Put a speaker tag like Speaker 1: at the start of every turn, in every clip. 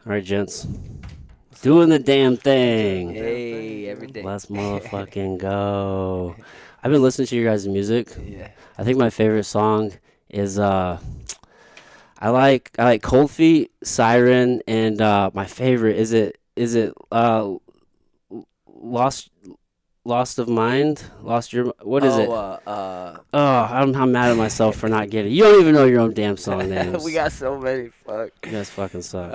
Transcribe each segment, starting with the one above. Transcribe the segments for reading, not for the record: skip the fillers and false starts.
Speaker 1: All right, gents. Doing the damn thing.
Speaker 2: Hey, every day.
Speaker 1: Let's motherfucking go. I've been listening to your guys' music.
Speaker 2: Yeah.
Speaker 1: I think my favorite song is I like Cold Feet, Siren, and my favorite is it Lost Lost of Mind? Lost your what is
Speaker 2: Oh,
Speaker 1: it? Oh, I'm mad at myself for not getting it. You don't even know your own damn song
Speaker 2: we
Speaker 1: names.
Speaker 2: got so many. Fuck.
Speaker 1: You guys fucking suck.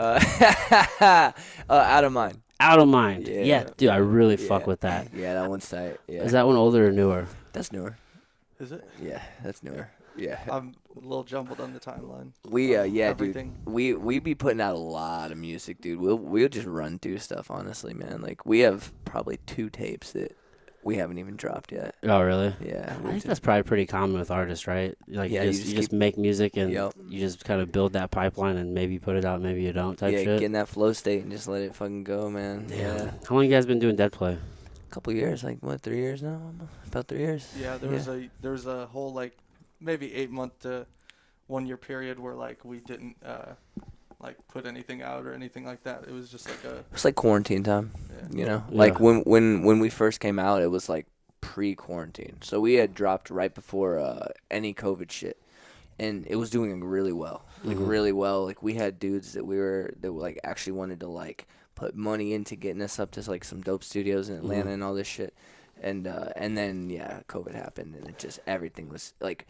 Speaker 2: Out of mind.
Speaker 1: Out of Mind. Yeah,
Speaker 2: Yeah.
Speaker 1: dude, I really fuck
Speaker 2: Yeah.
Speaker 1: with that.
Speaker 2: Yeah, that one's tight. Yeah.
Speaker 1: Is that one older or newer?
Speaker 2: That's newer.
Speaker 3: Is it?
Speaker 2: Yeah, that's newer. Yeah.
Speaker 3: I'm a little jumbled on the timeline.
Speaker 2: Yeah,
Speaker 3: Everything.
Speaker 2: dude. We be putting out a lot of music, dude. We'll just run through stuff, honestly, man. Like we have probably 2 tapes that we haven't even dropped yet.
Speaker 1: Oh, really?
Speaker 2: Yeah.
Speaker 1: I think that's probably pretty common with artists, right? Like
Speaker 2: Yeah,
Speaker 1: you just make music and
Speaker 2: Yep.
Speaker 1: you just kind of build that pipeline and maybe you put it out, maybe you don't type
Speaker 2: yeah,
Speaker 1: shit.
Speaker 2: get in that flow state and just let it fucking go, man. Yeah.
Speaker 1: How long you guys been doing Deadplay?
Speaker 2: Couple years, like what, 3 years now? About 3 years.
Speaker 3: Yeah, there was a whole like maybe 8-month to 1 year period where like we didn't like put anything out or anything like that. It was just like a
Speaker 2: It's like quarantine time,
Speaker 3: yeah.
Speaker 2: you know.
Speaker 1: Yeah.
Speaker 2: Like when we first came out, it was like pre-quarantine, so we had dropped right before any COVID shit, and it was doing really well, like really well. Like we had dudes that were like actually wanted to like put money into getting us up to like some dope studios in Atlanta and all this shit. And then COVID happened, and it just everything was like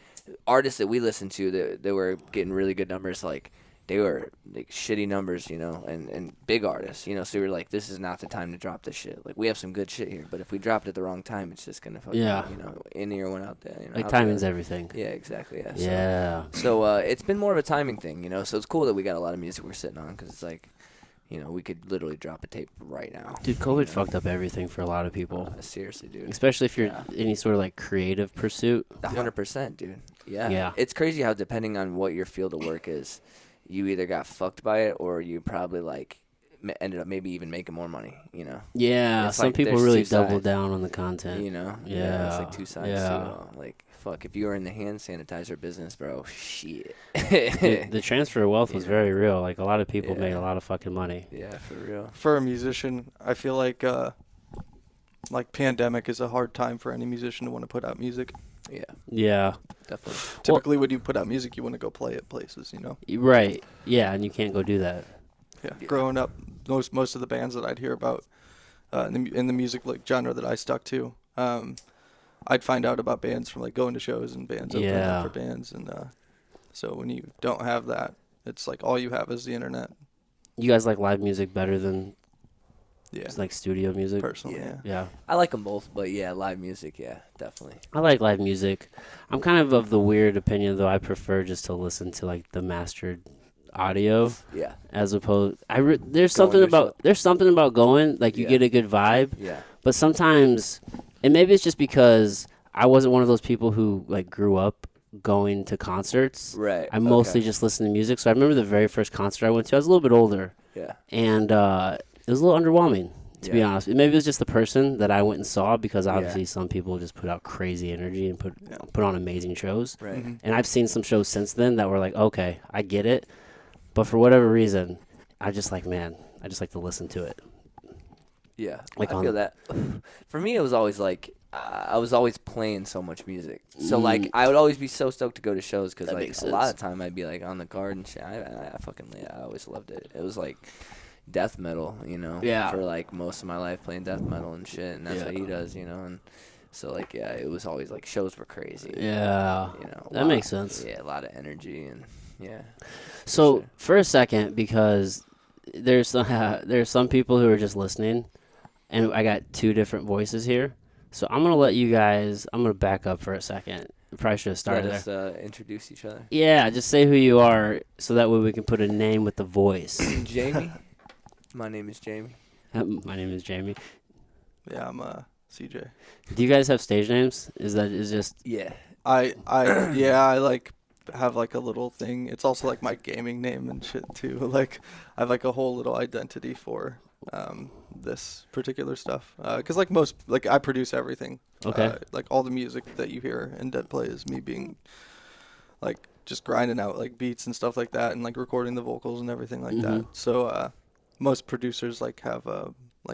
Speaker 2: artists that we listened to that were getting really good numbers, like they were like shitty numbers, you know, and big artists, you know. So we were like, this is not the time to drop this shit. Like we have some good shit here, but if we dropped it at the wrong time, it's just gonna fucking, you know, in here one out there. You know,
Speaker 1: Like
Speaker 2: out
Speaker 1: timing's
Speaker 2: there.
Speaker 1: everything.
Speaker 2: Yeah, exactly. Yeah.
Speaker 1: Yeah.
Speaker 2: So it's been more of a timing thing, you know. So it's cool that we got a lot of music we're sitting on, because it's like, you know, we could literally drop a tape right now.
Speaker 1: Dude, COVID fucked up everything for a lot of people.
Speaker 2: Seriously, dude.
Speaker 1: Especially if you're any sort of like creative pursuit.
Speaker 2: 100%, dude. Yeah.
Speaker 1: Yeah.
Speaker 2: It's crazy how depending on what your field of work is, you either got fucked by it or you probably like ended up maybe even making more money, you know.
Speaker 1: Yeah,
Speaker 2: It's
Speaker 1: some
Speaker 2: like
Speaker 1: people
Speaker 2: there's
Speaker 1: really
Speaker 2: 2
Speaker 1: double
Speaker 2: sides,
Speaker 1: down on the content.
Speaker 2: you know.
Speaker 1: Yeah.
Speaker 2: It's like 2 sides
Speaker 1: Yeah.
Speaker 2: to it all. Like fuck, if you were in the hand sanitizer business, bro, shit.
Speaker 1: The transfer of wealth was
Speaker 2: Yeah.
Speaker 1: very real. Like a lot of people
Speaker 2: Yeah.
Speaker 1: made a lot of fucking money.
Speaker 2: Yeah, for real.
Speaker 3: For a musician, I feel like pandemic is a hard time for any musician to want to put out music.
Speaker 2: Yeah,
Speaker 1: Yeah.
Speaker 2: definitely.
Speaker 3: Typically, when you put out music, you want to go play at places, you know.
Speaker 1: Right. Yeah, and you can't go do that.
Speaker 3: Yeah.
Speaker 2: Yeah.
Speaker 3: Growing up, most of the bands that I'd hear about in the music like genre that I stuck to, I'd find out about bands from like going to shows and bands opening
Speaker 1: Yeah.
Speaker 3: up for bands, and so when you don't have that, it's like all you have is the internet.
Speaker 1: You guys like live music better than
Speaker 3: Yeah,
Speaker 1: like studio music?
Speaker 3: personally,
Speaker 2: Yeah.
Speaker 3: yeah.
Speaker 1: Yeah.
Speaker 2: I like them both, but yeah, live music, yeah, definitely.
Speaker 1: I like live music. I'm kind of the weird opinion though. I prefer just to listen to like the mastered audio
Speaker 2: Yeah,
Speaker 1: as opposed
Speaker 2: Going
Speaker 1: there's something
Speaker 2: to a
Speaker 1: about
Speaker 2: show.
Speaker 1: there's something about going like you
Speaker 2: Yeah.
Speaker 1: get a good vibe,
Speaker 2: yeah,
Speaker 1: but sometimes and maybe it's just because I wasn't one of those people who like grew up going to concerts.
Speaker 2: right.
Speaker 1: I mostly
Speaker 2: okay.
Speaker 1: just listened to music. So I remember the very first concert I went to. I was a little bit older,
Speaker 2: Yeah,
Speaker 1: and it was a little underwhelming, to be
Speaker 2: Yeah.
Speaker 1: honest. Maybe it was just the person that I went and saw, because
Speaker 2: Yeah.
Speaker 1: obviously some people just put out crazy energy and
Speaker 3: Yeah.
Speaker 1: put on amazing shows.
Speaker 2: right.
Speaker 3: Mhm.
Speaker 1: And I've seen some shows since then that were like, okay, I get it, but for whatever reason, I just like to listen to it.
Speaker 2: Yeah,
Speaker 1: Like
Speaker 2: I
Speaker 1: on-
Speaker 2: feel that. For me, it was always like I was always playing so much music, so like I would always be so stoked to go to shows, because
Speaker 1: That
Speaker 2: like
Speaker 1: makes
Speaker 2: a lot
Speaker 1: sense.
Speaker 2: of time I'd be like on the guard and shit. I always loved it. It was like death metal, you know.
Speaker 1: Yeah.
Speaker 2: For like most of my life playing death metal and shit, and that's
Speaker 1: Yeah.
Speaker 2: what he does, you know. And so like it was always like shows were crazy.
Speaker 1: Yeah,
Speaker 2: You know.
Speaker 1: that makes sense.
Speaker 2: Yeah, a lot of energy and yeah.
Speaker 1: So
Speaker 2: sure.
Speaker 1: for a second, because there's some people who are just listening, and I got 2 different voices here. So I'm gonna back up for a second. Probably should have started
Speaker 2: Let
Speaker 1: there.
Speaker 2: us introduce each other.
Speaker 1: Yeah, just say who you are, so that way we can put a name with the voice.
Speaker 2: Jamey. My name is Jamey.
Speaker 1: My name is Jamey.
Speaker 3: Yeah, I'm CJ.
Speaker 1: Do you guys have stage names? Is just
Speaker 2: Yeah.
Speaker 3: I like have like a little thing. It's also like my gaming name and shit too. Like I have like a whole little identity for this particular stuff. 'Cause like I produce everything.
Speaker 1: Okay.
Speaker 3: Like all the music that you hear in Deadplay is me being like just grinding out like beats and stuff like that, and like recording the vocals and everything like that. So most producers like have a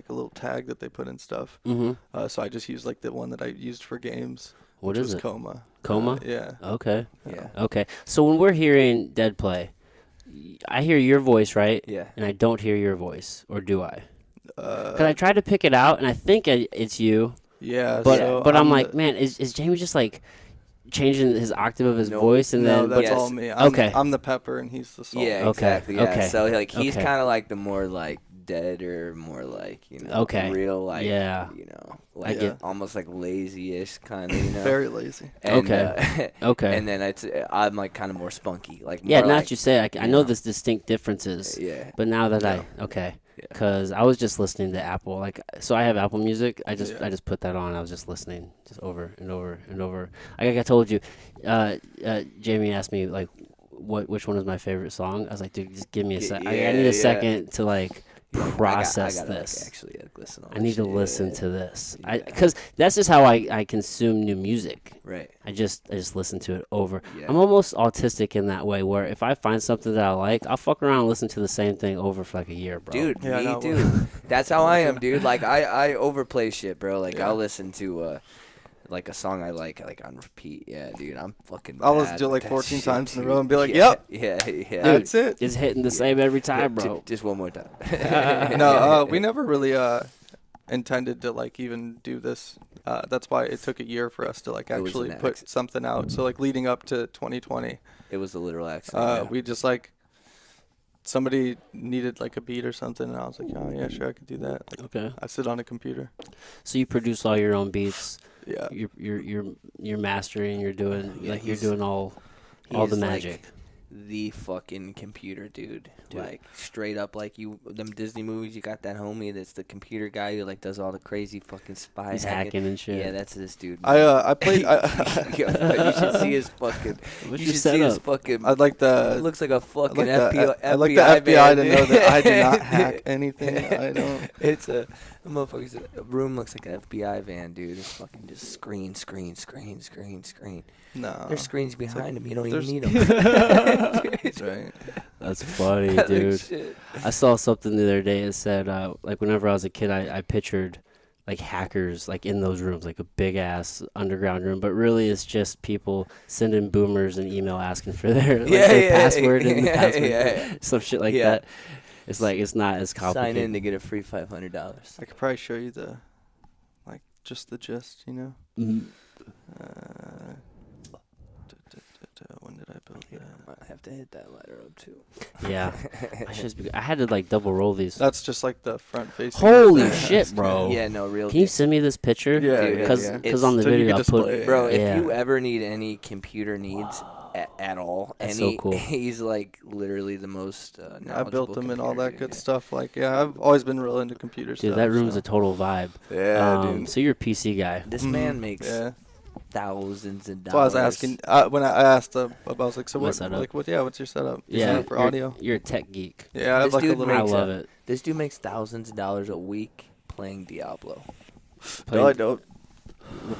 Speaker 3: little tag that they put in stuff.
Speaker 1: Mm-hmm.
Speaker 3: So I just use like the one that I used for games.
Speaker 1: What
Speaker 3: which
Speaker 1: is
Speaker 3: was
Speaker 1: it?
Speaker 3: Coma.
Speaker 1: Coma?
Speaker 3: Yeah.
Speaker 1: Okay.
Speaker 2: Yeah.
Speaker 1: Okay. So when we're hearing Deadplay, I hear your voice, right?
Speaker 2: Yeah.
Speaker 1: And I don't hear your voice, or do I? Because I
Speaker 3: Uh,
Speaker 1: tried to pick it out, and I think it's you.
Speaker 3: yeah.
Speaker 1: But
Speaker 3: so
Speaker 1: I'm like, man, is Jamey just like changing his octave of his
Speaker 2: No.
Speaker 1: voice, and
Speaker 3: no,
Speaker 1: then
Speaker 3: that's
Speaker 2: yes.
Speaker 3: all me.
Speaker 1: Okay.
Speaker 3: I'm the pepper and he's the salt.
Speaker 2: Yeah,
Speaker 1: Okay,
Speaker 2: exactly. Yeah.
Speaker 1: okay,
Speaker 2: So like he's
Speaker 1: okay.
Speaker 2: kind of like the more like dead or more like
Speaker 1: Okay.
Speaker 2: real like
Speaker 1: Yeah.
Speaker 2: like
Speaker 3: I get-
Speaker 2: almost like lazy-ish kind of
Speaker 3: Very lazy.
Speaker 2: And,
Speaker 1: Okay. Okay.
Speaker 2: And then I'm like kind of more spunky like
Speaker 1: Yeah,
Speaker 2: more
Speaker 1: now
Speaker 2: like,
Speaker 1: that you say it, I
Speaker 2: you
Speaker 1: know
Speaker 2: know.
Speaker 1: there's distinct differences.
Speaker 2: Yeah.
Speaker 1: But now that
Speaker 3: Yeah.
Speaker 1: okay,
Speaker 2: Yeah.
Speaker 1: because I was just listening to Apple, like, so I have Apple Music. I just
Speaker 3: Yeah.
Speaker 1: put that on. I was just listening, just over and over and over. Like I told you, Jamie asked me like, which one is my favorite song? I was like, dude, just give me a sec. I need a second to like process
Speaker 2: I gotta,
Speaker 1: this.
Speaker 2: Like, actually listen.
Speaker 1: I need to listen to
Speaker 2: this.
Speaker 1: this.
Speaker 2: Yeah.
Speaker 1: Because that's just how I consume new music.
Speaker 2: Right.
Speaker 1: I just listen to it over.
Speaker 2: Yeah.
Speaker 1: I'm almost autistic in that way, where if I find something that I like, I'll fuck around and listen to the same thing over for like a year, bro.
Speaker 2: Dude,
Speaker 3: Yeah,
Speaker 2: me
Speaker 3: no,
Speaker 2: too. That's how I am, dude. Like I overplay shit, bro. Like I'll listen to like a song I like on repeat. Yeah, dude, I'm fucking.
Speaker 3: I'll listen
Speaker 2: bad
Speaker 3: to it
Speaker 2: with
Speaker 3: like
Speaker 2: that
Speaker 3: 14
Speaker 2: shit,
Speaker 3: times in a
Speaker 2: dude.
Speaker 3: row and be like,
Speaker 2: Yeah,
Speaker 3: yep.
Speaker 2: Yeah.
Speaker 3: That's it.
Speaker 1: It's hitting the same every time, bro.
Speaker 2: Just one more time.
Speaker 3: No, we never really intended to like even do this. That's why it took a year for us to like
Speaker 2: It was
Speaker 3: actually
Speaker 2: an
Speaker 3: put something out. So like leading up to 2020,
Speaker 2: It was a literal accident.
Speaker 3: we just like somebody needed like a beat or something, and I was like, oh yeah, sure, I could do that. Like,
Speaker 1: Okay.
Speaker 3: I sit on a computer.
Speaker 1: So you produce all your own beats.
Speaker 3: Yeah.
Speaker 1: You're mastering. You're doing
Speaker 2: Yeah,
Speaker 1: like you're
Speaker 2: he's-
Speaker 1: doing all the
Speaker 2: He's, like,
Speaker 1: magic.
Speaker 2: the fucking computer dude.
Speaker 1: Dude.
Speaker 2: Like straight up like them Disney movies, you got that homie that's the computer guy who like does all the crazy fucking spy
Speaker 1: He's hacking and shit.
Speaker 2: Yeah, that's this dude.
Speaker 3: I played.
Speaker 2: You should see his fucking.
Speaker 1: What's
Speaker 2: You
Speaker 1: your
Speaker 2: should see his
Speaker 1: setup?
Speaker 2: fucking.
Speaker 3: I'd like
Speaker 2: It
Speaker 3: the.
Speaker 2: looks like a
Speaker 3: I'd
Speaker 2: fucking
Speaker 3: like
Speaker 2: FBI.
Speaker 3: the, I'd like the FBI to
Speaker 2: van,
Speaker 3: know that I do
Speaker 2: dude.
Speaker 3: not hack anything. I don't.
Speaker 2: It's a motherfucker's a room looks like an FBI van, dude. It's fucking just screen.
Speaker 3: No.
Speaker 2: There's screens behind him. You don't even
Speaker 3: there's-
Speaker 2: need them.
Speaker 3: That's right.
Speaker 1: That's funny, dude. I saw something the other day. It said like whenever I was a kid, I pictured like hackers like in those rooms, like a big ass underground room, but really it's just people sending boomers an email asking for their password and the password, some shit like that. It's like it's not as complicated.
Speaker 2: Sign in to get a free $500.
Speaker 3: I could probably show you the, like, just the gist, you know.
Speaker 1: Mhm.
Speaker 3: When did I build that?
Speaker 2: I have to hit that ladder up too.
Speaker 1: Yeah, I had to like double roll these.
Speaker 3: That's just like the front facing.
Speaker 1: Holy shit, bro!
Speaker 2: Yeah, no, real.
Speaker 1: Can you send me this picture?
Speaker 3: Yeah,
Speaker 2: Dude,
Speaker 1: because
Speaker 2: it's-
Speaker 1: on the
Speaker 3: so you
Speaker 1: video
Speaker 3: could
Speaker 1: I put
Speaker 3: display it.
Speaker 2: Bro, if
Speaker 1: Yeah.
Speaker 2: you ever need any computer needs at all,
Speaker 1: That's so cool.
Speaker 2: he's like literally the most
Speaker 3: I built them and all that good
Speaker 2: stuff.
Speaker 3: stuff. Like, yeah, I've always been real into computer stuff.
Speaker 1: dude. That room's
Speaker 3: so.
Speaker 1: a total vibe.
Speaker 3: Yeah, dude.
Speaker 1: So you're a PC guy.
Speaker 2: This
Speaker 3: Mhm.
Speaker 2: man makes
Speaker 3: Yeah.
Speaker 2: thousands of
Speaker 3: That's why I
Speaker 2: dollars.
Speaker 3: was asking when I asked about. I was like, so
Speaker 1: My
Speaker 3: what?
Speaker 1: setup.
Speaker 3: Like, what? Yeah, what's your setup? Is
Speaker 1: Yeah,
Speaker 3: that for audio?
Speaker 1: You're a tech geek.
Speaker 3: Yeah, I have
Speaker 2: This
Speaker 3: like a
Speaker 2: dude
Speaker 3: little.
Speaker 1: I
Speaker 2: makes
Speaker 1: love it.
Speaker 2: This dude makes thousands of dollars a week playing Diablo.
Speaker 3: No, I don't.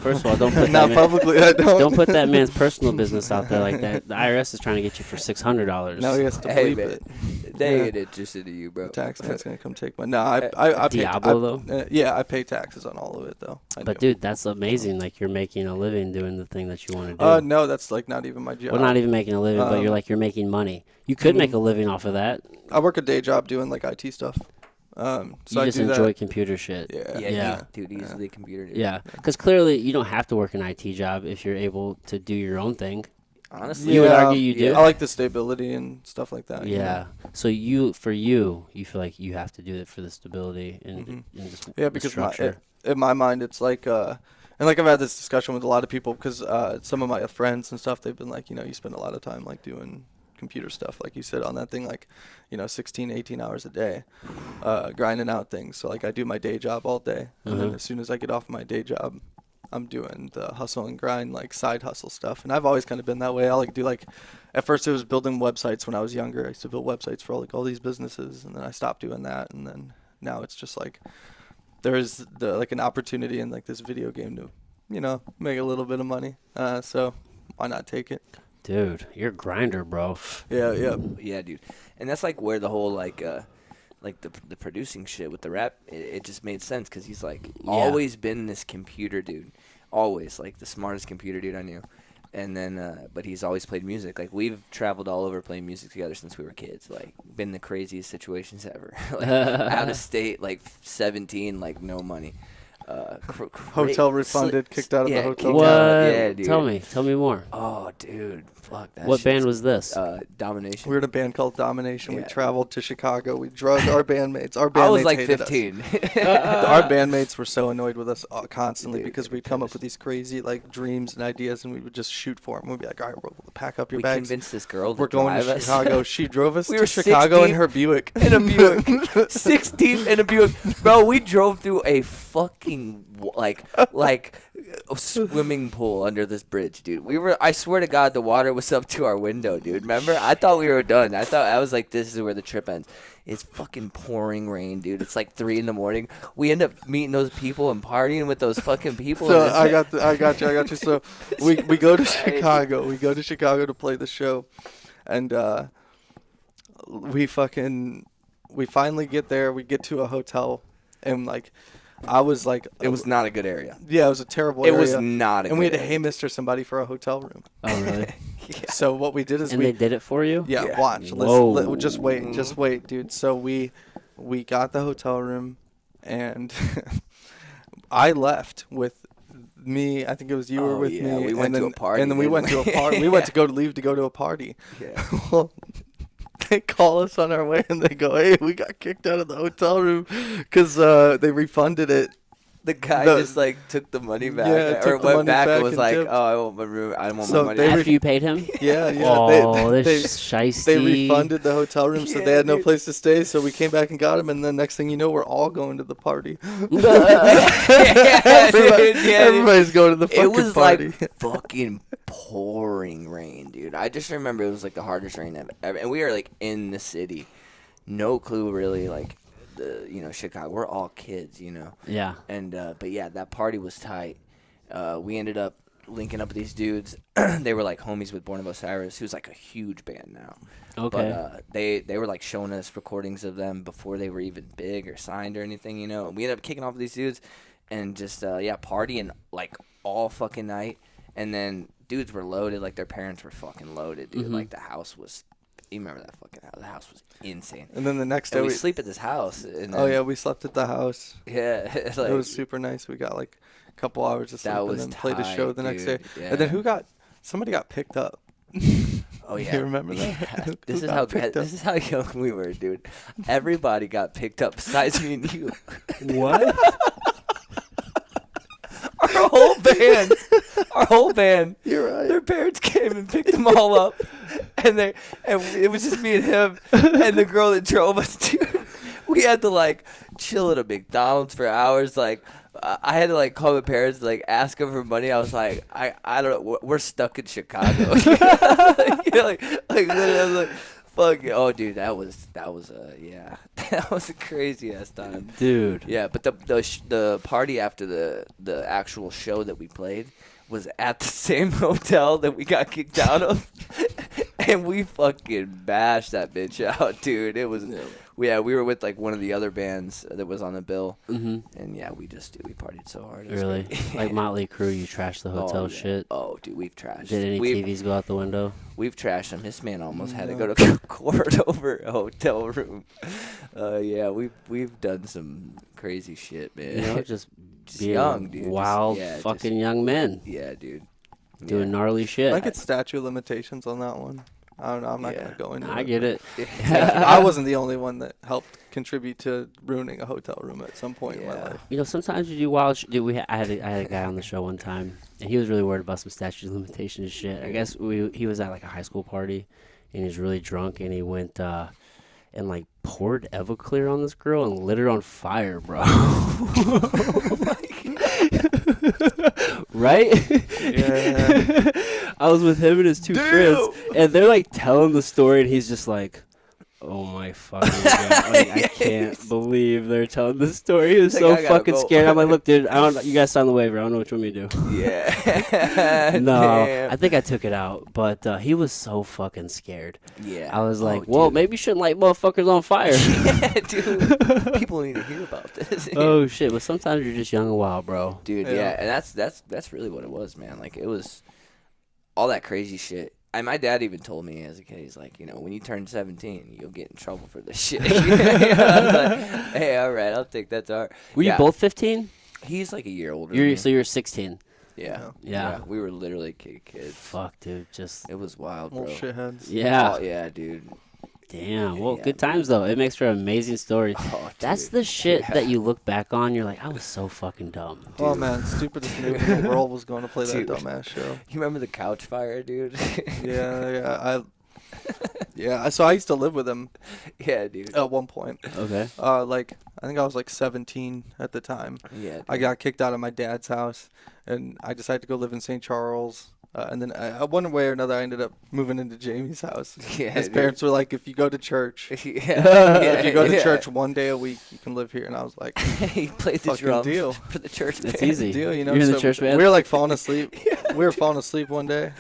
Speaker 1: First of all, don't put
Speaker 3: Not
Speaker 1: that man,
Speaker 3: publicly. I don't.
Speaker 1: don't put that man's personal business out there like that. The IRS is trying to get you for $600.
Speaker 3: Now he has to
Speaker 2: Hey,
Speaker 3: bleep
Speaker 2: man.
Speaker 3: it.
Speaker 2: They
Speaker 3: Yeah.
Speaker 2: ain't interested in you, bro.
Speaker 3: The tax man's gonna come take my. No, I pay.
Speaker 1: Diablo, though?
Speaker 3: Yeah, I pay taxes on all of it though. I
Speaker 1: But
Speaker 3: do.
Speaker 1: dude, that's amazing. Like you're making a living doing the thing that you want to do.
Speaker 3: No, that's like not even my job.
Speaker 1: Well, not even making a living, but you're making money. You could make
Speaker 3: mhm.
Speaker 1: a living off of that.
Speaker 3: I work a day job doing like IT stuff. So
Speaker 1: You
Speaker 3: I
Speaker 1: just
Speaker 3: do
Speaker 1: enjoy
Speaker 3: that.
Speaker 1: computer shit.
Speaker 3: Yeah.
Speaker 1: Yeah.
Speaker 2: Dude, he's the computer dude.
Speaker 1: Yeah, because clearly you don't have to work an IT job if you're able to do your own thing.
Speaker 2: Honestly,
Speaker 1: You would
Speaker 3: Yeah,
Speaker 1: argue you do?
Speaker 3: I like the stability and stuff like that. you know?
Speaker 1: Yeah. So you feel like you have to do it for the stability and,
Speaker 3: Mhm.
Speaker 1: and just
Speaker 3: Yeah,
Speaker 1: the
Speaker 3: because
Speaker 1: structure.
Speaker 3: in my mind, it's like, and like I've had this discussion with a lot of people because some of my friends and stuff, they've been like, you spend a lot of time like doing computer stuff, like you said on that thing, like, 16, 18 hours a day, grinding out things. So like I do my day job all day, and then
Speaker 1: Mhm.
Speaker 3: as soon as I get off my day job, I'm doing the hustle and grind, like side hustle stuff. And I've always kind of been that way. I like do like, at first it was building websites when I was younger. I used to build websites for all these businesses, and then I stopped doing that, and then now it's just like there is like an opportunity in like this video game to make a little bit of money. So why not take it?
Speaker 1: Dude, you're a grinder, bro.
Speaker 3: Yeah.
Speaker 2: Yeah, dude. And that's like where the whole like like the producing shit with the rap, it just made sense because he's like always been this computer dude, always like the smartest computer dude I knew, and then but he's always played music. Like we've traveled all over playing music together since we were kids. Like been the craziest situations ever. Like out of state, like 17, like no money.
Speaker 3: Hotel refunded, kicked out of the hotel.
Speaker 1: What?
Speaker 2: Yeah, dude.
Speaker 1: Tell me more.
Speaker 2: Oh, dude, fuck that.
Speaker 1: What band was this?
Speaker 2: Domination.
Speaker 3: We were in a band called Domination.
Speaker 2: Yeah.
Speaker 3: We traveled to Chicago. We drugged our bandmates.
Speaker 2: I was like
Speaker 3: hated
Speaker 2: 15.
Speaker 3: Our bandmates were so annoyed with us constantly
Speaker 2: Dude,
Speaker 3: because we'd come up with these crazy like dreams and ideas, and we would just shoot for them. We'd be like, all right, we'll pack up your
Speaker 2: We
Speaker 3: bags.
Speaker 2: convinced this girl to
Speaker 3: We're going
Speaker 2: drive
Speaker 3: to
Speaker 2: us.
Speaker 3: Chicago. She drove us
Speaker 2: We
Speaker 3: to
Speaker 2: were
Speaker 3: Chicago
Speaker 2: 16
Speaker 3: in her Buick.
Speaker 2: In a Buick. 16 in a Buick. Bro, we drove through a fucking like a swimming pool under this bridge, dude. I swear to God, the water was up to our window, dude. Remember? I thought we were done. I was like, this is where the trip ends. It's fucking pouring rain, dude. It's like 3 a.m. We end up meeting those people and partying with those fucking people.
Speaker 3: So I got you. So we go to Chicago. We go to Chicago to play the show, and we finally get there. We get to a hotel, and like I was like,
Speaker 2: it was not a good area.
Speaker 3: Yeah, it was a terrible area.
Speaker 2: It was not a good
Speaker 3: And we had to
Speaker 2: area.
Speaker 3: haymister somebody for a hotel room.
Speaker 1: Oh, really?
Speaker 2: Yeah.
Speaker 3: So what we did is
Speaker 1: And they did it for you?
Speaker 3: Yeah, watch.
Speaker 1: Whoa.
Speaker 3: Just wait, dude. So we got the hotel room, and I left with me. I think it was you were with me.
Speaker 2: We went to a party.
Speaker 3: And then we went to a party. We went to leave to go to a party.
Speaker 2: Yeah.
Speaker 3: Well, they call us on our way, and they go, "Hey, we got kicked out of the hotel room because they refunded it."
Speaker 2: The guy just like took the money back, or went back and was like,
Speaker 3: tipped.
Speaker 2: "Oh, I want my room. I want
Speaker 3: So
Speaker 2: my money."
Speaker 3: they
Speaker 1: After you paid him?
Speaker 3: Yeah.
Speaker 1: Oh,
Speaker 3: they
Speaker 1: this shiesty.
Speaker 3: They refunded the hotel room, so
Speaker 2: Yeah,
Speaker 3: they had no
Speaker 2: dude.
Speaker 3: place to stay. So we came back and got them, and then next thing you know, we're all going to the party.
Speaker 2: Yeah, dude, yeah,
Speaker 3: Everybody's going to the fucking
Speaker 2: It was
Speaker 3: party.
Speaker 2: like fucking pouring rain, dude. I just remember it was like the hardest rain ever. And we were like in the city, no clue really. Like Chicago. We're all kids,
Speaker 1: Yeah.
Speaker 2: And but yeah, that party was tight. We ended up linking up with these dudes. They were like homies with Born of Osiris, who's like a huge band now.
Speaker 1: Okay.
Speaker 2: But they were like showing us recordings of them before they were even big or signed or anything, And we ended up kicking off with these dudes and just partying like all fucking night. And then dudes were loaded, like their parents were fucking loaded, dude.
Speaker 1: Mm-hmm.
Speaker 2: Like the house was. You remember that fucking house? The house was insane.
Speaker 3: And then the next day
Speaker 2: And we sleep at this house. And then,
Speaker 3: we slept at the house.
Speaker 2: Yeah, it's like,
Speaker 3: It was super nice. We got like a couple hours of sleep
Speaker 2: That
Speaker 3: and
Speaker 2: was
Speaker 3: then played a show the
Speaker 2: tight,
Speaker 3: next day.
Speaker 2: dude. Yeah.
Speaker 3: And then somebody got picked up.
Speaker 2: Oh yeah,
Speaker 3: You remember that?
Speaker 2: Yeah.
Speaker 3: Who got picked up?
Speaker 2: This is how young we were, dude. Everybody got picked up besides me and you.
Speaker 1: What?
Speaker 2: Our whole band.
Speaker 3: You're right.
Speaker 2: Their parents came and picked them all up, and it was just me and him and the girl that drove us. Dude, we had to like chill at a McDonald's for hours. Like I had to like call my parents, like ask them for money. I was like, I don't know. We're stuck in Chicago. like literally, I was like, fuck. Oh, dude, that was that was a crazy ass time,
Speaker 1: Dude.
Speaker 2: Yeah, but the party after the actual show that we played was at the same hotel that we got kicked out of, and we fucking bashed that bitch out, dude. It was, we were with like one of the other bands that was on the bill, and we partied so hard. It was
Speaker 1: Really?
Speaker 2: great.
Speaker 1: Like Motley Crue, you trashed the hotel shit?
Speaker 2: Oh, dude, we've trashed.
Speaker 1: Did any TVs go out the window?
Speaker 2: We've trashed him. This man almost had to go to court over a hotel room. We've done some crazy shit, man.
Speaker 1: Just being
Speaker 2: young, dude.
Speaker 1: wild fucking young men
Speaker 2: Yeah, dude.
Speaker 1: doing gnarly shit.
Speaker 3: I get statute of limitations on that one. I don't know. I'm not going to go into it.
Speaker 1: I get it.
Speaker 3: I wasn't the only one that helped contribute to ruining a hotel room at some point in my life.
Speaker 1: Sometimes you do wild shit. I had a guy on the show one time, and he was really worried about some statute of limitations and shit. I guess he was at like a high school party, and he was really drunk, and he went and like poured Everclear on this girl and lit her on fire, bro. Right?
Speaker 3: Yeah.
Speaker 1: I was with him and his two friends, and they're like telling the story, and he's just like, Oh my fucking god! Like, I can't believe they're telling this story. He was
Speaker 2: Like,
Speaker 1: so
Speaker 2: I gotta
Speaker 1: fucking
Speaker 2: go.
Speaker 1: scared. I'm like, look, dude, I don't. You guys sign the waiver. I don't know what you want me to do.
Speaker 2: Yeah.
Speaker 1: No,
Speaker 2: Damn.
Speaker 1: I think I took it out, but he was so fucking scared.
Speaker 2: Yeah.
Speaker 1: I was like,
Speaker 2: Oh,
Speaker 1: well,
Speaker 2: dude.
Speaker 1: maybe you shouldn't light motherfuckers on fire.
Speaker 2: Yeah, dude. People need to hear about this.
Speaker 1: Oh shit! But sometimes you're just young and wild, bro.
Speaker 2: Dude,
Speaker 3: Yeah.
Speaker 2: yeah, and that's really what it was, man. Like, it was all that crazy shit. And my dad even told me as a kid, he's like, when you turn 17, you'll get in trouble for this shit. I was like, hey, all right, I'll take that to heart.
Speaker 1: Were you both 15?
Speaker 2: He's like a year older than me.
Speaker 1: So you're 16.
Speaker 2: Yeah.
Speaker 1: Yeah.
Speaker 2: We were literally kids.
Speaker 1: Fuck, dude. Just
Speaker 2: It was wild, bro.
Speaker 3: Little shitheads.
Speaker 1: yeah.
Speaker 2: Oh, yeah, dude.
Speaker 1: Damn. Well,
Speaker 2: Yeah,
Speaker 1: good times though. It makes for amazing stories.
Speaker 2: Oh,
Speaker 1: That's
Speaker 2: dude.
Speaker 1: the shit
Speaker 2: Yeah.
Speaker 1: that you look back on. You're like, I was so fucking dumb.
Speaker 3: Oh man, stupidest movie in the world was going to play that
Speaker 2: Dude.
Speaker 3: dumbass show.
Speaker 2: You remember the couch fire, dude?
Speaker 3: Yeah. So I used to live with him
Speaker 2: Yeah, dude.
Speaker 3: at one point.
Speaker 1: Okay.
Speaker 3: Like I think I was like 17 at the time.
Speaker 2: Yeah, dude.
Speaker 3: I got kicked out of my dad's house, and I decided to go live in St. Charles. And then one way or another, I ended up moving into Jamey's house.
Speaker 2: Yeah,
Speaker 3: His
Speaker 2: dude.
Speaker 3: parents were like, "If you go to church,
Speaker 2: Yeah.
Speaker 3: if you go to
Speaker 2: yeah.
Speaker 3: church one day a week, you can live here." And I was like,
Speaker 2: He played the
Speaker 3: Fucking
Speaker 2: drums
Speaker 3: deal.
Speaker 2: for the church.
Speaker 1: That's
Speaker 2: band.
Speaker 1: easy.
Speaker 3: "Deal," you know.
Speaker 1: You're in the
Speaker 3: So
Speaker 1: church band?
Speaker 3: we were like falling asleep. We were falling asleep one day,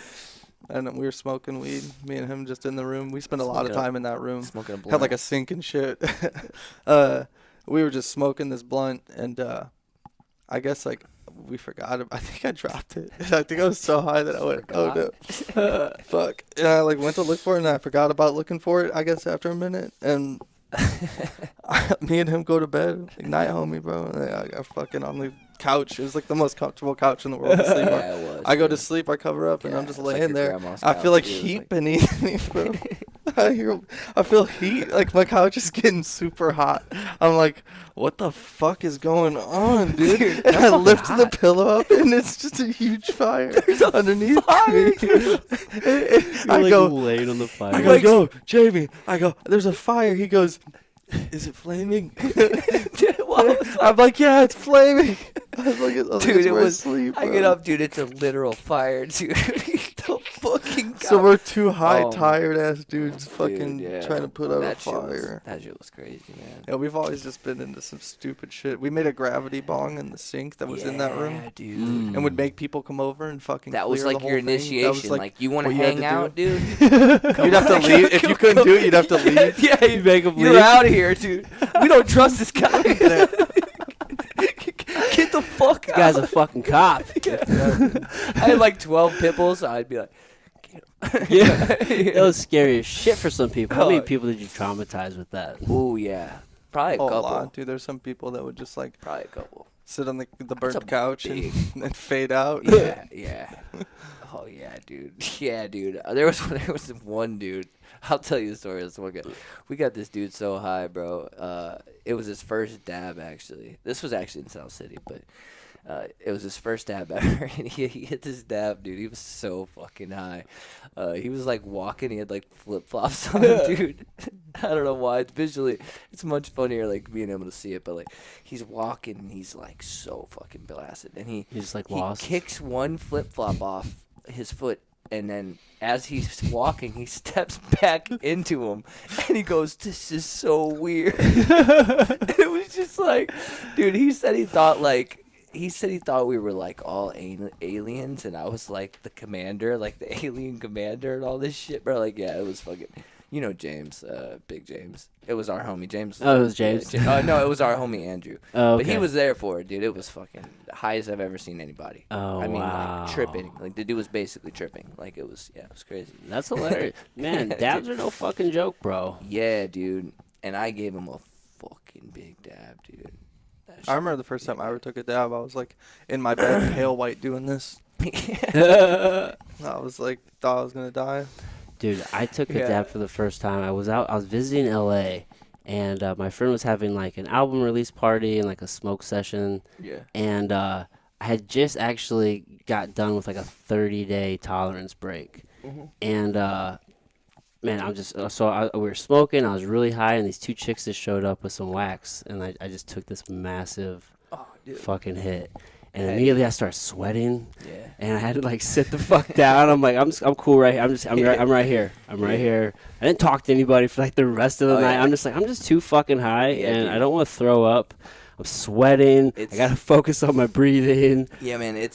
Speaker 3: and we were smoking weed. Me and him just in the room. We spent a lot of
Speaker 2: Smoking a-
Speaker 3: time in that room.
Speaker 2: Smoking a blunt.
Speaker 3: Had like a sink and shit. We were just smoking this blunt, and I guess like we forgot. I think I dropped it. I think I was so high that I went, "Oh no, fuck!" And I like went to look for it, and I forgot about looking for it. I guess after a minute, and me and him go to bed. Like, night, homie, bro. And I got fucking on the couch. It was like the most comfortable couch in the world to sleep on.
Speaker 2: Yeah, it was.
Speaker 3: I go to
Speaker 2: dude.
Speaker 3: sleep, I cover up, and I'm
Speaker 2: Yeah,
Speaker 3: just
Speaker 2: it's like
Speaker 3: laying
Speaker 2: your
Speaker 3: there.
Speaker 2: grandma's
Speaker 3: I feel like
Speaker 2: couch, dude. It was
Speaker 3: heat
Speaker 2: like-
Speaker 3: beneath me, bro. I feel heat. Like my couch is getting super hot. I'm like, what the fuck is going on, dude? And I lift the pillow up, and it's just a huge fire underneath me.
Speaker 1: You're
Speaker 3: I
Speaker 1: like
Speaker 3: go,
Speaker 1: laying on the fire.
Speaker 3: I go, yo, Jamie. I go, there's a fire. He goes, is it flaming? I'm like, yeah, it's flaming. I was like,
Speaker 2: Dude,
Speaker 3: it's
Speaker 2: it
Speaker 3: where I
Speaker 2: was.
Speaker 3: sleep,
Speaker 2: I
Speaker 3: bro.
Speaker 2: get up, dude. It's a literal fire, dude. The fucking.
Speaker 3: So
Speaker 2: couch.
Speaker 3: we're two high,
Speaker 2: Oh,
Speaker 3: tired ass dudes fucking
Speaker 2: Dude, yeah.
Speaker 3: trying to put out a
Speaker 2: That shit was-
Speaker 3: fire.
Speaker 2: That shit was crazy, man.
Speaker 3: Yeah, we've always just been into some stupid shit. We made a gravity bong in the sink that was in that room,
Speaker 2: Yeah, dude.
Speaker 3: and would make people come over and fucking.
Speaker 2: That was
Speaker 3: clear
Speaker 2: like
Speaker 3: the
Speaker 2: your
Speaker 3: whole thing. That
Speaker 2: initiation.
Speaker 3: was,
Speaker 2: Like, you want to
Speaker 3: what you had
Speaker 2: hang
Speaker 3: to
Speaker 2: out,
Speaker 3: do.
Speaker 2: dude?
Speaker 3: You'd have to leave if you couldn't do it. You'd have to leave.
Speaker 2: Yeah, you
Speaker 1: make 'em
Speaker 2: You're
Speaker 1: leave.
Speaker 2: out of here, dude. We don't trust this guy. Get the fuck
Speaker 1: This
Speaker 2: out.
Speaker 1: guy's a fucking cop.
Speaker 2: I had like 12 pit bulls, so I'd be like,
Speaker 1: Yeah. That was scary as shit for some people. How many
Speaker 2: Oh.
Speaker 1: people did you traumatize with that?
Speaker 2: oh yeah, probably a
Speaker 3: Oh, a
Speaker 2: couple.
Speaker 3: lot, dude. There's some people that would just like
Speaker 2: Probably a couple.
Speaker 3: sit on the
Speaker 2: a
Speaker 3: burnt couch
Speaker 2: big-
Speaker 3: and fade out.
Speaker 2: Yeah, yeah. Oh yeah, dude. Yeah, dude. There was one dude. I'll tell you the story. This one guy. We got this dude so high, bro. It was his first dab, actually. This was actually in South City, but it was his first dab ever, and he hit this dab, dude. He was so fucking high. He was like walking. He had like flip flops on, dude. I don't know why. It's much funnier like being able to see it, but like he's walking and he's like so fucking blasted, and he
Speaker 1: He's just like
Speaker 2: he
Speaker 1: lost.
Speaker 2: kicks one flip flop off his foot, and then as he's walking, he steps back into him, and he goes, "This is so weird." And it was just like, dude. He said he thought we were like all aliens, and I was like the commander, like the alien commander, and all this shit, bro. Like, yeah, it was fucking. You know James, Big James. It was our homie James.
Speaker 1: Oh, it was James?
Speaker 2: No, it was our homie Andrew.
Speaker 1: Oh,
Speaker 2: But he
Speaker 1: okay.
Speaker 2: was there for it, dude. It was fucking the highest I've ever seen anybody.
Speaker 1: Oh,
Speaker 2: I mean,
Speaker 1: wow.
Speaker 2: like tripping. Like the dude was basically tripping. Like it was crazy.
Speaker 1: That's hilarious. Man,
Speaker 2: Yeah,
Speaker 1: dabs
Speaker 2: dude.
Speaker 1: are no fucking joke, bro.
Speaker 2: Yeah, dude. And I gave him a fucking big dab, dude. That
Speaker 3: I remember the first time I ever took a dab. I was like in my bed, pale white, doing this.
Speaker 2: shit-
Speaker 3: I was like, thought I was gonna die.
Speaker 1: Dude, I took a
Speaker 2: Yeah.
Speaker 1: dab for the first time. I was visiting LA, and my friend was having like an album release party and like a smoke session,
Speaker 2: yeah.
Speaker 1: and I had just actually got done with like a 30-day tolerance break, and man, I'm just we were smoking. I was really high, and these two chicks just showed up with some wax, and I just took this massive
Speaker 2: Oh, dude.
Speaker 1: fucking hit. And immediately I started sweating.
Speaker 2: Yeah.
Speaker 1: And I had to like sit the fuck down. I'm like, I'm cool right here. I'm right here. I'm right here. I didn't talk to anybody for like the rest of the night.
Speaker 2: Yeah.
Speaker 1: I'm just too fucking high, and
Speaker 2: dude.
Speaker 1: I don't want to throw up. I'm sweating. I gotta focus on my breathing.
Speaker 2: Yeah, man.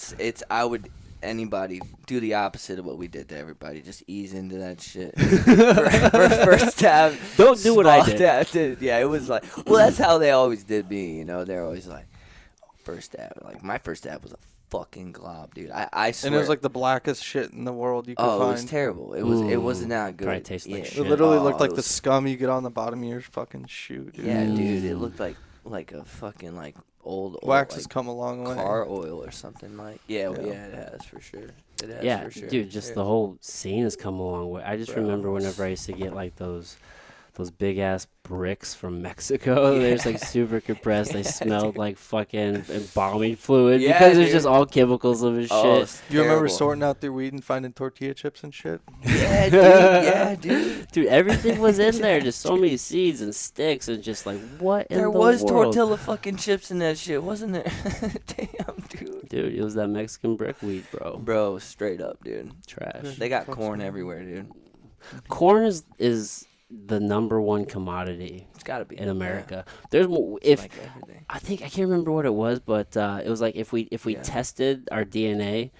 Speaker 2: I would anybody do the opposite of what we did to everybody. Just ease into that shit. for first tab.
Speaker 1: Don't do what I did.
Speaker 2: Yeah, it was like, well, that's how they always did me. You know, they're always like, first dab. Like my first dab was a fucking glob, dude. I swear.
Speaker 3: And it was like the blackest shit in the world you could find.
Speaker 2: Oh, it was terrible. It wasn't that good.
Speaker 1: Probably tastes like shit.
Speaker 3: It literally looked like the scum you get on the bottom of your fucking shoe, dude.
Speaker 2: Yeah, dude. It looked like a fucking like old
Speaker 3: Wax
Speaker 2: like
Speaker 3: has come a long way.
Speaker 2: car oil or something like. Yeah, it has for sure. It has for sure.
Speaker 1: Dude, just the whole scene has come a long way. I just remember whenever I used to get like those big ass bricks from Mexico. They're just like super compressed. They smelled like fucking embalming fluid because it's just all chemicals of his shit.
Speaker 3: Do you remember sorting out their weed and finding tortilla chips and shit?
Speaker 2: Yeah, dude. Yeah, dude.
Speaker 1: Dude, everything was in there. Just so many seeds and sticks and just like what in the world?
Speaker 2: There was tortilla fucking chips in that shit, wasn't there? Damn, dude.
Speaker 1: Dude, it was that Mexican brick weed, bro.
Speaker 2: Bro, straight up, dude.
Speaker 1: Trash.
Speaker 2: They got corn everywhere, dude.
Speaker 1: Corn is the number one commodity.
Speaker 2: It's gotta be
Speaker 1: in America. There's more. If
Speaker 2: like everything.
Speaker 1: I think I can't remember what it was, but it was like if we tested our DNA,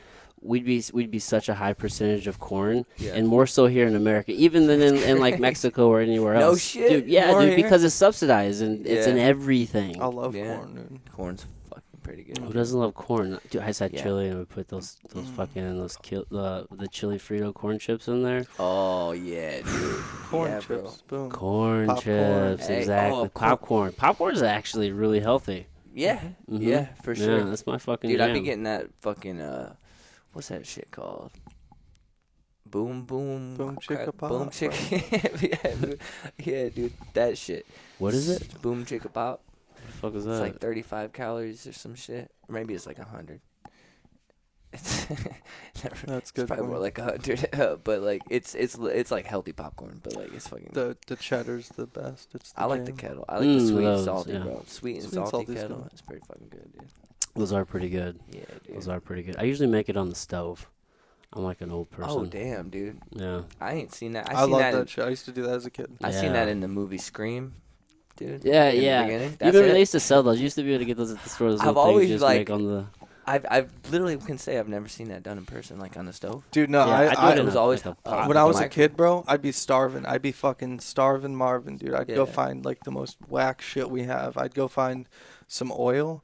Speaker 1: we'd be such a high percentage of corn, and more so here in America, even than in like Mexico or anywhere else.
Speaker 2: No shit,
Speaker 1: dude. Yeah,
Speaker 2: more
Speaker 1: dude,
Speaker 2: here?
Speaker 1: because it's subsidized and it's in everything.
Speaker 3: I love corn, dude.
Speaker 2: Corn's fucking pretty good.
Speaker 1: Who doesn't love corn? Dude, I just had chili and we put those fucking the chili Frito corn chips in there.
Speaker 2: Oh yeah, dude.
Speaker 3: Corn chips, boom.
Speaker 1: Corn
Speaker 3: Popcorn.
Speaker 1: chips,
Speaker 2: Hey,
Speaker 1: exactly. Popcorn. Popcorn is actually really healthy.
Speaker 2: Yeah, yeah, for sure.
Speaker 1: Yeah, that's my fucking
Speaker 2: dude.
Speaker 1: jam.
Speaker 2: I'd be getting that fucking what's that shit called? Boom chicka pop. Boom chicka. yeah, dude, that shit.
Speaker 1: What is it?
Speaker 2: It's boom chicka pop.
Speaker 1: What the fuck is that?
Speaker 2: It's like 35 calories or some shit. Or maybe it's like 100.
Speaker 3: That's good.
Speaker 2: It's probably more like 100, but like it's like healthy popcorn, but like it's fucking.
Speaker 3: The cheddar's the best.
Speaker 2: I like the kettle. I like the sweet and salty,
Speaker 1: yeah.
Speaker 2: bro. Sweet and salty kettle. It's pretty fucking good, dude.
Speaker 1: Those are pretty good.
Speaker 2: Yeah, dude.
Speaker 1: Those are pretty good. I usually make it on the stove. I'm like an old person.
Speaker 2: Oh damn, dude.
Speaker 1: Yeah.
Speaker 2: I ain't seen that.
Speaker 3: I love that shit. I used to do that as a kid.
Speaker 2: I seen that in the movie Scream, dude.
Speaker 1: Yeah,
Speaker 2: in
Speaker 1: yeah.
Speaker 2: the beginning.
Speaker 1: You
Speaker 2: That's
Speaker 1: remember
Speaker 2: it.
Speaker 1: they used to sell those? You used to be able to get those at the store. Those
Speaker 2: I've
Speaker 1: little
Speaker 2: always,
Speaker 1: things you just
Speaker 2: like,
Speaker 1: make on the.
Speaker 2: I've literally can say I've never seen that done in person, like on the stove.
Speaker 3: Dude, no,
Speaker 1: Yeah, I do
Speaker 2: it was always
Speaker 1: like a pot.
Speaker 3: when I was a kid, bro, I'd be starving. I'd be fucking starving Marvin, dude. I'd go
Speaker 2: Yeah.
Speaker 3: find like the most whack shit we have. I'd go find some oil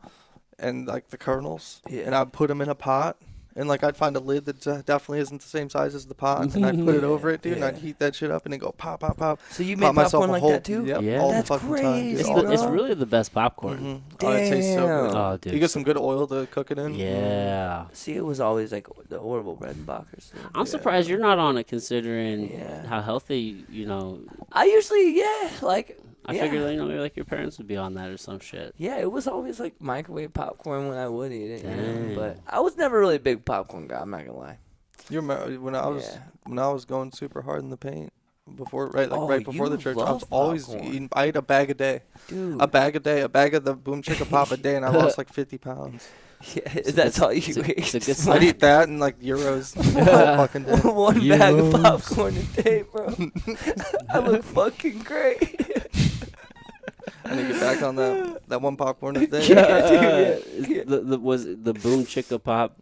Speaker 3: and like the kernels, and I'd put them in a pot. And like I'd find a lid that definitely isn't the same size as the pot, and I'd put it over it, dude, and I'd heat that shit up, and then go pop, pop, pop.
Speaker 2: So you
Speaker 3: Pop
Speaker 2: make
Speaker 3: myself
Speaker 2: popcorn
Speaker 3: a
Speaker 2: like
Speaker 3: whole,
Speaker 2: that too?
Speaker 3: Yep,
Speaker 1: Yeah.
Speaker 3: all
Speaker 2: That's
Speaker 3: the fucking time.
Speaker 2: crazy,
Speaker 3: Dude,
Speaker 1: It's,
Speaker 3: all the
Speaker 1: it's
Speaker 3: time.
Speaker 1: really the best popcorn.
Speaker 3: Oh, it tastes so good.
Speaker 1: Oh, dude.
Speaker 3: You get some good oil to cook it in.
Speaker 1: Yeah.
Speaker 2: See, it was always like the horrible Redenbachers.
Speaker 1: I'm surprised you're not on it, considering
Speaker 2: Yeah.
Speaker 1: how healthy,
Speaker 2: I usually, like.
Speaker 1: I figured, like your parents would be on that or some shit.
Speaker 2: Yeah, it was always like microwave popcorn when I would eat it.
Speaker 1: Dang.
Speaker 2: But I was never really a big popcorn guy. I'm not gonna lie.
Speaker 3: You remember when I was going super hard in the paint before, right before the
Speaker 2: you
Speaker 3: church. I was
Speaker 2: love
Speaker 3: always
Speaker 2: popcorn.
Speaker 3: eating. I ate a bag a day,
Speaker 2: Dude.
Speaker 3: a bag of the boom chicka pop a day, and I lost like 50 pounds.
Speaker 2: Yeah, that's all you eat.
Speaker 1: It's a good
Speaker 3: I'd
Speaker 1: sign.
Speaker 3: eat that and like euros all fucking day.
Speaker 2: One bag of popcorn a day, bro. I look fucking great.
Speaker 3: I need to get back on that one popcorn a day.
Speaker 1: Was the boom chicka pop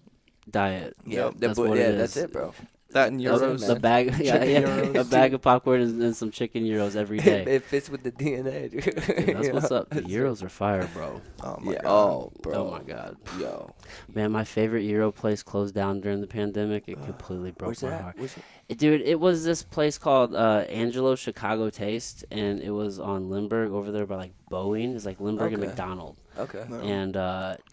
Speaker 1: diet?
Speaker 2: Yeah,
Speaker 1: that's what it is.
Speaker 2: that's it, bro.
Speaker 3: That and euros.
Speaker 1: The bag,
Speaker 3: Chicken
Speaker 1: a bag of popcorn and some chicken euros every day.
Speaker 2: It fits with the DNA, dude.
Speaker 1: Dude, that's what's up. The euros are fire, bro.
Speaker 3: Oh my god.
Speaker 2: Oh, bro.
Speaker 1: Oh my god.
Speaker 2: Yo.
Speaker 1: Man, my favorite Euro place closed down during the pandemic. It completely broke
Speaker 2: Where's
Speaker 1: my
Speaker 2: that?
Speaker 1: heart.
Speaker 2: Where's it?
Speaker 1: Dude, it was this place called Angelo's Chicago Taste, and it was on Lindbergh over there by like Boeing. It's like Lindbergh and
Speaker 2: Okay.
Speaker 1: McDonald.
Speaker 2: Okay.
Speaker 3: No.
Speaker 1: And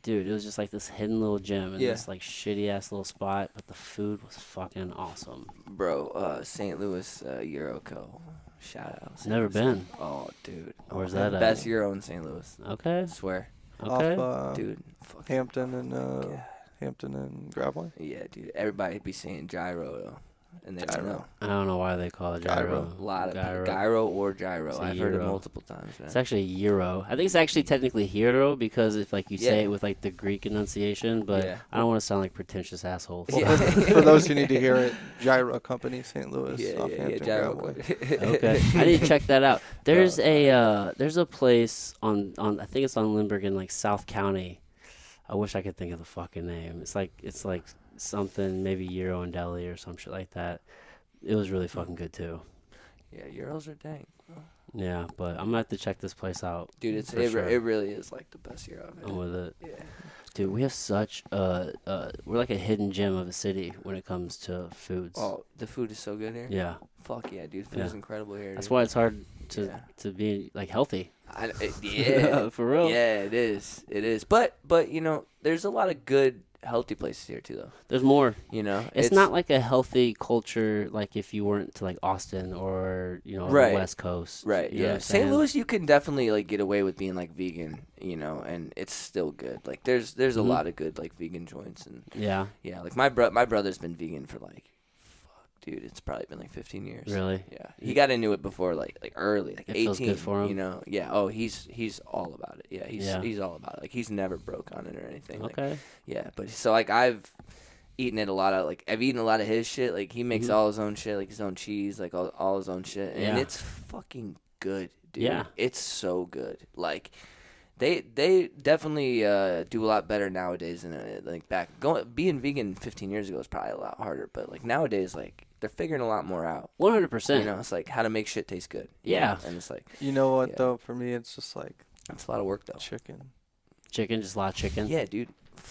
Speaker 1: dude, it was just like this hidden little gym in
Speaker 2: Yeah.
Speaker 1: this like shitty ass little spot, but the food was fucking awesome.
Speaker 2: Bro, St. Louis Euro Co. Shout out. St.
Speaker 1: Never
Speaker 2: Louis.
Speaker 1: been.
Speaker 2: Oh, dude.
Speaker 1: Where's
Speaker 2: The
Speaker 1: that at?
Speaker 2: Best Euro in St. Louis.
Speaker 1: Okay.
Speaker 2: I swear.
Speaker 1: Okay.
Speaker 3: Off
Speaker 2: Dude. Fuck.
Speaker 3: Hampton and Gravois.
Speaker 2: Yeah, dude. Everybody be saying gyro, though. and they don't know.
Speaker 1: I don't know why they call it gyro.
Speaker 2: A lot of
Speaker 1: gyro.
Speaker 2: gyro or gyro.
Speaker 1: It's a
Speaker 2: I've heard it
Speaker 1: gyro.
Speaker 2: multiple times, man.
Speaker 1: It's actually euro. I think it's actually technically hero because if like you say
Speaker 2: Yeah.
Speaker 1: it with like the Greek enunciation, but
Speaker 2: Yeah.
Speaker 1: I don't want to sound like pretentious assholes.
Speaker 2: Yeah.
Speaker 3: For those who need to hear it, Gyro Company, St. Louis,
Speaker 2: yeah,
Speaker 3: Hampton
Speaker 2: gyro.
Speaker 3: Gravelway.
Speaker 1: Okay, I need to check that out. There's a place on I think it's on Lindbergh in like South County. I wish I could think of the fucking name. It's like something maybe Euro and Deli or some shit like that. It was really fucking good too.
Speaker 2: Yeah, Euros are dang, bro.
Speaker 1: Yeah, but I'm gonna have to check this place out.
Speaker 2: Dude,
Speaker 1: for sure.
Speaker 2: it really is like the best Euro I've had.
Speaker 1: I'm with it.
Speaker 2: Yeah.
Speaker 1: Dude, we have such we're like a hidden gem of a city when it comes to foods.
Speaker 2: Oh, the food is so good here.
Speaker 1: Yeah,
Speaker 2: Fuck yeah, dude. Food is incredible here.
Speaker 1: that's
Speaker 2: dude.
Speaker 1: why it's hard to
Speaker 2: Yeah.
Speaker 1: to be like healthy.
Speaker 2: Yeah.
Speaker 1: For real.
Speaker 2: Yeah, it is. It is. But you know, there's a lot of good healthy places here too, though.
Speaker 1: There's more.
Speaker 2: You know,
Speaker 1: It's not like a healthy culture like if you weren't to like Austin or the West Coast.
Speaker 2: right.
Speaker 1: You know what
Speaker 2: Yeah,
Speaker 1: I'm
Speaker 2: St.
Speaker 1: saying?
Speaker 2: Louis, you can definitely like get away with being like vegan, you know, and it's still good. Like there's a
Speaker 1: Mhm.
Speaker 2: lot of good like vegan joints and
Speaker 1: Yeah.
Speaker 2: yeah, like my brother's been vegan for like. Dude, it's probably been like 15 years.
Speaker 1: Really?
Speaker 2: Yeah, he got into it before like early, like
Speaker 1: It
Speaker 2: 18.
Speaker 1: feels good for him.
Speaker 2: You know, yeah. Oh, he's all about it. Yeah,
Speaker 1: Yeah.
Speaker 2: he's all about it. Like he's never broke on it or anything. Like,
Speaker 1: Okay.
Speaker 2: yeah, but so like I've eaten it a lot of I've eaten a lot of his shit. Like he makes
Speaker 1: Mhm.
Speaker 2: all his own shit, like his own cheese, like all his own shit, and
Speaker 1: Yeah.
Speaker 2: it's fucking good, dude.
Speaker 1: Yeah.
Speaker 2: It's so good. Like. They definitely do a lot better nowadays than like back. Being vegan 15 years ago is probably a lot harder, but like nowadays, like they're figuring a lot more out.
Speaker 1: 100%.
Speaker 2: You know, it's like how to make shit taste good. you
Speaker 1: Yeah.
Speaker 2: know? And it's like
Speaker 3: You know what
Speaker 2: Yeah.
Speaker 3: though? For me, it's just like
Speaker 2: it's a lot of work though.
Speaker 3: chicken.
Speaker 1: Chicken, just a lot of chicken.
Speaker 2: Yeah, dude.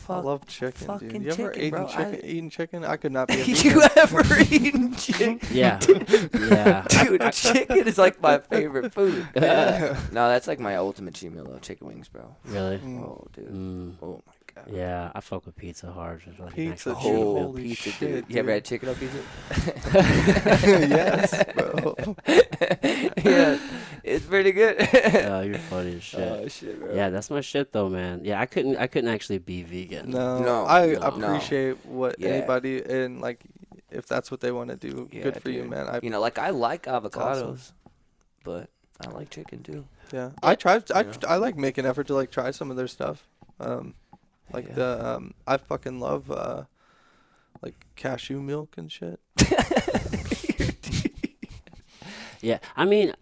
Speaker 3: I love chicken, dude.
Speaker 2: fucking
Speaker 3: You ever
Speaker 2: chicken,
Speaker 3: eaten
Speaker 2: bro.
Speaker 3: eaten chicken? I could not be a
Speaker 2: You
Speaker 3: vegan.
Speaker 2: ever eaten chicken?
Speaker 1: Yeah. Yeah.
Speaker 2: Dude, chicken is like my favorite food. No, that's like my ultimate cheat meal though. Chicken wings, bro.
Speaker 1: Really?
Speaker 3: Mm.
Speaker 2: Oh, dude.
Speaker 1: Mm.
Speaker 2: Oh my god.
Speaker 1: Yeah, I fuck with pizza hard. It's like an
Speaker 3: Pizza,
Speaker 1: actual
Speaker 3: dude.
Speaker 1: cheat meal.
Speaker 3: Holy
Speaker 2: pizza,
Speaker 3: shit,
Speaker 2: dude. You ever
Speaker 3: dude.
Speaker 2: had chicken on pizza?
Speaker 3: Yes, bro.
Speaker 2: Yeah, it's pretty good.
Speaker 1: Oh, you're funny as shit.
Speaker 2: Oh shit, bro.
Speaker 1: Yeah, that's my shit though, man. Yeah, I couldn't actually be vegan.
Speaker 3: No, I
Speaker 1: no.
Speaker 3: appreciate what
Speaker 2: Yeah.
Speaker 3: anybody and like if that's what they want to do.
Speaker 2: Yeah,
Speaker 3: Good for you,
Speaker 2: dude.
Speaker 3: man. I
Speaker 2: You know, like I like avocados,
Speaker 3: awesome.
Speaker 2: but I like chicken too.
Speaker 3: yeah. I tried.
Speaker 2: You know?
Speaker 3: I like make an effort to like try some of their stuff. Like
Speaker 2: Yeah.
Speaker 3: I fucking love like cashew milk and shit.
Speaker 1: Yeah, I mean,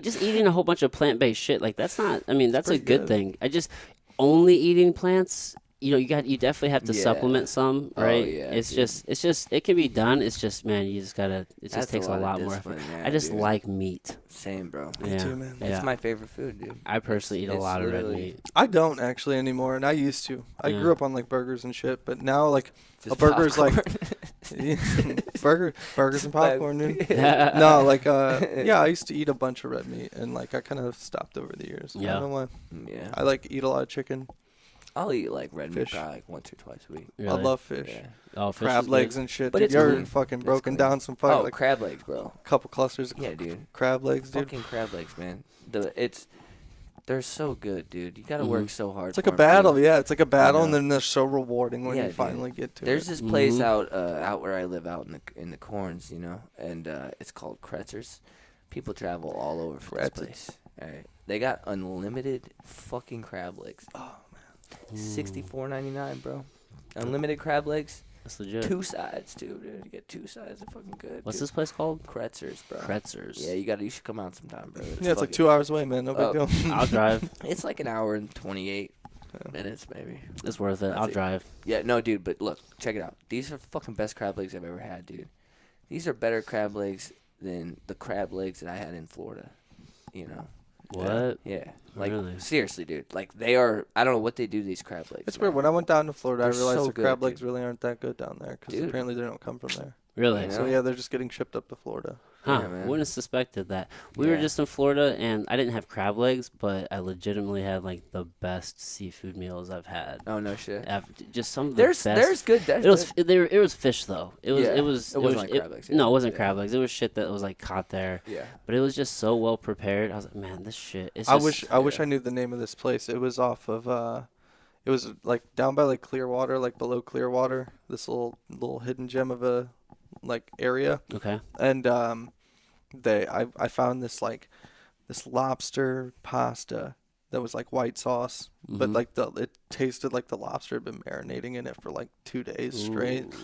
Speaker 1: just eating a whole bunch of plant-based shit like that's not. I mean, that's a
Speaker 3: pretty
Speaker 1: good
Speaker 3: good.
Speaker 1: thing. I just only eating plants. You definitely have to
Speaker 2: Yeah.
Speaker 1: supplement some,
Speaker 2: Oh,
Speaker 1: right?
Speaker 2: yeah,
Speaker 1: it's
Speaker 2: dude.
Speaker 1: just it can be done. It's just man, you just gotta. It just
Speaker 2: That's
Speaker 1: takes a lot more effort.
Speaker 2: discipline, yeah,
Speaker 1: I just
Speaker 2: dude.
Speaker 1: like meat.
Speaker 2: Same, bro.
Speaker 3: Me
Speaker 1: Yeah,
Speaker 3: too, man.
Speaker 1: yeah.
Speaker 2: It's my favorite food, dude.
Speaker 1: I personally eat a
Speaker 2: It's
Speaker 1: lot of red
Speaker 2: literally
Speaker 1: meat.
Speaker 3: I don't actually anymore, and I used to. I
Speaker 1: Yeah.
Speaker 3: grew up on like burgers and shit, but now like
Speaker 2: Just
Speaker 3: a burger's like
Speaker 2: popcorn.
Speaker 3: burgers and popcorn, dude.
Speaker 1: Yeah.
Speaker 3: No, like yeah, I used to eat a bunch of red meat, and like I kind of stopped over the years. I
Speaker 1: Yeah.
Speaker 3: don't know why.
Speaker 2: Yeah,
Speaker 3: I like eat a lot of chicken.
Speaker 2: I'll eat like red meat
Speaker 3: Fish.
Speaker 2: probably like once or twice a week.
Speaker 3: I
Speaker 1: Really?
Speaker 3: love fish.
Speaker 2: Yeah.
Speaker 1: Oh, fish
Speaker 3: Crab
Speaker 1: is
Speaker 3: legs
Speaker 1: good.
Speaker 3: and shit.
Speaker 2: But
Speaker 3: Dude,
Speaker 2: it's
Speaker 3: you're
Speaker 2: clean.
Speaker 3: fucking
Speaker 2: It's
Speaker 3: broken
Speaker 2: clean.
Speaker 3: down some fucking
Speaker 2: Oh,
Speaker 3: like
Speaker 2: crab legs, bro.
Speaker 3: couple clusters of
Speaker 2: Yeah, dude.
Speaker 3: crab legs, dude.
Speaker 2: Fucking crab legs, man. They're so good, dude. You gotta
Speaker 1: Mhm.
Speaker 2: work so hard.
Speaker 3: It's like
Speaker 2: for
Speaker 3: a
Speaker 2: 'em,
Speaker 3: battle,
Speaker 2: too.
Speaker 3: yeah. It's like a battle, and
Speaker 2: know.
Speaker 3: then they're so rewarding when
Speaker 2: Yeah,
Speaker 3: you
Speaker 2: dude.
Speaker 3: finally get to
Speaker 2: There's
Speaker 3: it.
Speaker 2: this place
Speaker 1: Mhm.
Speaker 2: out where I live out in the corns, you know, and it's called Kretzers. People travel all over for this
Speaker 3: Kretzers.
Speaker 2: place. All right, they got unlimited fucking crab legs.
Speaker 3: Oh,
Speaker 2: $64.99, bro. Unlimited crab legs,
Speaker 1: That's legit.
Speaker 2: 2 sides too, dude. You get 2 sides of fucking good.
Speaker 1: What's
Speaker 2: dude.
Speaker 1: this place called?
Speaker 2: Kretzers, bro.
Speaker 1: Kretzers.
Speaker 2: Yeah, you should come out sometime, bro.
Speaker 3: Yeah, it's like
Speaker 2: fucking-
Speaker 3: 2 hours away, man. No big
Speaker 2: Oh.
Speaker 3: deal.
Speaker 1: I'll drive.
Speaker 2: It's like an hour and 28 minutes, maybe.
Speaker 1: It's worth it.
Speaker 2: That's
Speaker 1: I'll
Speaker 2: it.
Speaker 1: drive.
Speaker 2: Yeah, no, dude, but look, check it out. These are fucking best crab legs I've ever had, dude. These are better crab legs than the crab legs that I had in Florida. You know?
Speaker 1: What?
Speaker 2: Yeah. Like,
Speaker 1: Really?
Speaker 2: seriously, dude. Like, they are, I don't know what they do to these crab legs.
Speaker 3: It's
Speaker 2: man.
Speaker 3: weird. When I went down to Florida, I
Speaker 2: They're
Speaker 3: realized
Speaker 2: so
Speaker 3: the
Speaker 2: good,
Speaker 3: crab
Speaker 2: dude.
Speaker 3: legs really aren't that good down there because
Speaker 2: Dude.
Speaker 3: apparently they don't come from there.
Speaker 1: Really?
Speaker 2: You know?
Speaker 3: So yeah, they're just getting shipped up to Florida.
Speaker 1: Huh?
Speaker 2: Yeah, man.
Speaker 1: Wouldn't have suspected that. We were
Speaker 2: Yeah.
Speaker 1: just in Florida, and I didn't have crab legs, but I legitimately had like the best seafood meals I've had.
Speaker 2: Oh, no shit.
Speaker 1: Just some of the
Speaker 2: There's
Speaker 1: best.
Speaker 2: good.
Speaker 1: It was it was fish though. It was
Speaker 2: Yeah.
Speaker 1: it was
Speaker 2: It wasn't like crab legs, yeah.
Speaker 1: No, it wasn't
Speaker 2: Yeah.
Speaker 1: crab legs. It was shit that was like caught there.
Speaker 2: Yeah.
Speaker 1: But it was just so well prepared. I was like, man, this shit. It's
Speaker 3: I
Speaker 1: just,
Speaker 3: wish
Speaker 2: yeah.
Speaker 3: I knew the name of this place. It was off of it was like down by like Clearwater, like below Clearwater. This little hidden gem of a like area,
Speaker 1: Okay.
Speaker 3: and I found this lobster pasta that was like white sauce, but
Speaker 1: Mhm.
Speaker 3: like it tasted like the lobster had been marinating in it for like 2 days straight,
Speaker 1: Ooh.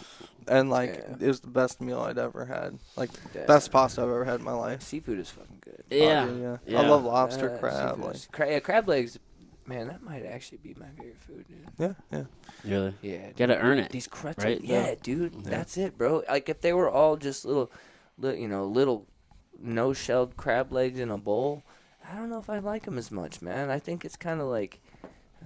Speaker 3: and like
Speaker 2: Yeah.
Speaker 3: it was the best meal I'd ever had, like
Speaker 2: Yeah.
Speaker 3: best pasta I've ever had in my life.
Speaker 2: Seafood is fucking good.
Speaker 1: Yeah.
Speaker 3: Oh, dude,
Speaker 1: Yeah.
Speaker 3: I love lobster, crab,
Speaker 2: Seafood
Speaker 3: like
Speaker 2: is- crab legs, man, that might actually be my favorite food, dude.
Speaker 3: yeah.
Speaker 1: Really.
Speaker 2: Yeah, dude.
Speaker 1: Gotta earn it.
Speaker 2: These crutches,
Speaker 1: right?
Speaker 2: yeah, dude, that's it, bro. Like if they were all just little no-shelled crab legs in a bowl, I don't know if I like them as much, man. I think it's kind of like,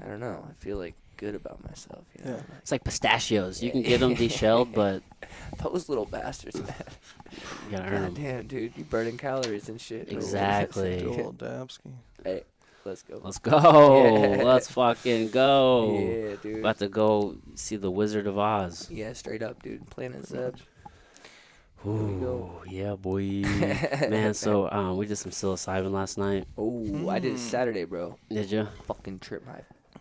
Speaker 2: I don't know. I feel like good about myself, you know.
Speaker 3: Yeah.
Speaker 1: It's like pistachios. You can get them deshelled, but
Speaker 2: Those little bastards, man.
Speaker 1: you gotta earn
Speaker 2: God
Speaker 1: them.
Speaker 2: damn, dude, you burning calories and shit.
Speaker 1: Exactly.
Speaker 3: Joel Dabsky.
Speaker 2: Hey, let's go.
Speaker 1: Let's go.
Speaker 2: Yeah.
Speaker 1: Let's fucking go.
Speaker 2: Yeah, dude.
Speaker 1: About to go see the Wizard of Oz.
Speaker 2: Yeah, straight up, dude. Planet Zeb.
Speaker 1: Ooh, yeah, boy. Man, so we did some psilocybin last night.
Speaker 2: Oh, I did it Saturday, bro.
Speaker 1: Did you?
Speaker 2: Fucking trip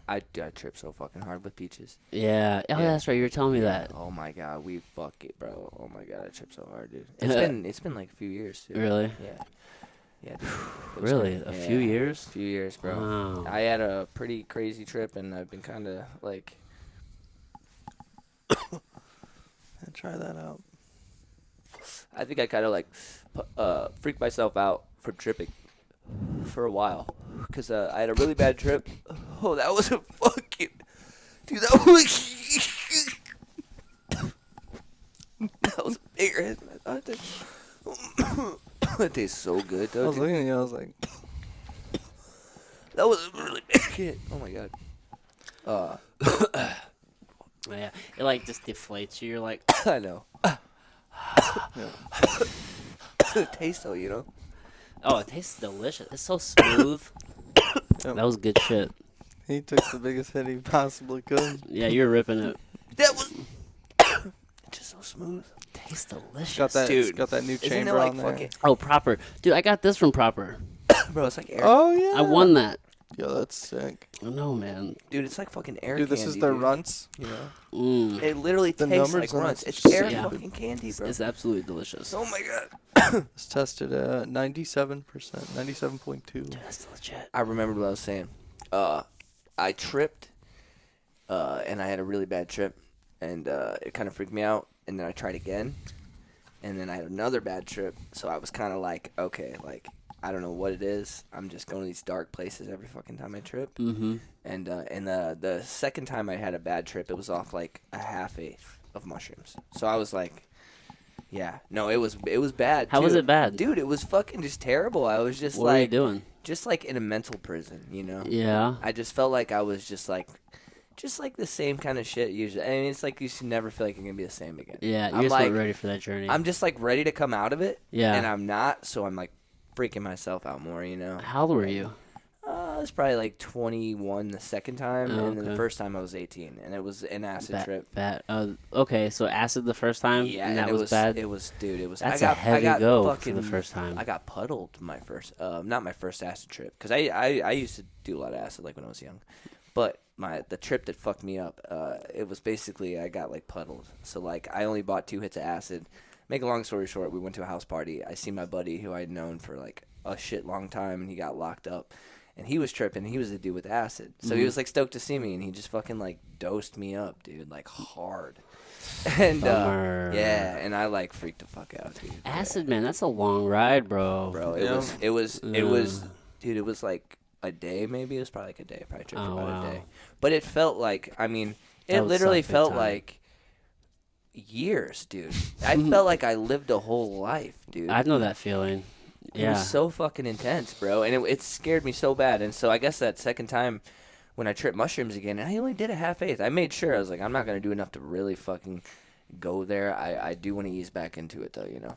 Speaker 2: I tripped so fucking hard with peaches.
Speaker 1: Yeah. Oh,
Speaker 2: Yeah.
Speaker 1: that's right. You were telling me that.
Speaker 2: Oh my god, we fuck it, bro. Oh my god, I tripped so hard, dude.
Speaker 1: Yeah.
Speaker 2: It's been like a few years, too.
Speaker 1: Really?
Speaker 2: Yeah. Yeah, dude. It was
Speaker 1: Really?
Speaker 2: crazy.
Speaker 1: A few
Speaker 2: Yeah,
Speaker 1: years?
Speaker 2: A few years, bro.
Speaker 1: Wow.
Speaker 2: I had a pretty crazy trip, and I've been kind of like.
Speaker 3: Try that out.
Speaker 2: I think I kind of like freaked myself out from tripping for a while because I had a really bad trip. Oh, that was a fucking dude. That was that was bigger than I thought. That tastes so good,
Speaker 3: I
Speaker 2: though.
Speaker 3: was
Speaker 2: Dude.
Speaker 3: looking at you. I was like,
Speaker 2: That was a really big hit. Oh my god.
Speaker 1: Yeah. It like just deflates you. You're like,
Speaker 2: I know.
Speaker 3: yeah.
Speaker 2: The taste, though, you know.
Speaker 1: oh, it tastes delicious. It's so smooth.
Speaker 3: Yep.
Speaker 1: That was good shit.
Speaker 3: He took the biggest hit he possibly could.
Speaker 1: Yeah, you're ripping it.
Speaker 2: That was just so smooth.
Speaker 1: Tastes delicious.
Speaker 3: Got that,
Speaker 2: Dude,
Speaker 3: got that new
Speaker 2: Isn't it
Speaker 3: chamber
Speaker 2: like
Speaker 3: on there.
Speaker 2: fucking,
Speaker 1: Oh, Proper. Dude, I got this from Proper.
Speaker 2: bro? It's like air.
Speaker 3: Oh yeah.
Speaker 1: I won that.
Speaker 3: Yo, that's sick.
Speaker 1: I know, man.
Speaker 2: Dude, it's like fucking air
Speaker 3: Dude,
Speaker 2: candy.
Speaker 3: this is their
Speaker 2: dude.
Speaker 3: runts.
Speaker 2: You know,
Speaker 1: Mm.
Speaker 2: it literally
Speaker 3: The
Speaker 2: tastes
Speaker 3: numbers
Speaker 2: like
Speaker 3: on
Speaker 2: runts.
Speaker 3: it's
Speaker 2: It's air
Speaker 1: yeah.
Speaker 2: fucking candy, bro.
Speaker 1: It's absolutely delicious.
Speaker 2: Oh my god.
Speaker 3: It's tested at 97%, 97.2.
Speaker 1: Dude, that's legit.
Speaker 2: I remembered what I was saying. I tripped, and I had a really bad trip, and it kind of freaked me out. And then I tried again, and then I had another bad trip. So I was kind of like, okay, like I don't know what it is. I'm just going to these dark places every fucking time I trip.
Speaker 1: Mm-hmm.
Speaker 2: And the second time I had a bad trip, it was off like a half-eighth of mushrooms. So I was like, yeah, no, it was bad.
Speaker 1: How
Speaker 2: too.
Speaker 1: was it bad?
Speaker 2: Dude? It was fucking just terrible. I was just
Speaker 1: What were you
Speaker 2: like,
Speaker 1: doing?
Speaker 2: just like in a mental prison, you know.
Speaker 1: Yeah.
Speaker 2: I just felt like I was just like the same kind of shit usually. I mean, it's like you should never feel like you're gonna be the same again.
Speaker 1: Yeah,
Speaker 2: I'm
Speaker 1: you're just
Speaker 2: like,
Speaker 1: not ready for that journey.
Speaker 2: I'm just like ready to come out of it.
Speaker 1: Yeah.
Speaker 2: And I'm not, so I'm like freaking myself out more, you know.
Speaker 1: How old were you?
Speaker 2: I was probably like 21 the second time,
Speaker 1: Oh,
Speaker 2: and then the
Speaker 1: okay.
Speaker 2: first time I was 18, and it was an acid trip.
Speaker 1: Bad. Okay, so acid the first time,
Speaker 2: Yeah,
Speaker 1: and that
Speaker 2: it
Speaker 1: was bad.
Speaker 2: It was, dude. It was.
Speaker 1: That's
Speaker 2: I got,
Speaker 1: a heavy
Speaker 2: I got
Speaker 1: go
Speaker 2: fucking,
Speaker 1: for the first time.
Speaker 2: I got puddled my first, not my first acid trip, because I used to do a lot of acid like when I was young, but the trip that fucked me up, it was basically I got like puddled. So like I only bought 2 hits of acid. Make a long story short, we went to a house party. I see my buddy who I'd known for like a shit long time, and he got locked up. And he was tripping. He was the dude with acid. So he was like stoked to see me, and he just fucking like dosed me up, dude, like hard. And
Speaker 1: Bummer.
Speaker 2: yeah, and I like freaked the fuck out, dude.
Speaker 1: Acid, man, that's a long ride, bro.
Speaker 2: Bro,
Speaker 3: Yeah.
Speaker 2: it was, dude, it was like a day maybe. It was probably like a day. Probably tripped for about
Speaker 1: wow.
Speaker 2: a day. But it felt like, I mean,
Speaker 1: That
Speaker 2: it
Speaker 1: would
Speaker 2: literally
Speaker 1: suck big
Speaker 2: felt
Speaker 1: time.
Speaker 2: like years, dude. I felt like I lived a whole life, dude.
Speaker 1: I know that feeling.
Speaker 2: It
Speaker 1: Yeah.
Speaker 2: was so fucking intense, bro, and it scared me so bad. And so I guess that second time when I tripped mushrooms again, and I only did a half-eighth. I made sure. I was like, I'm not going to do enough to really fucking go there. I do want to ease back into it, though, you know.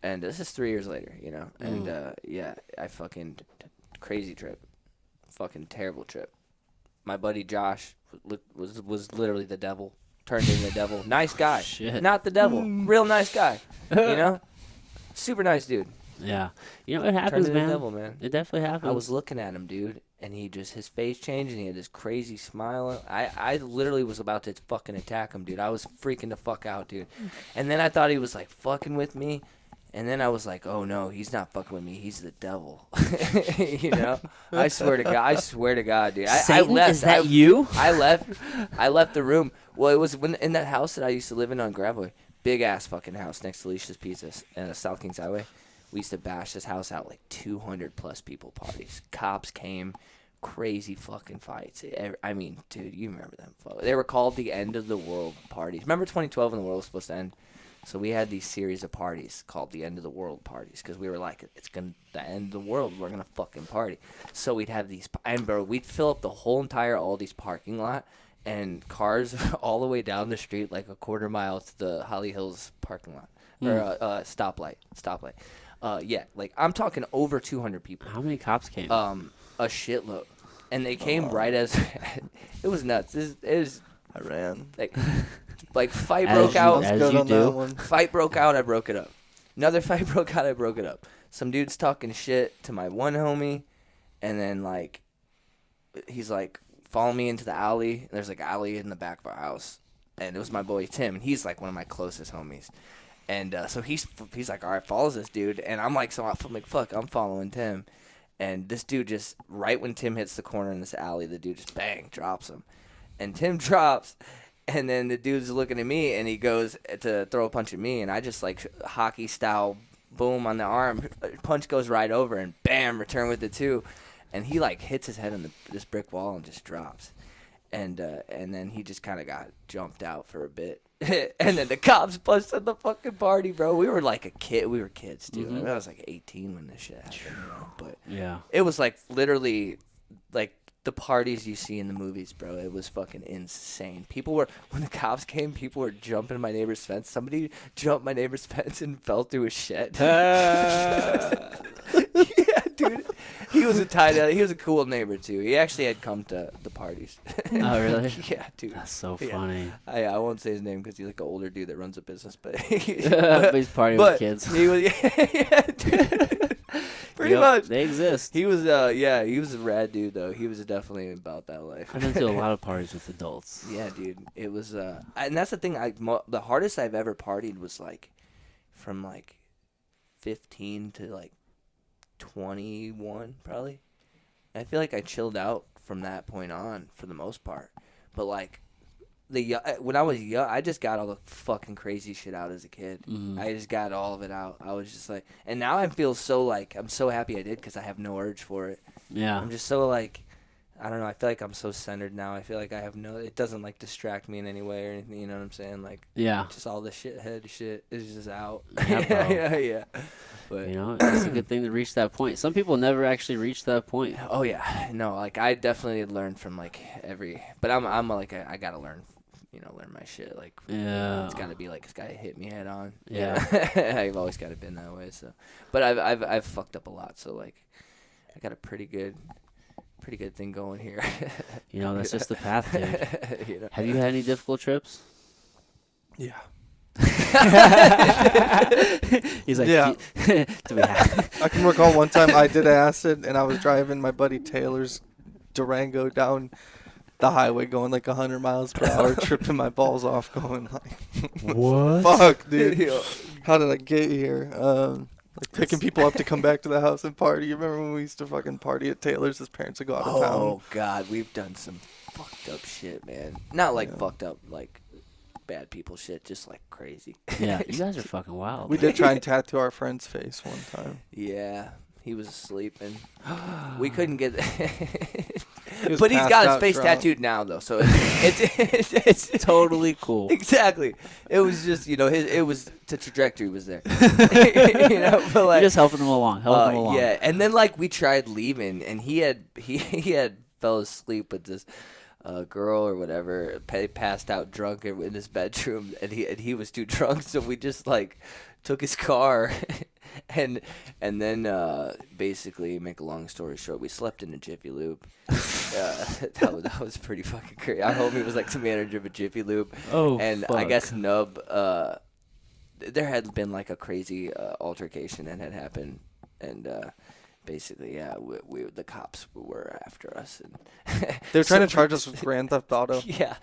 Speaker 2: And this is 3 years later, you know. And, yeah, I fucking crazy trip. Fucking terrible trip. My buddy Josh was literally the devil. Turned into the devil. Nice guy.
Speaker 1: Shit.
Speaker 2: Not the devil. Real nice guy. You know? Super nice dude.
Speaker 1: Yeah. You know, it
Speaker 2: Turned
Speaker 1: happens,
Speaker 2: into the
Speaker 1: man.
Speaker 2: devil, man.
Speaker 1: It definitely happens.
Speaker 2: I was looking at him, dude, And his face changed, and he had this crazy smile. I literally was about to fucking attack him, dude. I was freaking the fuck out, dude. And then I thought he was, like, fucking with me. And then I was like, oh, no, he's not fucking with me. He's the devil. You know? I swear to God, dude. I left.
Speaker 1: Is that you?
Speaker 2: I left the room. Well, it was in that house that I used to live in on Gravois. Big-ass fucking house next to Alicia's Pizzas and South Kings Highway. We used to bash this house out, like 200-plus people parties. Cops came, crazy fucking fights. I mean, dude, you remember them. They were called the end of the world parties. Remember 2012 when the world was supposed to end? So we had these series of parties called the end of the world parties because we were like, it's going to the end of the world. We're going to fucking party. So we'd have these, and bro, we'd fill up the whole entire Aldi's parking lot and cars all the way down the street, like a quarter mile to the Holly Hills parking lot or stoplight. Yeah, like I'm talking over 200 people.
Speaker 1: How many cops came?
Speaker 2: A shitload, and they came right as it was nuts. It was
Speaker 3: I ran.
Speaker 2: Like fight broke out.
Speaker 1: As you do.
Speaker 2: Fight broke out. I broke it up. Another fight broke out. I broke it up. Some dude's talking shit to my one homie, and then like he's like follow me into the alley. There's like an alley in the back of our house, and it was my boy Tim, and he's like one of my closest homies. And so he's like, all right, follows this dude. And I'm like, fuck, I'm following Tim. And this dude just, right when Tim hits the corner in this alley, the dude just, bang, drops him. And Tim drops, and then the dude's looking at me, and he goes to throw a punch at me. And I just, like, hockey-style, boom on the arm. Punch goes right over, and bam, return with it, too. And he, like, hits his head on this brick wall and just drops. And then he just kind of got jumped out for a bit. And then the cops busted the fucking party, bro. We were like a kid. We were kids, dude. I was like 18 when this shit happened. You know? But
Speaker 1: yeah,
Speaker 2: it was like literally like the parties you see in the movies, bro. It was fucking insane. When the cops came, people were jumping my neighbor's fence. Somebody jumped my neighbor's fence and fell through a shed. Yeah, dude. He was he was a cool neighbor too. He actually had come to the parties.
Speaker 1: Oh really?
Speaker 2: Yeah, dude.
Speaker 1: That's so funny.
Speaker 2: I won't say his name because he's like an older dude that runs a business, but
Speaker 1: but he's partying with kids.
Speaker 2: He was, yeah, dude. Pretty much.
Speaker 1: They exist.
Speaker 2: He was, he was a rad dude though. He was definitely about that life.
Speaker 1: I've been to a lot of parties with adults.
Speaker 2: Yeah, dude. It was, and that's the thing. The hardest I've ever partied was like, from like 15 to like 21 probably. And I feel like I chilled out from that point on for the most part. But like when I was young, I just got all the fucking crazy shit out as a kid. Mm-hmm. I just got all of it out. I was just like, and now I feel so like I'm so happy I did because I have no urge for it.
Speaker 1: Yeah,
Speaker 2: I'm just so like, I don't know. I feel like I'm so centered now. I feel like I have it doesn't like distract me in any way or anything. You know what I'm saying? Like,
Speaker 1: yeah,
Speaker 2: just all the shithead shit is just out.
Speaker 1: Yeah,
Speaker 2: yeah. But
Speaker 1: you know, it's a good thing to reach that point. Some people never actually reach that point.
Speaker 2: Oh yeah, no, like I definitely learned from like but I'm like I gotta learn my shit. Like,
Speaker 1: yeah,
Speaker 2: it's gotta be like it's gotta hit me head on.
Speaker 1: Yeah,
Speaker 2: I've always gotta been that way. So, but I've fucked up a lot. So like, I got a pretty good thing going here.
Speaker 1: You know, that's just the path, dude.
Speaker 2: You know?
Speaker 1: Have you had any difficult trips?
Speaker 3: Yeah.
Speaker 1: He's like,
Speaker 3: yeah.
Speaker 1: Do we have?
Speaker 3: I can recall one time I did acid and I was driving my buddy Taylor's Durango down the highway going like 100 miles per hour, tripping my balls off, going like,
Speaker 1: what?
Speaker 3: Fuck, dude. How did I get here? Like picking people up to come back to the house and party. You remember when we used to fucking party at Taylor's? His parents would go out of town.
Speaker 2: Oh God, we've done some fucked up shit, man. Not like fucked up, like bad people shit, just like crazy.
Speaker 1: Yeah, you guys are fucking wild.
Speaker 3: We did try and tattoo our friend's face one time.
Speaker 2: Yeah, he was asleep and we couldn't get.
Speaker 3: But
Speaker 2: he's got his face tattooed now, though, so it's
Speaker 1: totally cool.
Speaker 2: Exactly. It was just the trajectory was there. But like,
Speaker 1: you're just helping them along.
Speaker 2: Yeah, and then like we tried leaving, and he had fell asleep with this girl or whatever, passed out drunk in his bedroom, and he was too drunk, so we just like took his car. And then basically, make a long story short, we slept in a Jiffy Lube. That was pretty fucking crazy. Our homie was like the manager of a Jiffy Lube.
Speaker 1: Oh,
Speaker 2: and
Speaker 1: fuck.
Speaker 2: I guess Nub, there had been like a crazy altercation that had happened, and basically, yeah, we the cops were after us, and
Speaker 3: They're trying to charge us with Grand Theft Auto.
Speaker 2: Yeah,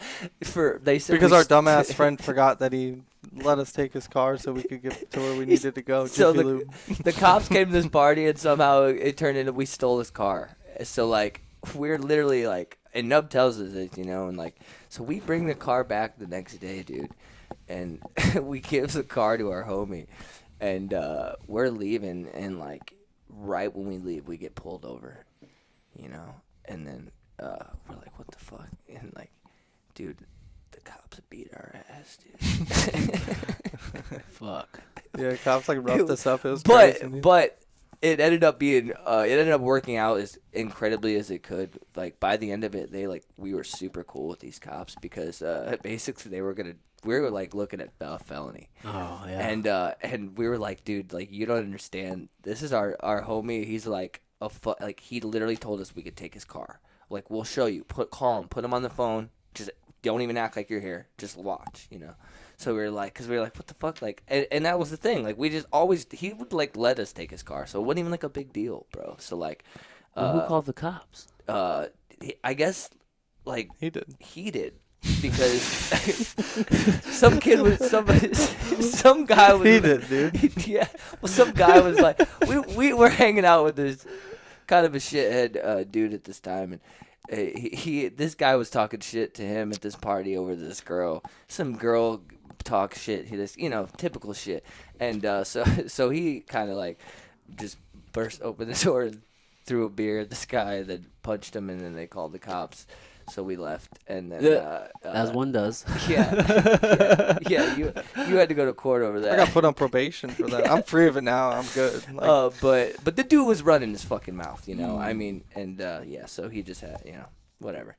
Speaker 2: they said
Speaker 3: Because our dumbass friend forgot that he let us take his car so we could get to where we needed to go.
Speaker 2: So
Speaker 3: Jiffy Lube.
Speaker 2: the cops came to this party, and somehow it turned into we stole his car. So like we're literally like, and Nub tells us this, and like, so we bring the car back the next day, dude, and we give the car to our homie, and we're leaving, and like right when we leave, we get pulled over, and then we're like, what the fuck, and like, dude, the cops beat our ass, dude.
Speaker 1: Fuck.
Speaker 3: Yeah, cops like roughed us up. It was
Speaker 2: But
Speaker 3: crazy.
Speaker 2: but it ended up being it ended up working out as incredibly as it could. Like by the end of it, we were super cool with these cops because basically we were like looking at felony.
Speaker 1: Oh yeah.
Speaker 2: And we were like, dude, like you don't understand. This is our homie. He's like like he literally told us we could take his car. Like we'll show you. Call him. Put him on the phone. Just don't even act like you're here. Just watch. So we were like, what the fuck, like, and that was the thing. Like we just always he would like let us take his car, so it wasn't even like a big deal, bro. So like,
Speaker 1: Who called the cops?
Speaker 2: I guess like
Speaker 3: he did.
Speaker 2: He did. Because some guy was
Speaker 3: He did, dude.
Speaker 2: Yeah, well, some guy was like, we were hanging out with this kind of a shithead dude at this time, and this guy was talking shit to him at this party over this girl. Some girl talk shit. Typical shit, and so he kind of like just burst open the door and threw a beer at this guy, then punched him, and then they called the cops. So we left, and then
Speaker 1: as one does.
Speaker 2: Yeah. You had to go to court over that.
Speaker 3: I got put on probation for that. I'm free of it now. I'm good. Like,
Speaker 2: but the dude was running his fucking mouth, I mean, and yeah, so he just had, whatever,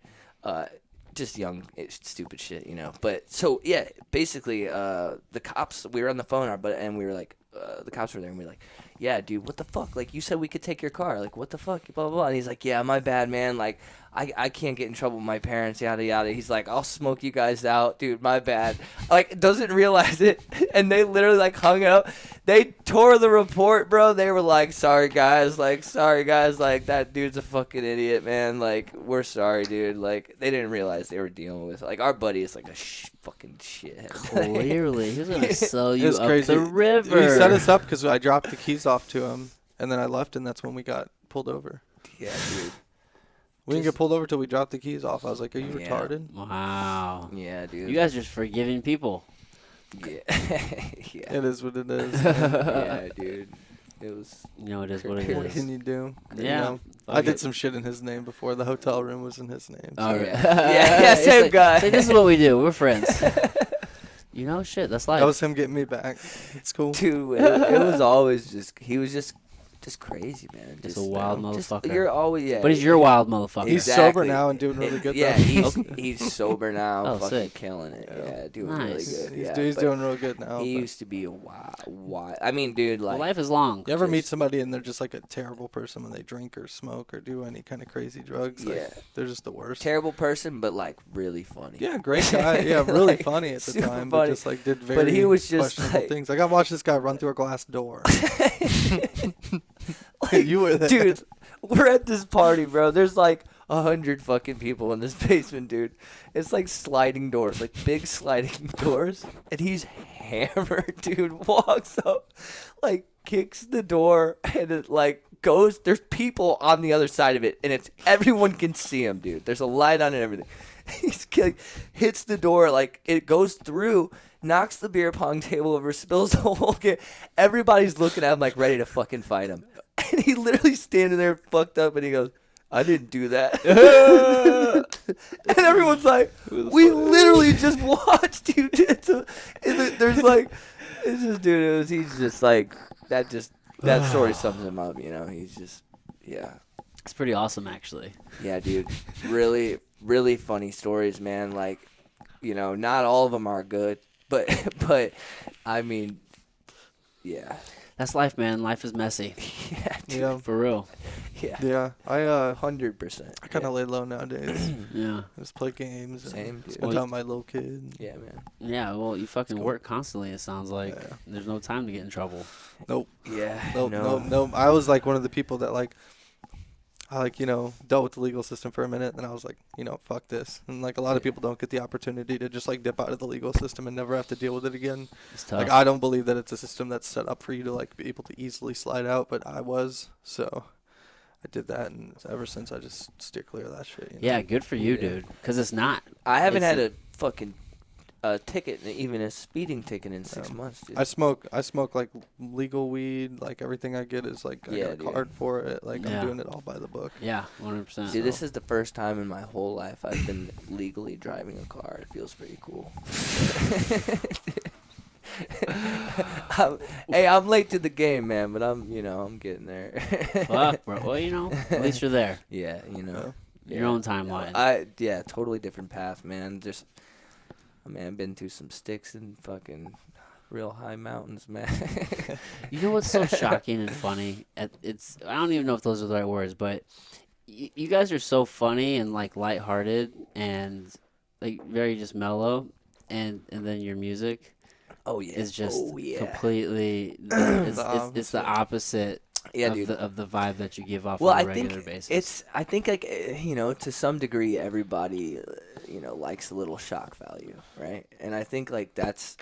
Speaker 2: just young, stupid shit, But so yeah, basically, the cops. We were on the phone, and we were like, the cops were there, and we were like, yeah, dude, what the fuck? Like, you said we could take your car. Like, what the fuck? Blah, blah, blah. And he's like, yeah, my bad, man. Like, I can't get in trouble with my parents, yada, yada. He's like, I'll smoke you guys out. Dude, my bad. Like, doesn't realize it. And they literally, like, hung up. They tore the report, bro. They were like, sorry, guys. Like, that dude's a fucking idiot, man. Like, we're sorry, dude. Like, they didn't realize they were dealing with, like, our buddy is like a fucking shithead.
Speaker 1: Clearly. He was going to sell
Speaker 3: it
Speaker 1: you
Speaker 3: was
Speaker 1: up
Speaker 3: crazy.
Speaker 1: the river.
Speaker 3: He set us up because I dropped the keys off to him, and then I left, and that's when we got pulled over.
Speaker 2: Yeah, dude.
Speaker 3: We didn't get pulled over till we dropped the keys off. I was like, are you retarded?
Speaker 1: Wow.
Speaker 2: Yeah, dude.
Speaker 1: You guys are just forgiving people.
Speaker 2: Yeah. Yeah.
Speaker 3: It is what it is.
Speaker 2: Yeah, dude. It was.
Speaker 1: It is what it
Speaker 3: What
Speaker 1: is.
Speaker 3: can you do?
Speaker 1: Yeah.
Speaker 3: I did some shit in his name before. The hotel room was in his name.
Speaker 1: Oh,
Speaker 2: yeah, same guy.
Speaker 1: Say, this is what we do. We're friends. Shit, that's life.
Speaker 3: That was him getting me back. It's cool.
Speaker 2: Dude, it was always he was just crazy, man.
Speaker 1: Just a wild motherfucker.
Speaker 2: You're always, yeah.
Speaker 1: But he's your wild motherfucker.
Speaker 3: He's sober now and doing really good.
Speaker 2: Yeah,
Speaker 3: though.
Speaker 2: he's sober now,
Speaker 1: Oh,
Speaker 2: fucking
Speaker 1: sick.
Speaker 2: killing it.
Speaker 3: Yeah.
Speaker 2: Yeah, doing
Speaker 1: Nice.
Speaker 2: really good.
Speaker 3: He's doing real good now.
Speaker 2: He
Speaker 3: but-
Speaker 2: used to be a wild. I mean, dude, like
Speaker 1: life is long.
Speaker 3: You ever meet somebody and they're just like a terrible person when they drink or smoke or do any kind of crazy drugs? Like,
Speaker 2: Yeah.
Speaker 3: they're just the worst.
Speaker 2: terrible person, but like really funny.
Speaker 3: Yeah, great guy. Yeah, really
Speaker 2: Like,
Speaker 3: funny at the
Speaker 2: super
Speaker 3: time,
Speaker 2: funny.
Speaker 3: but just like did very
Speaker 2: he was just,
Speaker 3: questionable
Speaker 2: like-
Speaker 3: things. Like I watched this guy run through a glass door.
Speaker 2: Like,
Speaker 3: You were there.
Speaker 2: dude. We're at this party, bro. There's like 100 fucking people in this basement, dude. It's like sliding doors, like big sliding doors, and he's hammered, dude. Walks up, like kicks the door, and it like goes. There's people on the other side of it, and it's everyone can see him, dude. There's a light on and everything. He's hits the door, like it goes through, knocks the beer pong table over, spills the whole game. Everybody's looking at him like ready to fucking fight him. And he literally standing there fucked up, and he goes, I didn't do that. And everyone's like, we literally just watched you. There's like, it's just, dude, he's just like, that story sums him up, he's just, yeah.
Speaker 1: It's pretty awesome, actually.
Speaker 2: Yeah, dude. Really, really funny stories, man. Like, not all of them are good, but I mean, yeah.
Speaker 1: That's life, man. Life is messy.
Speaker 2: Yeah, dude.
Speaker 3: Yeah.
Speaker 1: For real.
Speaker 2: Yeah.
Speaker 3: Yeah.
Speaker 2: 100%.
Speaker 3: I kind of lay low nowadays.
Speaker 1: Yeah.
Speaker 3: Just play games.
Speaker 2: Same,
Speaker 3: And
Speaker 2: dude.
Speaker 3: spend time with my little kid.
Speaker 2: Yeah, man.
Speaker 1: Yeah, well, you fucking
Speaker 3: go.
Speaker 1: work constantly, it sounds like.
Speaker 3: Yeah.
Speaker 1: There's no time to get in trouble.
Speaker 3: Nope.
Speaker 2: Yeah.
Speaker 3: Nope. I was like one of the people that I dealt with the legal system for a minute, and then I was like, fuck this. And like a lot of people don't get the opportunity to just like dip out of the legal system and never have to deal with it again.
Speaker 1: It's tough.
Speaker 3: Like I don't believe that it's a system that's set up for you to like be able to easily slide out, but I was, so I did that, and ever since I just steer clear of that shit.
Speaker 1: Yeah, good for you,
Speaker 2: Yeah.
Speaker 1: dude. Because it's not.
Speaker 2: I haven't
Speaker 1: It's
Speaker 2: had a fucking ticket, even a speeding ticket in 6 months, dude.
Speaker 3: I smoke like legal weed. Like everything I get is like I
Speaker 2: Yeah,
Speaker 3: got a
Speaker 2: dude.
Speaker 3: card for it. Like
Speaker 1: Yeah.
Speaker 3: I'm doing it all by the book.
Speaker 1: Yeah, 100%.
Speaker 2: Dude, this is the first time in my whole life I've been legally driving a car. It feels pretty cool. I'm late to the game, man, but I'm getting there.
Speaker 1: Fuck, bro. Well, at least you're there.
Speaker 2: Yeah,
Speaker 1: Your own timeline.
Speaker 2: Totally different path, man. I've been through some sticks and fucking real high mountains, man.
Speaker 1: You know what's so shocking and funny? I don't even know if those are the right words, but you guys are so funny and like lighthearted and like very just mellow, and then your music
Speaker 2: Oh yeah,
Speaker 1: is just
Speaker 2: yeah.
Speaker 1: completely it's the opposite
Speaker 2: Yeah,
Speaker 1: of
Speaker 2: dude.
Speaker 1: the vibe that you give off
Speaker 2: Well,
Speaker 1: on
Speaker 2: I
Speaker 1: a regular
Speaker 2: think
Speaker 1: basis.
Speaker 2: I think like to some degree everybody likes a little shock value, right? And I think like that's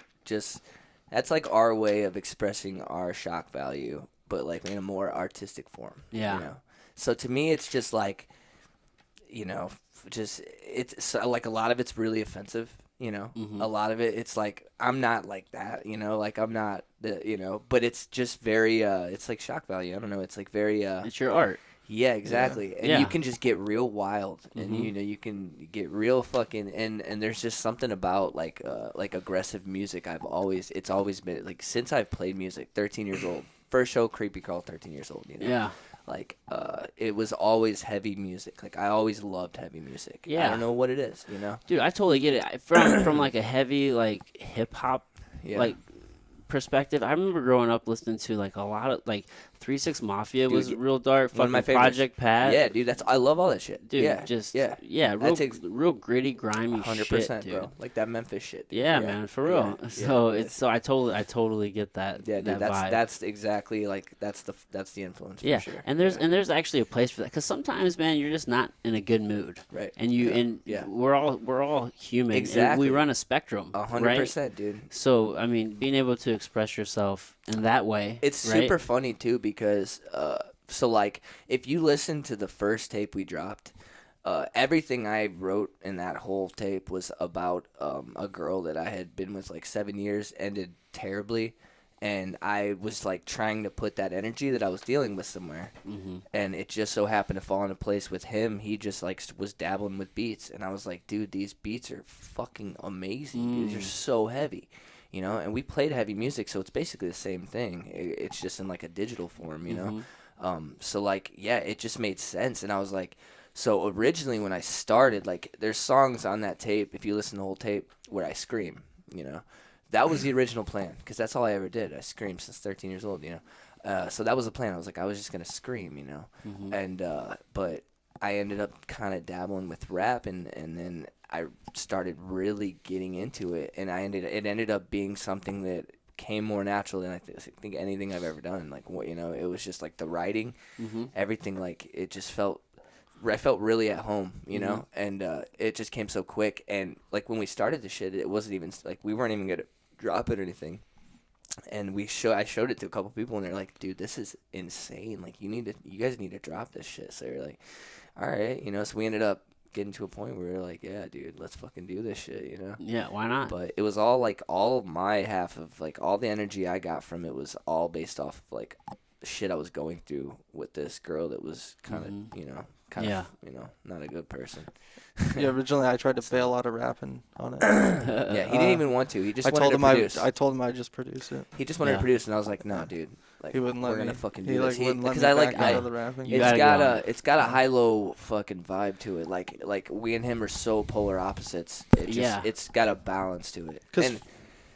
Speaker 2: like our way of expressing our shock value, but like in a more artistic form.
Speaker 1: Yeah.
Speaker 2: So to me, it's just like, it's like a lot of it's really offensive.
Speaker 1: Mm-hmm.
Speaker 2: A lot of it, it's like I'm not like that. Like I'm not but it's just very it's like shock value. I don't know. It's like very
Speaker 1: It's your art.
Speaker 2: yeah, exactly. And
Speaker 1: Yeah.
Speaker 2: you can just get real wild, and
Speaker 1: Mhm.
Speaker 2: you can get real fucking and there's just something about like aggressive music. It's always been like since I've played music, 13 years old. First show, Creepy Carl, 13 years old.
Speaker 1: Yeah.
Speaker 2: Like it was always heavy music. Like I always loved heavy music.
Speaker 1: Yeah.
Speaker 2: I don't know what it is.
Speaker 1: Dude, I totally get it. From like a heavy like hip hop
Speaker 2: Yeah.
Speaker 1: like perspective. I remember growing up listening to like a lot of like 3-6 Mafia
Speaker 2: Dude,
Speaker 1: was real dark.
Speaker 2: one of my
Speaker 1: Fucking
Speaker 2: favorites.
Speaker 1: Project Pat.
Speaker 2: Yeah, dude. I love all that shit.
Speaker 1: Dude,
Speaker 2: yeah.
Speaker 1: real gritty, grimy
Speaker 2: 100%,
Speaker 1: shit, dude.
Speaker 2: bro. Like that Memphis shit. Dude.
Speaker 1: Yeah, man, for real.
Speaker 2: Yeah.
Speaker 1: So
Speaker 2: Yeah.
Speaker 1: I totally get that.
Speaker 2: Yeah, dude,
Speaker 1: that vibe.
Speaker 2: that's exactly like that's the influence.
Speaker 1: Yeah,
Speaker 2: for sure.
Speaker 1: and there's actually a place for that because sometimes, man, you're just not in a good mood,
Speaker 2: right,
Speaker 1: and
Speaker 2: Yeah.
Speaker 1: we're all human, and
Speaker 2: Exactly.
Speaker 1: we run a spectrum,
Speaker 2: 100%, dude.
Speaker 1: So I mean, being able to express yourself in that way,
Speaker 2: It's
Speaker 1: right?
Speaker 2: super funny too because so like if you listen to the first tape we dropped, everything I wrote in that whole tape was about a girl that I had been with like 7 years, ended terribly, and I was like trying to put that energy that I was dealing with somewhere, and it just so happened to fall into place with him. He just like was dabbling with beats, and I was like, dude, these beats are fucking amazing. Dude. They're so heavy. And we played heavy music, so it's basically the same thing. It's just in like a digital form, So like, yeah, it just made sense, and I was like, so originally when I started, like, there's songs on that tape, if you listen to the whole tape, where I scream, That was the original plan, because that's all I ever did. I screamed since 13 years old, So that was the plan. I was like, I was just gonna scream, and but I ended up kind of dabbling with rap, and then I started really getting into it, and it ended up being something that came more natural than I think anything I've ever done. Like, it was just like the writing, everything, like it just I felt really at home, and it just came so quick. And like when we started the shit, it wasn't even like we weren't even gonna drop it or anything. And I showed it to a couple people, and they're like, "Dude, this is insane! Like, you guys need to drop this shit." So you're like, "All right," So we ended up getting to a point where we were like, "Yeah, dude, let's fucking do this shit,"
Speaker 1: Yeah, why not?
Speaker 2: But it was all like all of my half of like all the energy I got from it was all based off of like shit I was going through with this girl that was kind of not a good person.
Speaker 3: Yeah, originally I tried to bail out of rapping on it.
Speaker 2: Yeah, he didn't even want to. He just
Speaker 3: I
Speaker 2: wanted
Speaker 3: told
Speaker 2: to
Speaker 3: him
Speaker 2: produce.
Speaker 3: I told him I'd just produce it.
Speaker 2: He just wanted to produce, and I was like, "No, dude. Like,
Speaker 3: He wouldn't let
Speaker 2: we're
Speaker 3: me.
Speaker 2: gonna fucking
Speaker 3: He
Speaker 2: do
Speaker 3: like
Speaker 2: this."
Speaker 3: wouldn't let me
Speaker 2: Because I
Speaker 3: back out of the rapping.
Speaker 1: You gotta get on it.
Speaker 2: it's got a high low fucking vibe to it. Like we and him are so polar opposites. It's got a balance to it.
Speaker 3: 'Cause
Speaker 2: And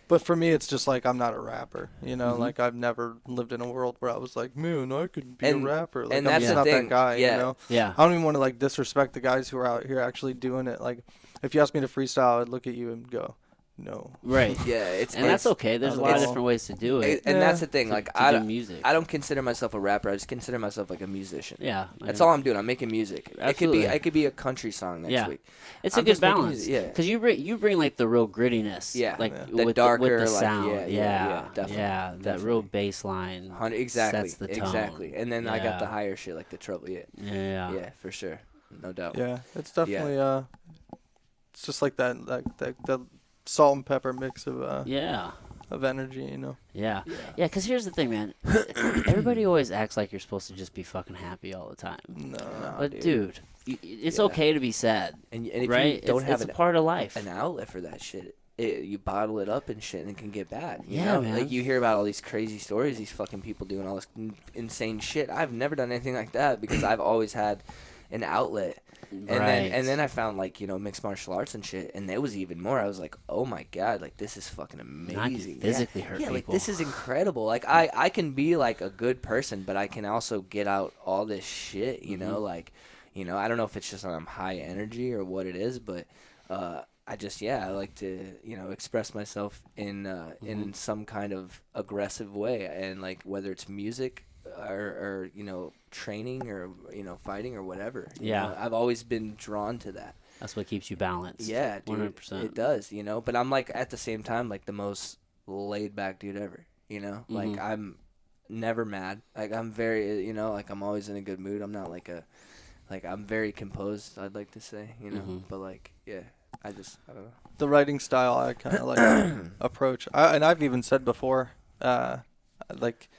Speaker 3: But for me, it's just like I'm not a rapper, you know.
Speaker 1: Mhm.
Speaker 3: Like I've never lived in a world where I was like, man, I could be
Speaker 2: And-
Speaker 3: a rapper. Like
Speaker 2: and
Speaker 3: I'm
Speaker 2: that's
Speaker 3: just
Speaker 2: the
Speaker 3: not
Speaker 2: thing.
Speaker 3: that guy,
Speaker 2: Yeah.
Speaker 3: you know.
Speaker 1: Yeah.
Speaker 3: I don't even want to like disrespect the guys who are out here actually doing it. Like, if you asked me to freestyle, I'd look at you and go, no.
Speaker 1: Right.
Speaker 2: Yeah, it's
Speaker 1: And that's okay. There's a lot of
Speaker 3: it's-
Speaker 1: different ways to do it.
Speaker 2: And
Speaker 3: Yeah.
Speaker 2: that's the thing.
Speaker 1: to,
Speaker 2: Like
Speaker 1: to
Speaker 2: I
Speaker 1: do
Speaker 2: don't,
Speaker 1: music.
Speaker 2: I don't consider myself a rapper. I just consider myself like a musician.
Speaker 1: Yeah.
Speaker 2: That's all I'm doing. I'm making music.
Speaker 1: Absolutely.
Speaker 2: It could be a country song next
Speaker 1: Yeah.
Speaker 2: week.
Speaker 1: It's
Speaker 2: I'm
Speaker 1: a good
Speaker 2: just making
Speaker 1: balance.
Speaker 2: music, yeah.
Speaker 1: Because you bring like the real grittiness.
Speaker 2: Yeah.
Speaker 1: Like
Speaker 3: Yeah.
Speaker 2: The
Speaker 1: with
Speaker 2: darker,
Speaker 1: with the
Speaker 2: like,
Speaker 1: sound.
Speaker 2: yeah, definitely,
Speaker 1: Yeah. That real bass line.
Speaker 2: Exactly.
Speaker 1: Sets the tone.
Speaker 2: Exactly. And then I got the
Speaker 1: Yeah.
Speaker 2: higher shit like the trouble. Yeah.
Speaker 1: Yeah.
Speaker 2: Yeah, for sure. No doubt.
Speaker 3: Yeah, it's definitely it's just like that the salt and pepper mix of
Speaker 1: Yeah.
Speaker 3: of energy, you know.
Speaker 1: Yeah.
Speaker 2: Yeah.
Speaker 1: Yeah, because here's the thing, man. Everybody always acts like you're supposed to just be fucking happy all the time.
Speaker 3: No.
Speaker 1: But, dude, it's
Speaker 2: Yeah.
Speaker 1: okay to be sad,
Speaker 2: And if
Speaker 1: right?
Speaker 2: you don't have
Speaker 1: it's a part of life.
Speaker 2: an outlet for that shit, you bottle it up and shit, and it can get bad. You
Speaker 1: Yeah,
Speaker 2: know?
Speaker 1: man.
Speaker 2: Like you hear about all these crazy stories, these fucking people doing all this insane shit. I've never done anything like that because I've always had an outlet. And
Speaker 1: Right.
Speaker 2: then I found like, you know, mixed martial arts and shit, and there was even more. I was like, oh my god, like this is fucking
Speaker 1: Now I can
Speaker 2: amazing.
Speaker 1: physically hurt
Speaker 2: yeah, like
Speaker 1: people.
Speaker 2: this is incredible. Like I can be like a good person, but I can also get out all this shit. You know, like, you know, I don't know if it's just I'm high energy or what it is, but I just I like to, you know, express myself in some kind of aggressive way, and like whether it's music or you know, training or, you know, fighting or whatever. You
Speaker 1: Yeah.
Speaker 2: know, I've always been drawn to that.
Speaker 1: That's what keeps you balanced.
Speaker 2: Yeah, dude,
Speaker 1: 100%.
Speaker 2: it does, you know. But I'm like at the same time like the most laid back dude ever, you know. Like I'm never mad. Like I'm very, you know, like I'm always in a good mood. I'm not like I'm very composed, I'd like to say, you know. But like, yeah, I don't know.
Speaker 3: The writing style I kind of like approach. And I've even said before like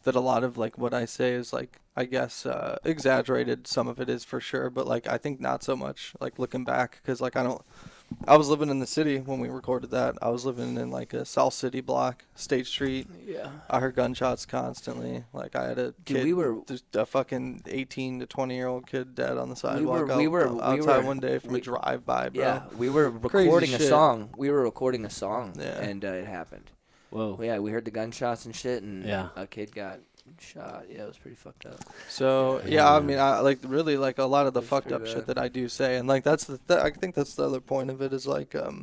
Speaker 3: that a lot of like what I say is like, I guess exaggerated. Some of it is for sure, but like I think not so much, like looking back, because like I was living in the city when we recorded that. I was living in like a South City block, State Street.
Speaker 2: Yeah.
Speaker 3: I heard gunshots constantly. Like I had a kid, just a fucking 18 to 20-year-old kid dead on the sidewalk outside one day from a drive-by, bro.
Speaker 2: Yeah, we were
Speaker 3: Crazy
Speaker 2: recording a
Speaker 3: shit.
Speaker 2: song. We were recording a song,
Speaker 3: Yeah.
Speaker 2: and it happened.
Speaker 1: Whoa.
Speaker 2: Yeah, we heard the gunshots and shit, and
Speaker 1: Yeah.
Speaker 2: a kid got shot. Yeah, it was pretty fucked up.
Speaker 3: So
Speaker 1: Yeah,
Speaker 3: I
Speaker 1: man.
Speaker 3: mean, I like really like a lot of the
Speaker 2: It's
Speaker 3: fucked
Speaker 2: pretty
Speaker 3: up
Speaker 2: bad.
Speaker 3: shit that I do say, and like that's I think that's the other point of it is like a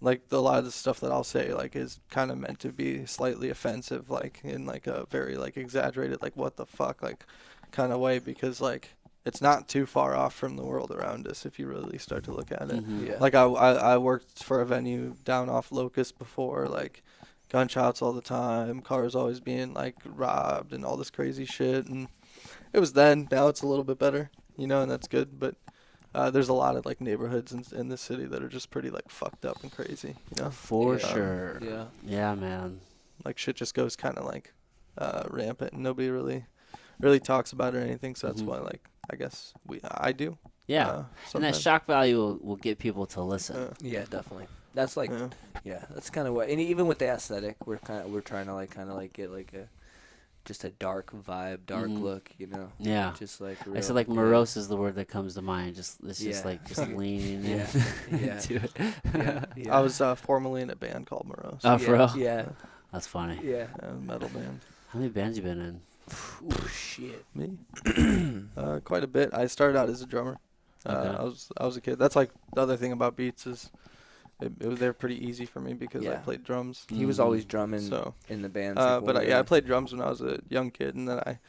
Speaker 3: lot of the stuff that I'll say like is kind of meant to be slightly offensive, like in like a very like exaggerated like what the fuck like kind of way, because like it's not too far off from the world around us if you really start to look at it.
Speaker 2: Yeah.
Speaker 3: Like I worked for a venue down off Locust before, like gunshots all the time, cars always being like robbed and all this crazy shit, and it was then. Now it's a little bit better, you know, and that's good. But there's a lot of like neighborhoods in the city that are just pretty like fucked up and crazy, you know.
Speaker 1: For
Speaker 2: Yeah.
Speaker 1: sure.
Speaker 2: Yeah.
Speaker 1: Yeah, man.
Speaker 3: Like shit just goes kind of like rampant, and nobody really talks about it or anything. So that's why like I guess I do.
Speaker 1: Yeah. And that
Speaker 3: sometimes.
Speaker 1: shock value will get people to listen.
Speaker 2: Yeah, definitely. That's like,
Speaker 3: Yeah.
Speaker 2: that's kind of what. And even with the aesthetic, we're trying to kind of get like just a dark vibe, dark look, you know.
Speaker 1: Yeah.
Speaker 2: Just like
Speaker 1: I said like morose is the word that comes to mind. It's just
Speaker 2: Yeah.
Speaker 1: like just leaning
Speaker 2: Yeah. Yeah.
Speaker 1: into it.
Speaker 2: Yeah.
Speaker 3: I was formerly in a band called Morose.
Speaker 1: Oh, for real?
Speaker 2: Yeah.
Speaker 1: That's funny.
Speaker 2: Yeah.
Speaker 3: Metal band.
Speaker 1: How many bands you been in?
Speaker 2: Oh shit.
Speaker 3: Me? Quite a bit. I started out as a drummer.
Speaker 1: Okay.
Speaker 3: I was a kid. That's like the other thing about Beats is they're pretty easy for me because I
Speaker 2: Yeah.
Speaker 3: played drums.
Speaker 2: He was always drumming
Speaker 3: So,
Speaker 2: in the band.
Speaker 3: but I played drums when I was a young kid, and then I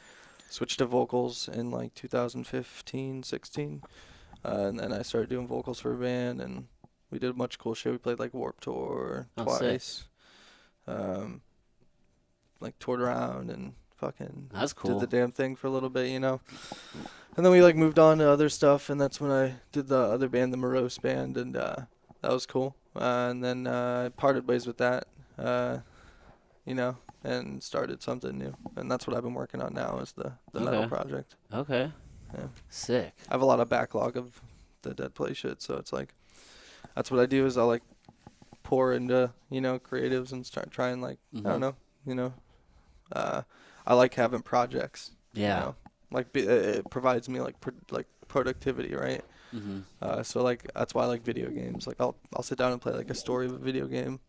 Speaker 3: switched to vocals in like 2015, 16, and then I started doing vocals for a band, and we did a bunch of cool shit. We played like Warped Tour
Speaker 1: Oh,
Speaker 3: twice, like toured around and fucking
Speaker 1: That's cool.
Speaker 3: did the damn thing for a little bit, you know. And then we like moved on to other stuff, and that's when I did the other band, the Morose band, and that was cool. And then I parted ways with that, you know, and started something new. And that's what I've been working on now is the metal
Speaker 1: Okay.
Speaker 3: project.
Speaker 1: Okay.
Speaker 3: Yeah.
Speaker 1: Sick.
Speaker 3: I have a lot of backlog of the Deadplay shit, so it's like that's what I do is I'll like pour into, you know, creatives and start trying like I don't know, you know. I like having projects.
Speaker 1: Yeah.
Speaker 3: You know? Like it provides me like productivity, right?
Speaker 1: Mm-hmm.
Speaker 3: So like that's why I like video games. Like I'll sit down and play like a story of a video game.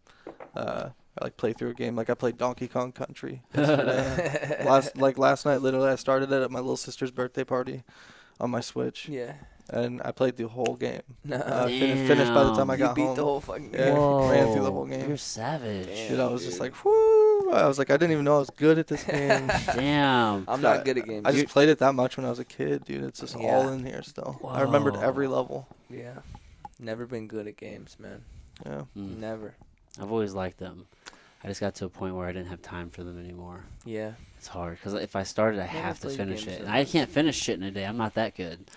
Speaker 3: I like play through a game. Like I played Donkey Kong Country yesterday. last night, literally, I started it at my little sister's birthday party on my Switch.
Speaker 2: Yeah.
Speaker 3: And I played the whole game.
Speaker 2: Nah.
Speaker 3: Finished by the time I
Speaker 2: You
Speaker 3: got
Speaker 2: beat
Speaker 3: home.
Speaker 2: the whole fucking game.
Speaker 3: Yeah,
Speaker 1: Whoa,
Speaker 3: ran through the whole game.
Speaker 1: You're savage.
Speaker 2: Damn.
Speaker 3: Dude, I was just like, whoo! I was like, I didn't even know I was good at this game.
Speaker 1: Damn.
Speaker 2: I'm not good at games.
Speaker 3: I just played it that much when I was a kid, dude. It's just all in here still. I remembered every level.
Speaker 2: Yeah. Never been good at games, man.
Speaker 3: Yeah.
Speaker 2: Never.
Speaker 1: I've always liked them. I just got to a point where I didn't have time for them anymore.
Speaker 2: Yeah.
Speaker 1: It's hard because if I started, I
Speaker 2: Never
Speaker 1: have to
Speaker 2: played
Speaker 1: finish
Speaker 2: games
Speaker 1: it.
Speaker 2: so
Speaker 1: And I
Speaker 2: much.
Speaker 1: can't finish shit in a day. I'm not that good.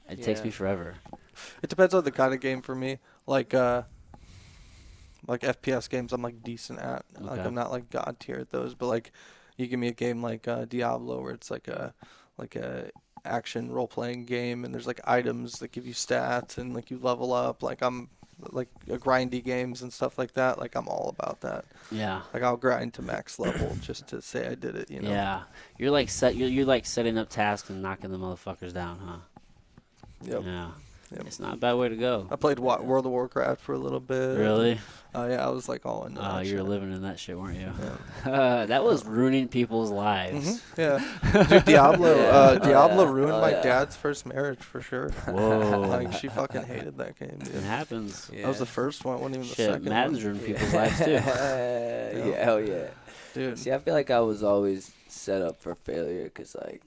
Speaker 1: It takes
Speaker 2: Yeah.
Speaker 1: me forever.
Speaker 3: It depends on the kind of game for me. Like FPS games, I'm like decent at. Like
Speaker 1: Okay.
Speaker 3: I'm not like god tier at those, but like you give me a game like Diablo, where it's like a action role playing game, and there's like items that give you stats, and like you level up. Like I'm like grindy games and stuff like that. Like I'm all about that.
Speaker 1: Yeah.
Speaker 3: Like I'll grind to max level just to say I did it. You know.
Speaker 1: Yeah. You're like you're like setting up tasks and knocking the motherfuckers down, huh?
Speaker 3: Yep.
Speaker 1: Yeah.
Speaker 3: Yep.
Speaker 1: It's not a bad way to go.
Speaker 3: I played World of Warcraft for a little bit.
Speaker 1: Really?
Speaker 3: Yeah, I was like all into that
Speaker 1: You were
Speaker 3: shit.
Speaker 1: living in that shit, weren't you?
Speaker 3: Yeah.
Speaker 1: That was ruining people's lives.
Speaker 3: Yeah. Dude, Diablo
Speaker 2: Yeah.
Speaker 3: Diablo
Speaker 2: Yeah.
Speaker 3: ruined
Speaker 2: Oh,
Speaker 3: my
Speaker 2: yeah.
Speaker 3: dad's first marriage for sure.
Speaker 1: Whoa.
Speaker 3: Like she fucking hated that game,
Speaker 1: It
Speaker 3: dude.
Speaker 1: happens.
Speaker 2: Yeah.
Speaker 3: That was the first one, it wasn't even the
Speaker 1: Shit,
Speaker 3: second
Speaker 1: Madden's
Speaker 3: one.
Speaker 1: ruined people's lives too.
Speaker 2: Yeah, hell yeah.
Speaker 3: Dude.
Speaker 2: See, I feel like I was always set up for failure because, like,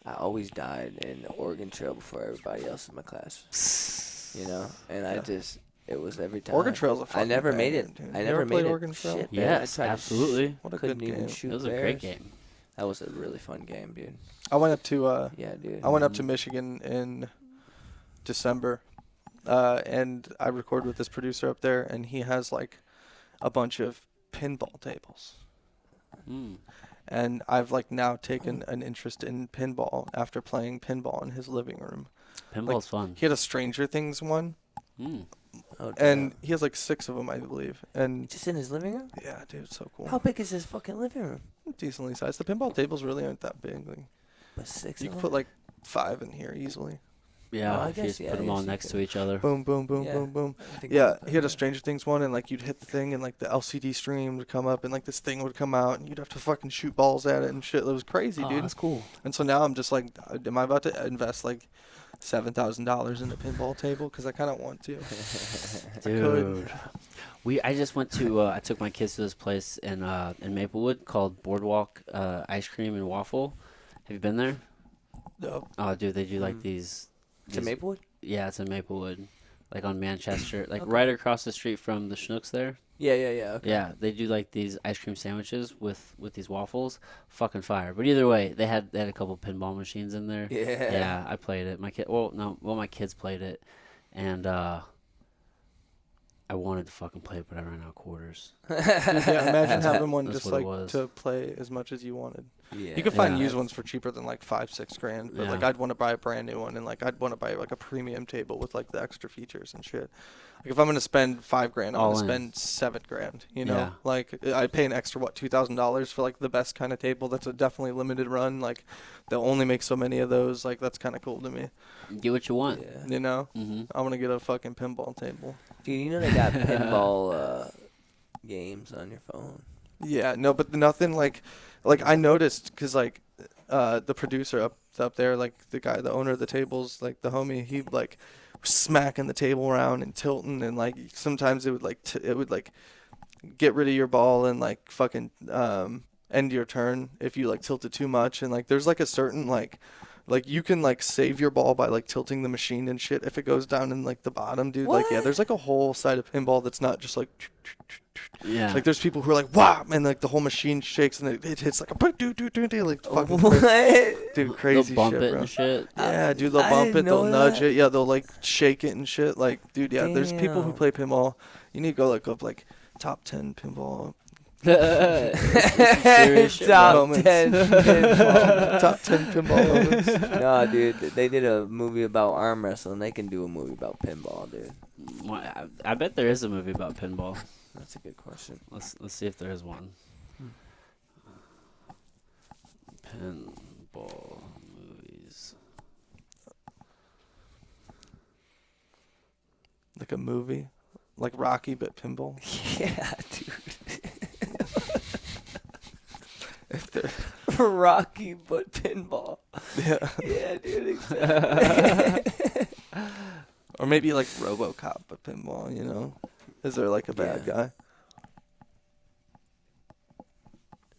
Speaker 2: I always died in the Oregon Trail before everybody else in my class. You know? And I
Speaker 3: Yeah.
Speaker 2: just, it was every time.
Speaker 3: Oregon Trail's a fucking
Speaker 2: I never made
Speaker 3: banger,
Speaker 2: it.
Speaker 3: dude.
Speaker 2: I
Speaker 3: You
Speaker 2: never
Speaker 3: ever played
Speaker 2: made it.
Speaker 3: Oregon Trail?
Speaker 2: Shit, man.
Speaker 1: Yes,
Speaker 2: I tried to
Speaker 1: absolutely.
Speaker 3: What a
Speaker 2: couldn't
Speaker 3: good
Speaker 2: even
Speaker 3: game.
Speaker 2: shoot
Speaker 1: It was a
Speaker 2: bears.
Speaker 1: great game.
Speaker 2: That was a really fun game, dude.
Speaker 3: I went up to
Speaker 2: Yeah, dude.
Speaker 3: I went up to Michigan in December, and I recorded with this producer up there, and he has like a bunch of pinball tables.
Speaker 1: Mm.
Speaker 3: And I've like now taken an interest in pinball after playing pinball in his living room.
Speaker 1: Pinball's fun.
Speaker 3: He had a Stranger Things one,
Speaker 1: Mm.
Speaker 2: Oh,
Speaker 3: and
Speaker 2: damn.
Speaker 3: he has like 6 of them, I believe. And
Speaker 2: Just in his living room?
Speaker 3: yeah, dude, it's so cool.
Speaker 2: How big is his fucking living room?
Speaker 3: Decently sized. The pinball tables really aren't that big. Like,
Speaker 2: But 6
Speaker 3: you
Speaker 2: of
Speaker 3: can
Speaker 2: them?
Speaker 3: put like 5 in here easily.
Speaker 1: Yeah,
Speaker 2: Oh, I
Speaker 1: if you
Speaker 2: guess,
Speaker 1: just
Speaker 2: yeah,
Speaker 1: put them
Speaker 2: I
Speaker 1: all
Speaker 2: guess you
Speaker 1: next
Speaker 2: could.
Speaker 1: to each other.
Speaker 3: Boom, boom, boom,
Speaker 2: Yeah.
Speaker 3: boom, boom.
Speaker 2: I didn't think
Speaker 3: Yeah,
Speaker 2: about that,
Speaker 3: he had a Stranger Things one, and like you'd hit the thing, and like the LCD stream would come up, and like this thing would come out, and you'd have to fucking shoot balls at it and shit. It was crazy,
Speaker 1: Oh,
Speaker 3: dude.
Speaker 1: that's cool.
Speaker 3: And so now I'm just like, am I about to invest like $7,000 in a pinball table? Because I kind of want to.
Speaker 1: Dude, I just went to I took my kids to this place in Maplewood called Boardwalk Ice Cream and Waffle. Have you been there?
Speaker 3: No.
Speaker 1: Oh, dude, they do like
Speaker 3: Mm.
Speaker 1: these.
Speaker 2: To Maplewood?
Speaker 1: Yeah, it's in Maplewood, like on Manchester, like
Speaker 2: Okay.
Speaker 1: right across the street from the Schnucks there.
Speaker 2: Yeah. Okay.
Speaker 1: Yeah, they do like these ice cream sandwiches with these waffles. Fucking fire. But either way, they had a couple pinball machines in there.
Speaker 2: Yeah.
Speaker 1: Yeah, I played it. My my kids played it, and I wanted to fucking play it, but I ran out of quarters.
Speaker 3: Yeah, imagine having one
Speaker 1: That's
Speaker 3: just
Speaker 1: what it
Speaker 3: like
Speaker 1: was.
Speaker 3: to play as much as you wanted.
Speaker 2: Yeah.
Speaker 3: You could find
Speaker 1: Yeah.
Speaker 3: used ones for cheaper than like $5-6 grand, but like
Speaker 1: Yeah.
Speaker 3: I'd want to buy a brand new one, and like I'd want to buy like a premium table with like the extra features and shit. Like if I'm gonna spend $5 grand, I'm
Speaker 1: All
Speaker 3: gonna
Speaker 1: in.
Speaker 3: spend $7 grand. You know,
Speaker 1: Yeah.
Speaker 3: like I pay an extra $2,000 for like the best kind of table. That's a definitely limited run. Like they'll only make so many of those. Like that's kind of cool to me.
Speaker 1: Get what you want.
Speaker 2: Yeah.
Speaker 3: You know,
Speaker 1: Mm-hmm.
Speaker 3: I want to get a fucking pinball table.
Speaker 2: Dude, you know they got pinball games on your phone.
Speaker 3: Yeah, no, but nothing like I noticed because like the producer up there, like the owner of the tables, like the homie, he like was smacking the table around and tilting, and like sometimes it would like get rid of your ball and like fucking end your turn if you like tilt it too much, and like there's like a certain like you can like save your ball by like tilting the machine and shit if it goes down in like the bottom, dude. Like yeah,
Speaker 2: What?
Speaker 3: there's like a whole side of pinball that's not just like.
Speaker 1: Yeah.
Speaker 3: Like there's people who are like wow, and like the whole machine shakes and it hits like a like fucking
Speaker 2: What?
Speaker 3: dude, crazy
Speaker 1: They'll bump
Speaker 3: shit,
Speaker 1: it
Speaker 3: bro.
Speaker 1: and shit.
Speaker 3: Yeah, dude, they'll
Speaker 2: I
Speaker 3: bump
Speaker 2: didn't
Speaker 3: it, they'll
Speaker 2: know
Speaker 3: nudge
Speaker 2: that.
Speaker 3: it, yeah, they'll like shake it and shit. Like, dude, yeah, there's people who
Speaker 2: Damn.
Speaker 3: play pinball. You need to go look up like top 10 pinball,
Speaker 1: Serious shit,
Speaker 2: Top
Speaker 1: bro.
Speaker 3: moments.
Speaker 2: 10 pinball.
Speaker 3: top 10 pinball moments.
Speaker 2: No, dude, they did a movie about arm wrestling. They can do a movie about pinball, dude.
Speaker 1: Well, I bet there is a movie about pinball.
Speaker 2: That's a good question.
Speaker 1: Let's see if there is one. Pinball movies.
Speaker 3: Like a movie, like Rocky but pinball.
Speaker 2: Yeah, dude.
Speaker 3: If they're
Speaker 2: Rocky but pinball.
Speaker 3: yeah,
Speaker 2: Yeah, dude, exactly.
Speaker 3: or maybe like RoboCop but pinball. You know, is there like a bad guy?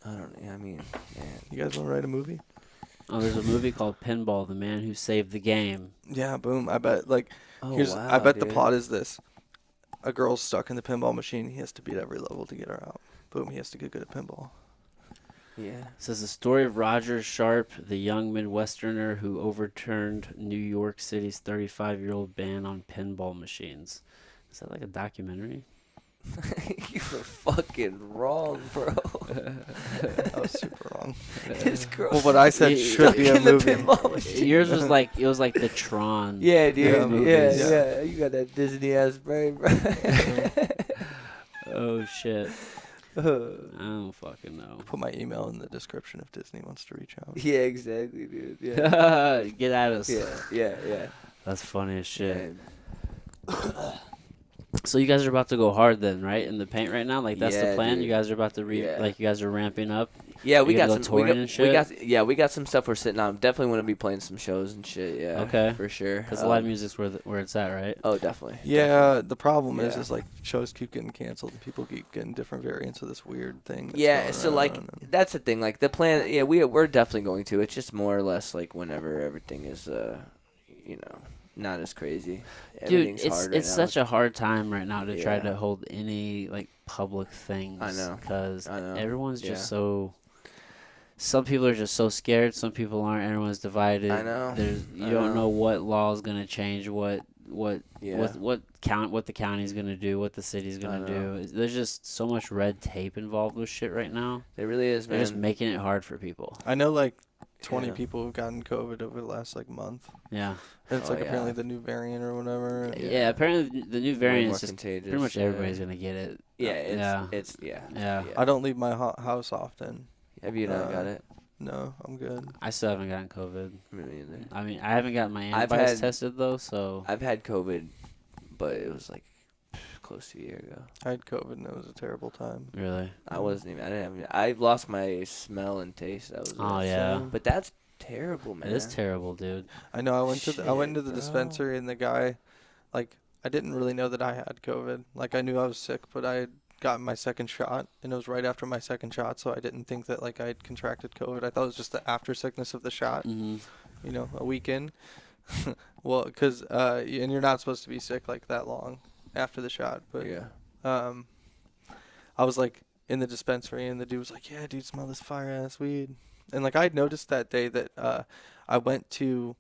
Speaker 2: I don't know. I mean, man.
Speaker 3: You guys want to write a movie?
Speaker 1: Oh, there's a movie called Pinball: The Man Who Saved the Game.
Speaker 3: Yeah, boom. I bet like
Speaker 2: Oh,
Speaker 3: here's
Speaker 2: wow,
Speaker 3: I bet the
Speaker 2: dude.
Speaker 3: plot is this: a girl's stuck in the pinball machine. He has to beat every level to get her out. Boom. He has to get good at pinball.
Speaker 2: Yeah.
Speaker 1: It says the story of Roger Sharp, the young Midwesterner who overturned New York City's 35-year-old ban on pinball machines. Is that like a documentary?
Speaker 2: You were fucking wrong, bro.
Speaker 3: That was super wrong.
Speaker 2: This girl.
Speaker 3: Well, what I said
Speaker 1: Yeah,
Speaker 3: should be a
Speaker 2: in the
Speaker 3: movie.
Speaker 2: pinball machine.
Speaker 1: Yours was like the Tron.
Speaker 2: Yeah, dude.
Speaker 1: movies.
Speaker 2: Yeah. You got that Disney ass brain, bro.
Speaker 1: Oh shit. I don't fucking know.
Speaker 3: Put my email in the description if Disney wants to reach out.
Speaker 2: Yeah, exactly, dude. Yeah.
Speaker 1: Get at us.
Speaker 2: Yeah.
Speaker 1: That's funny as shit.
Speaker 2: Yeah.
Speaker 1: So you guys are about to go hard then, right? In the paint right now? Like that's the
Speaker 2: Yeah,
Speaker 1: plan?
Speaker 2: dude.
Speaker 1: You guys are about to
Speaker 2: Yeah.
Speaker 1: like you guys are ramping up?
Speaker 2: Yeah, we
Speaker 1: You
Speaker 2: got
Speaker 1: gonna
Speaker 2: some.
Speaker 1: go touring and shit?
Speaker 2: We got some stuff we're sitting on. Definitely want to be playing some shows and shit. Yeah.
Speaker 1: Okay.
Speaker 2: For sure.
Speaker 1: Because live music's where it's at, right?
Speaker 2: Oh, definitely.
Speaker 3: Yeah, the problem
Speaker 2: Yeah.
Speaker 3: is like shows keep getting canceled and people keep getting different variants of this weird thing. That's
Speaker 2: Yeah,
Speaker 3: going
Speaker 2: so like
Speaker 3: around and-
Speaker 2: that's the thing. Like the plan, yeah, we're definitely going to. It's just more or less like whenever everything is, not as crazy.
Speaker 1: Dude,
Speaker 2: Everything's hard
Speaker 1: it's
Speaker 2: right
Speaker 1: such
Speaker 2: now.
Speaker 1: a hard time right now to try
Speaker 2: Yeah.
Speaker 1: to hold any like public things.
Speaker 2: I know.
Speaker 1: Because
Speaker 2: I know.
Speaker 1: everyone's
Speaker 2: Yeah.
Speaker 1: just so. Some people are just so scared. Some people aren't. Everyone's divided.
Speaker 2: I know.
Speaker 1: You
Speaker 2: I
Speaker 1: don't
Speaker 2: know.
Speaker 1: know what law is gonna change. What
Speaker 2: Yeah.
Speaker 1: what the county's gonna do. What the city's gonna do. There's just so much red tape involved with shit right now.
Speaker 2: It really is,
Speaker 1: They're
Speaker 2: man.
Speaker 1: just making it hard for people.
Speaker 3: I know like 20
Speaker 2: Yeah.
Speaker 3: people have gotten COVID over the last like month.
Speaker 1: Yeah.
Speaker 3: And it's
Speaker 2: Oh,
Speaker 3: like
Speaker 2: yeah.
Speaker 3: apparently the new variant or whatever.
Speaker 1: Yeah. Apparently the new
Speaker 2: Way
Speaker 1: variant
Speaker 2: more
Speaker 1: is just
Speaker 2: contagious.
Speaker 1: pretty much
Speaker 2: yeah.
Speaker 1: everybody's gonna get it.
Speaker 2: Yeah, it's yeah.
Speaker 1: Yeah.
Speaker 3: I don't leave my house often.
Speaker 2: Have you not got
Speaker 3: Uh,
Speaker 2: it?
Speaker 3: No, I'm good.
Speaker 1: I still haven't gotten COVID.
Speaker 2: Me neither.
Speaker 1: I mean, I haven't gotten my
Speaker 2: I've
Speaker 1: antibodies
Speaker 2: had-
Speaker 1: tested though, so
Speaker 2: I've had COVID, but it was like close to a year ago.
Speaker 3: I had COVID and it was a terrible time.
Speaker 1: really.
Speaker 2: I didn't have. I lost my smell and taste. That was.
Speaker 1: Oh
Speaker 2: it.
Speaker 1: yeah,
Speaker 2: But that's terrible, man.
Speaker 1: it is terrible, dude.
Speaker 3: I know I went into
Speaker 2: Shit,
Speaker 3: the
Speaker 2: bro.
Speaker 3: dispensary and the guy, like, I didn't really know that I had COVID. Like I knew I was sick, but I had gotten my second shot and it was right after my second shot, so I didn't think that like I had contracted COVID. I thought it was just the after sickness of the shot.
Speaker 1: Hmm.
Speaker 3: You know, a week in. Well, because and you're not supposed to be sick like that long after the shot, but
Speaker 2: Yeah.
Speaker 3: I was like in the dispensary and the dude was like, "Yeah, dude, smell this fire ass weed." And like I'd noticed that day that I went to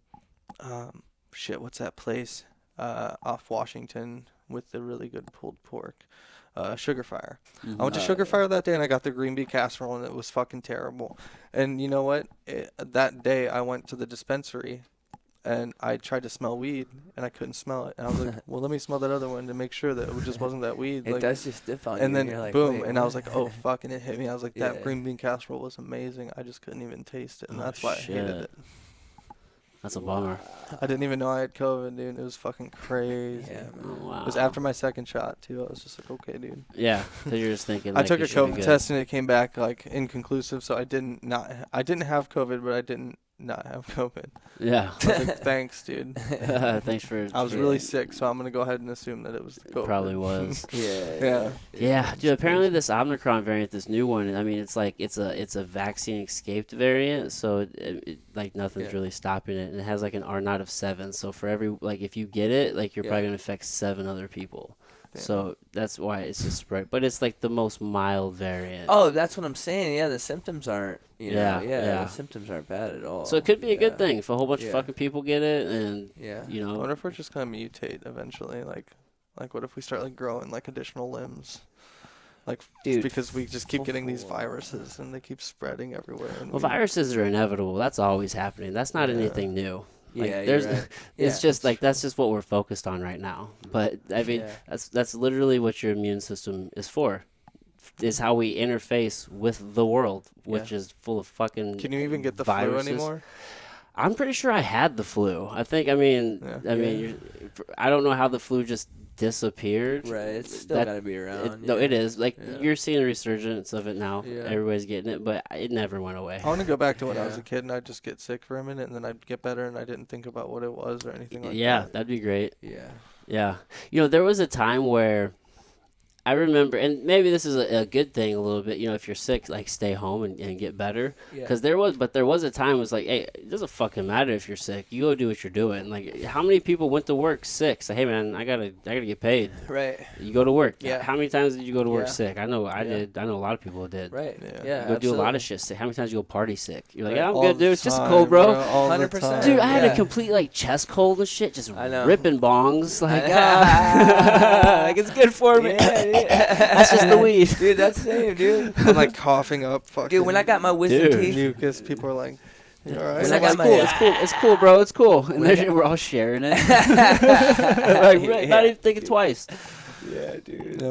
Speaker 3: what's that place off Washington with the really good pulled pork? Sugar Fire. I went to
Speaker 2: Oh,
Speaker 3: Sugar
Speaker 2: yeah.
Speaker 3: Fire that day and I got the green bean casserole and it was fucking terrible. And you know what? That day I went to the dispensary and I tried to smell weed and I couldn't smell it. And I was like, well, let me smell that other one to make sure that it just wasn't that weed.
Speaker 2: It
Speaker 3: Like,
Speaker 2: does just dip on you.
Speaker 3: and then
Speaker 2: you're like,
Speaker 3: boom,
Speaker 2: wait,
Speaker 3: and I was
Speaker 2: what?
Speaker 3: like, oh fuck, and it hit me. I was like, that
Speaker 2: Yeah.
Speaker 3: green bean casserole was amazing. I just couldn't even taste it, and
Speaker 1: Oh,
Speaker 3: that's why I hated
Speaker 1: shit.
Speaker 3: it.
Speaker 1: That's a bummer.
Speaker 3: I didn't even know I had COVID, dude. It was fucking crazy.
Speaker 2: Yeah,
Speaker 1: Oh,
Speaker 2: man.
Speaker 1: wow.
Speaker 3: It was after my second shot too. I was just like, okay, dude.
Speaker 1: Yeah, because you're just thinking.
Speaker 3: I
Speaker 1: Like,
Speaker 3: took
Speaker 1: it
Speaker 3: a
Speaker 1: should be
Speaker 3: COVID
Speaker 1: good.
Speaker 3: test and it came back like inconclusive, so I didn't have COVID, but I didn't not have COVID.
Speaker 1: Yeah.
Speaker 3: I was like, thanks, dude.
Speaker 1: Thanks for.
Speaker 3: I was
Speaker 2: Yeah.
Speaker 3: really sick, so I'm gonna go ahead and assume that it was the COVID.
Speaker 1: Probably was.
Speaker 3: Yeah.
Speaker 1: Yeah, dude. Apparently, this Omicron variant, this new one. I mean, it's like it's a vaccine escaped variant, so it like nothing's
Speaker 2: Yeah.
Speaker 1: really stopping it, and it has like an R naught of 7. So for every like, if you get it, like you're probably
Speaker 2: Yeah.
Speaker 1: gonna infect 7 other people.
Speaker 3: Damn.
Speaker 1: So that's why it's just spread. But it's like the most mild variant.
Speaker 2: Oh, that's what I'm saying. Yeah, the symptoms aren't.
Speaker 1: Yeah, yeah.
Speaker 2: The symptoms aren't bad at all.
Speaker 1: So it could be a good
Speaker 2: Yeah.
Speaker 1: thing if a whole bunch of
Speaker 2: Yeah.
Speaker 1: fucking people get it, and
Speaker 2: Yeah.
Speaker 1: you
Speaker 3: I
Speaker 1: know,
Speaker 3: wonder if we're just gonna mutate eventually. Like what if we start like growing like additional limbs? Like
Speaker 2: Dude,
Speaker 3: because we just keep getting these
Speaker 2: full-
Speaker 3: viruses and they keep spreading everywhere. And
Speaker 1: well,
Speaker 3: we-
Speaker 1: viruses are inevitable. That's always happening. That's not
Speaker 3: Yeah.
Speaker 1: anything new. Like,
Speaker 2: Yeah,
Speaker 1: there's,
Speaker 2: you're right.
Speaker 1: it's
Speaker 2: Yeah.
Speaker 1: just like that's just what we're focused on right now. But I mean,
Speaker 2: Yeah.
Speaker 1: that's literally what your immune system is for. Is how we interface with the world, which is full of fucking.
Speaker 3: Can you even get the
Speaker 1: viruses.
Speaker 3: flu anymore?
Speaker 1: I'm pretty sure I had the flu. I think. I mean,
Speaker 3: Yeah.
Speaker 1: I mean, I don't know how the flu just disappeared.
Speaker 2: Right, it's still gotta be around.
Speaker 1: No, it is. Like,
Speaker 3: Yeah.
Speaker 1: you're seeing a resurgence of it now.
Speaker 2: Yeah.
Speaker 1: Everybody's getting it, but it never went away.
Speaker 3: I want to go back to when I was
Speaker 2: Yeah.
Speaker 3: a kid and I'd just get sick for a minute and then I'd get better and I didn't think about what it was or anything like
Speaker 1: Yeah,
Speaker 3: that.
Speaker 1: that'd be great.
Speaker 2: Yeah.
Speaker 1: Yeah. You know, there was a time where I remember, and maybe this is a good thing a little bit, you know, if you're sick, like, stay home and get better.
Speaker 2: Yeah.
Speaker 1: Because there was a time it was like, hey, it doesn't fucking matter if you're sick. You go do what you're doing. Like, how many people went to work sick? Say, hey, man, I gotta get paid.
Speaker 2: Right.
Speaker 1: You go to work.
Speaker 2: Yeah.
Speaker 1: How many times did you go to work
Speaker 2: Yeah.
Speaker 1: sick? I know I
Speaker 2: Yeah.
Speaker 1: did. I know a lot of people did.
Speaker 2: Right.
Speaker 3: Yeah.
Speaker 2: Yeah.
Speaker 1: You go do a lot
Speaker 2: absolutely.
Speaker 1: of shit sick. How many times you go party sick? You're like,
Speaker 2: Right.
Speaker 1: yeah, I'm
Speaker 3: All
Speaker 1: good,
Speaker 3: the
Speaker 1: dude. It's just a
Speaker 3: time,
Speaker 1: cold, bro.
Speaker 3: all the
Speaker 2: 100%.
Speaker 3: time.
Speaker 1: Dude, I had
Speaker 2: Yeah.
Speaker 1: a complete like chest cold and shit, just
Speaker 2: I know.
Speaker 1: ripping bongs. Like,
Speaker 2: Like,
Speaker 1: it's good for me. That's just the weed.
Speaker 2: Dude, that's same, dude.
Speaker 3: I'm like coughing up fucking
Speaker 2: Dude, when I got my wisdom
Speaker 1: Dude.
Speaker 2: teeth,
Speaker 3: mucus, people are like, you alright?
Speaker 2: When I
Speaker 1: It's
Speaker 2: got my-
Speaker 1: cool. It's cool. It's cool, bro. It's cool. And
Speaker 2: When I
Speaker 1: then we're all sharing it. Like, not even thinking twice.
Speaker 2: yeah, dude.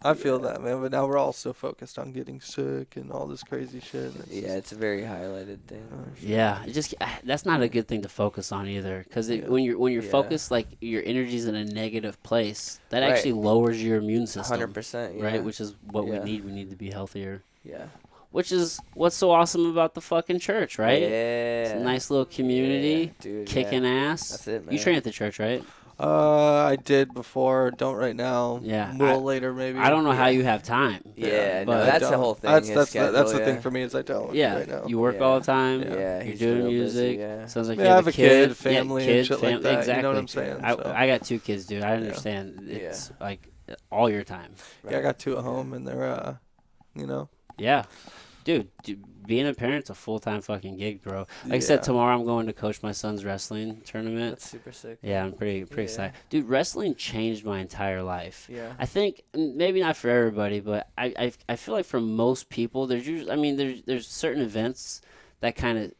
Speaker 3: I feel that, man. But now we're all so focused on getting sick and all this crazy shit.
Speaker 2: Yeah, it's a very highlighted thing.
Speaker 1: Yeah, it just that's not a good thing to focus on either, because
Speaker 3: Yeah.
Speaker 1: when you're
Speaker 2: Yeah.
Speaker 1: focused, like, your energy's in a negative place, that
Speaker 2: Right.
Speaker 1: actually lowers your immune system.
Speaker 2: 100%. Yeah.
Speaker 1: Right, which is what
Speaker 2: Yeah.
Speaker 1: we need. We need to be healthier.
Speaker 2: Yeah.
Speaker 1: Which is what's so awesome about the fucking church, right?
Speaker 2: Yeah.
Speaker 1: It's a nice little community,
Speaker 2: Yeah, dude,
Speaker 1: kicking ass.
Speaker 2: That's it, man.
Speaker 1: You train at the church, right?
Speaker 3: I did before. Don't right now.
Speaker 1: Yeah,
Speaker 3: A little later, maybe.
Speaker 1: I don't know how
Speaker 2: Yeah.
Speaker 1: you have time.
Speaker 2: Yeah,
Speaker 1: but
Speaker 2: no,
Speaker 3: I
Speaker 2: that's the
Speaker 3: don't.
Speaker 2: whole thing.
Speaker 3: That's
Speaker 2: his
Speaker 3: that's
Speaker 2: schedule,
Speaker 3: that's the
Speaker 2: yeah.
Speaker 3: thing for me is I don't
Speaker 1: Yeah,
Speaker 3: right now.
Speaker 1: you work
Speaker 2: Yeah.
Speaker 1: all the time.
Speaker 2: Yeah,
Speaker 1: You're
Speaker 2: he's
Speaker 1: doing
Speaker 2: real busy,
Speaker 1: music.
Speaker 2: yeah.
Speaker 1: Sounds like
Speaker 3: Yeah,
Speaker 1: you
Speaker 3: I
Speaker 1: have
Speaker 3: have a kid, family,
Speaker 1: yeah,
Speaker 3: and
Speaker 1: kid,
Speaker 3: shit like that.
Speaker 1: Exactly.
Speaker 3: You know what I'm saying? So.
Speaker 1: I got 2 kids, dude. I understand. It's like all your time.
Speaker 3: Yeah, I got 2 at home, and they're, you know.
Speaker 1: Yeah. Dude, being a parent's a full-time fucking gig, bro. Like I said,
Speaker 3: Yeah.
Speaker 1: tomorrow I'm going to coach my son's wrestling tournament.
Speaker 2: That's super sick.
Speaker 1: Yeah, I'm pretty
Speaker 2: Yeah.
Speaker 1: excited. Dude, wrestling changed my entire life.
Speaker 2: Yeah.
Speaker 1: I think maybe not for everybody, but I feel like for most people, there's usually, I mean, there's certain events that kind of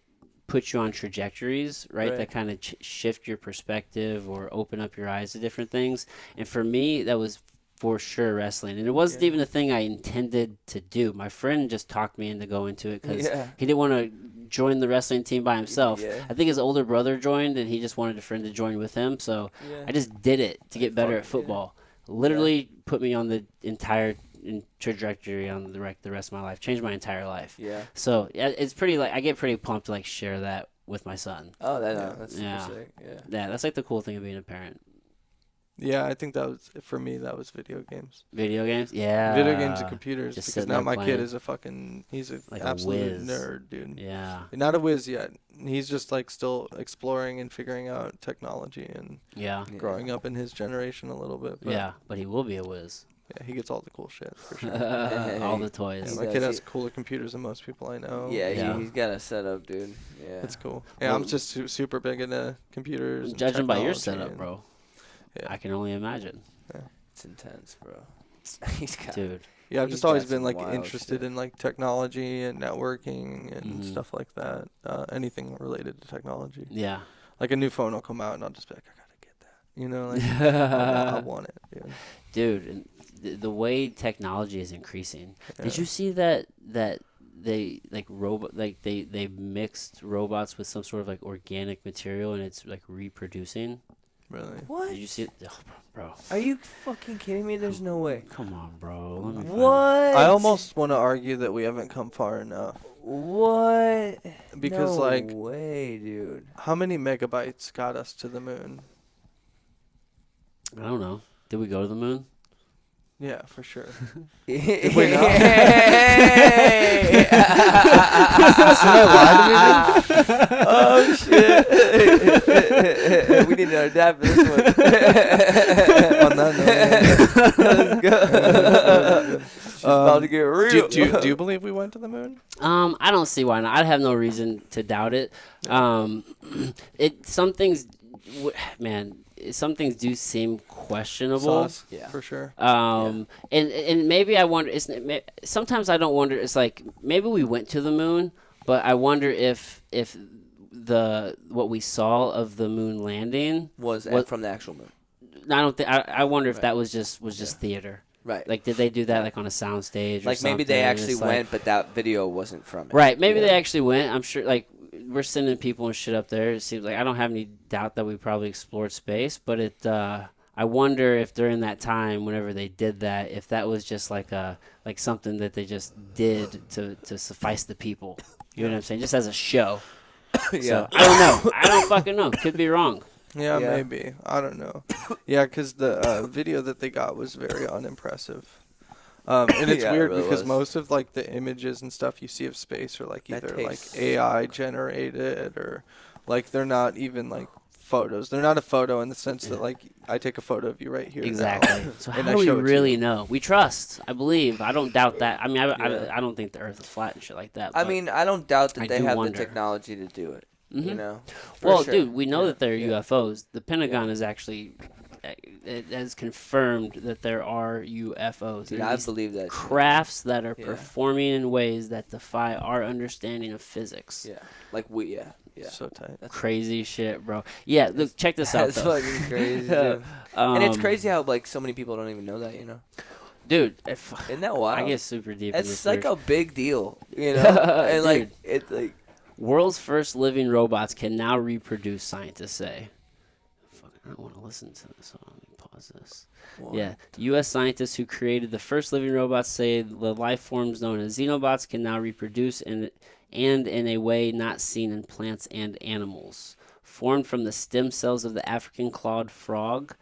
Speaker 1: put you on trajectories, right?
Speaker 2: Right.
Speaker 1: That kind of shift your perspective or open up your eyes to different things. And for me, that was for sure wrestling, and it wasn't
Speaker 2: Yeah.
Speaker 1: even a thing I intended to do. My friend just talked me into going to it because
Speaker 2: Yeah.
Speaker 1: he didn't want to join the wrestling team by himself.
Speaker 2: Yeah.
Speaker 1: I think his older brother joined, and he just wanted a friend to join with him. So
Speaker 2: Yeah.
Speaker 1: I just did it to get better at
Speaker 2: fuck, yeah.
Speaker 1: football. Literally put me on the entire trajectory on the rest of my life. Changed my entire life.
Speaker 2: Yeah.
Speaker 1: So yeah, it's pretty like I get pretty pumped to like share that with my son.
Speaker 2: Oh,
Speaker 3: Yeah.
Speaker 2: that's super
Speaker 1: Yeah.
Speaker 2: sick. Yeah.
Speaker 1: Yeah, that's like the cool thing of being a parent.
Speaker 3: Yeah, I think that was for me. That was video games.
Speaker 1: Video games, yeah.
Speaker 3: Video games and computers.
Speaker 1: just
Speaker 3: Because
Speaker 1: sitting
Speaker 3: now
Speaker 1: there
Speaker 3: my
Speaker 1: playing.
Speaker 3: kid is he's an
Speaker 1: Like a
Speaker 3: absolute
Speaker 1: whiz.
Speaker 3: nerd, dude.
Speaker 1: Yeah,
Speaker 3: Not a whiz yet. He's just like still exploring and figuring out technology and
Speaker 1: yeah,
Speaker 2: Yeah.
Speaker 3: growing up in his generation a little bit. But
Speaker 1: yeah. But he will be a whiz.
Speaker 3: yeah, he gets all the cool shit for sure.
Speaker 1: All the
Speaker 3: Yeah,
Speaker 1: toys.
Speaker 3: my
Speaker 2: does.
Speaker 3: kid has cooler computers than most people I know.
Speaker 2: Yeah,
Speaker 1: Yeah.
Speaker 2: he's got a setup, dude. Yeah.
Speaker 3: It's cool. Yeah, I'm
Speaker 1: Well,
Speaker 3: just super big into computers. and
Speaker 1: Judging by your
Speaker 3: technology
Speaker 1: setup,
Speaker 3: and-
Speaker 1: bro,
Speaker 3: Yeah.
Speaker 1: I can only imagine,
Speaker 2: It's intense, bro. He's got.
Speaker 1: dude.
Speaker 3: Yeah, I've
Speaker 2: He's
Speaker 3: just always
Speaker 2: got
Speaker 3: been
Speaker 2: some
Speaker 3: like
Speaker 2: wild
Speaker 3: interested
Speaker 2: shit.
Speaker 3: in like technology and networking and
Speaker 1: Mhm.
Speaker 3: stuff like that. Anything related to technology.
Speaker 1: Yeah.
Speaker 3: Like a new phone will come out and I'll just be like, I gotta get that. You know, like I want it. Dude.
Speaker 1: Dude, and the way technology is increasing. Did
Speaker 3: Yeah.
Speaker 1: you see that they they mixed robots with some sort of like organic material and it's like reproducing?
Speaker 3: Really?
Speaker 2: What?
Speaker 1: Did you see it? Oh, bro.
Speaker 2: Are you fucking kidding me? There's no way.
Speaker 1: Come on, bro. Let me find-
Speaker 2: What?
Speaker 3: I almost want to argue that we haven't come far enough
Speaker 2: What?
Speaker 3: because
Speaker 2: no
Speaker 3: like
Speaker 2: way, dude.
Speaker 3: how many megabytes got us to the moon?
Speaker 1: I don't know. Did we go to the moon?
Speaker 3: Yeah, for sure.
Speaker 2: Did
Speaker 3: we not?
Speaker 2: Oh shit! We need our dad for this one.
Speaker 3: On that note,
Speaker 2: Let's go. She's about to get real.
Speaker 3: do you believe we went to the moon?
Speaker 1: I don't see why not. I have no reason to doubt it. Some things, man, some things do seem questionable.
Speaker 3: Sauce,
Speaker 2: Yeah.
Speaker 3: for sure.
Speaker 1: And maybe I wonder. Sometimes I don't wonder. It's like maybe we went to the moon, but I wonder if what we saw of the moon landing
Speaker 2: was
Speaker 1: What-
Speaker 2: from the actual moon.
Speaker 1: I don't think. I wonder if
Speaker 2: Right.
Speaker 1: that was just theater.
Speaker 2: Right.
Speaker 1: Like, did they do that like on a sound stage?
Speaker 2: Like
Speaker 1: or
Speaker 2: maybe they
Speaker 1: something?
Speaker 2: actually
Speaker 1: It's like-
Speaker 2: went, but that video wasn't from it.
Speaker 1: Right. Maybe
Speaker 2: Yeah.
Speaker 1: they actually went. I'm sure. Like we're sending people and shit up there. It seems like I don't have any doubt that we probably explored space, but I wonder if during that time, whenever they did that, if that was just like something that they just did to suffice the people. You know what I'm saying? Just as a show. So I don't know. I don't fucking know. Could be wrong.
Speaker 3: Yeah, maybe. I don't know. Yeah, because the video that they got was very unimpressive. And it's
Speaker 2: Yeah, it
Speaker 3: weird
Speaker 2: really
Speaker 3: because
Speaker 2: was.
Speaker 3: most of like the images and stuff you see of space are like
Speaker 2: That
Speaker 3: either like
Speaker 2: takes-
Speaker 3: AI generated or like they're not even like photos. They're not a photo in the sense that like I take a photo of you right here.
Speaker 1: Exactly.
Speaker 3: Now,
Speaker 1: So
Speaker 3: and
Speaker 1: how
Speaker 3: I
Speaker 1: do we
Speaker 3: show it to
Speaker 1: really
Speaker 3: you.
Speaker 1: know? We trust. I believe. I don't doubt that. I mean,
Speaker 2: Yeah.
Speaker 1: I don't think the Earth is flat and shit like that.
Speaker 2: I
Speaker 1: but-
Speaker 2: mean, I don't doubt that
Speaker 1: I
Speaker 2: they
Speaker 1: do
Speaker 2: have
Speaker 1: wonder.
Speaker 2: the technology to do it. You
Speaker 1: Mhm.
Speaker 2: know. For
Speaker 1: well,
Speaker 2: sure.
Speaker 1: dude, we know that they're
Speaker 2: Yeah.
Speaker 1: UFOs. The Pentagon is actually it has confirmed that there are UFOs.
Speaker 2: Dude,
Speaker 1: There are
Speaker 2: I
Speaker 1: these
Speaker 2: believe that. shit.
Speaker 1: crafts that are
Speaker 2: Yeah.
Speaker 1: performing in ways that defy our understanding of physics.
Speaker 2: Yeah. Like we. Yeah. Yeah.
Speaker 3: So tight.
Speaker 2: That's
Speaker 1: Crazy shit, bro. Yeah, look, check this out,
Speaker 2: That's
Speaker 1: though.
Speaker 2: fucking crazy. Dude. And it's
Speaker 1: Um,
Speaker 2: crazy how like so many people don't even know that. You know.
Speaker 1: dude.
Speaker 2: Isn't that wild?
Speaker 1: I get super deep. in
Speaker 2: It's
Speaker 1: this
Speaker 2: like
Speaker 1: weird-
Speaker 2: a big deal. You know. And like
Speaker 1: Dude.
Speaker 2: it's like.
Speaker 1: World's first living robots can now reproduce, scientists say. Fuck, I don't want to listen to this. Hold on, let me pause this.
Speaker 2: What?
Speaker 1: Yeah, U.S. scientists who created the first living robots say the life forms known as xenobots can now reproduce and in a way not seen in plants and animals. Formed from the stem cells of the African clawed frog,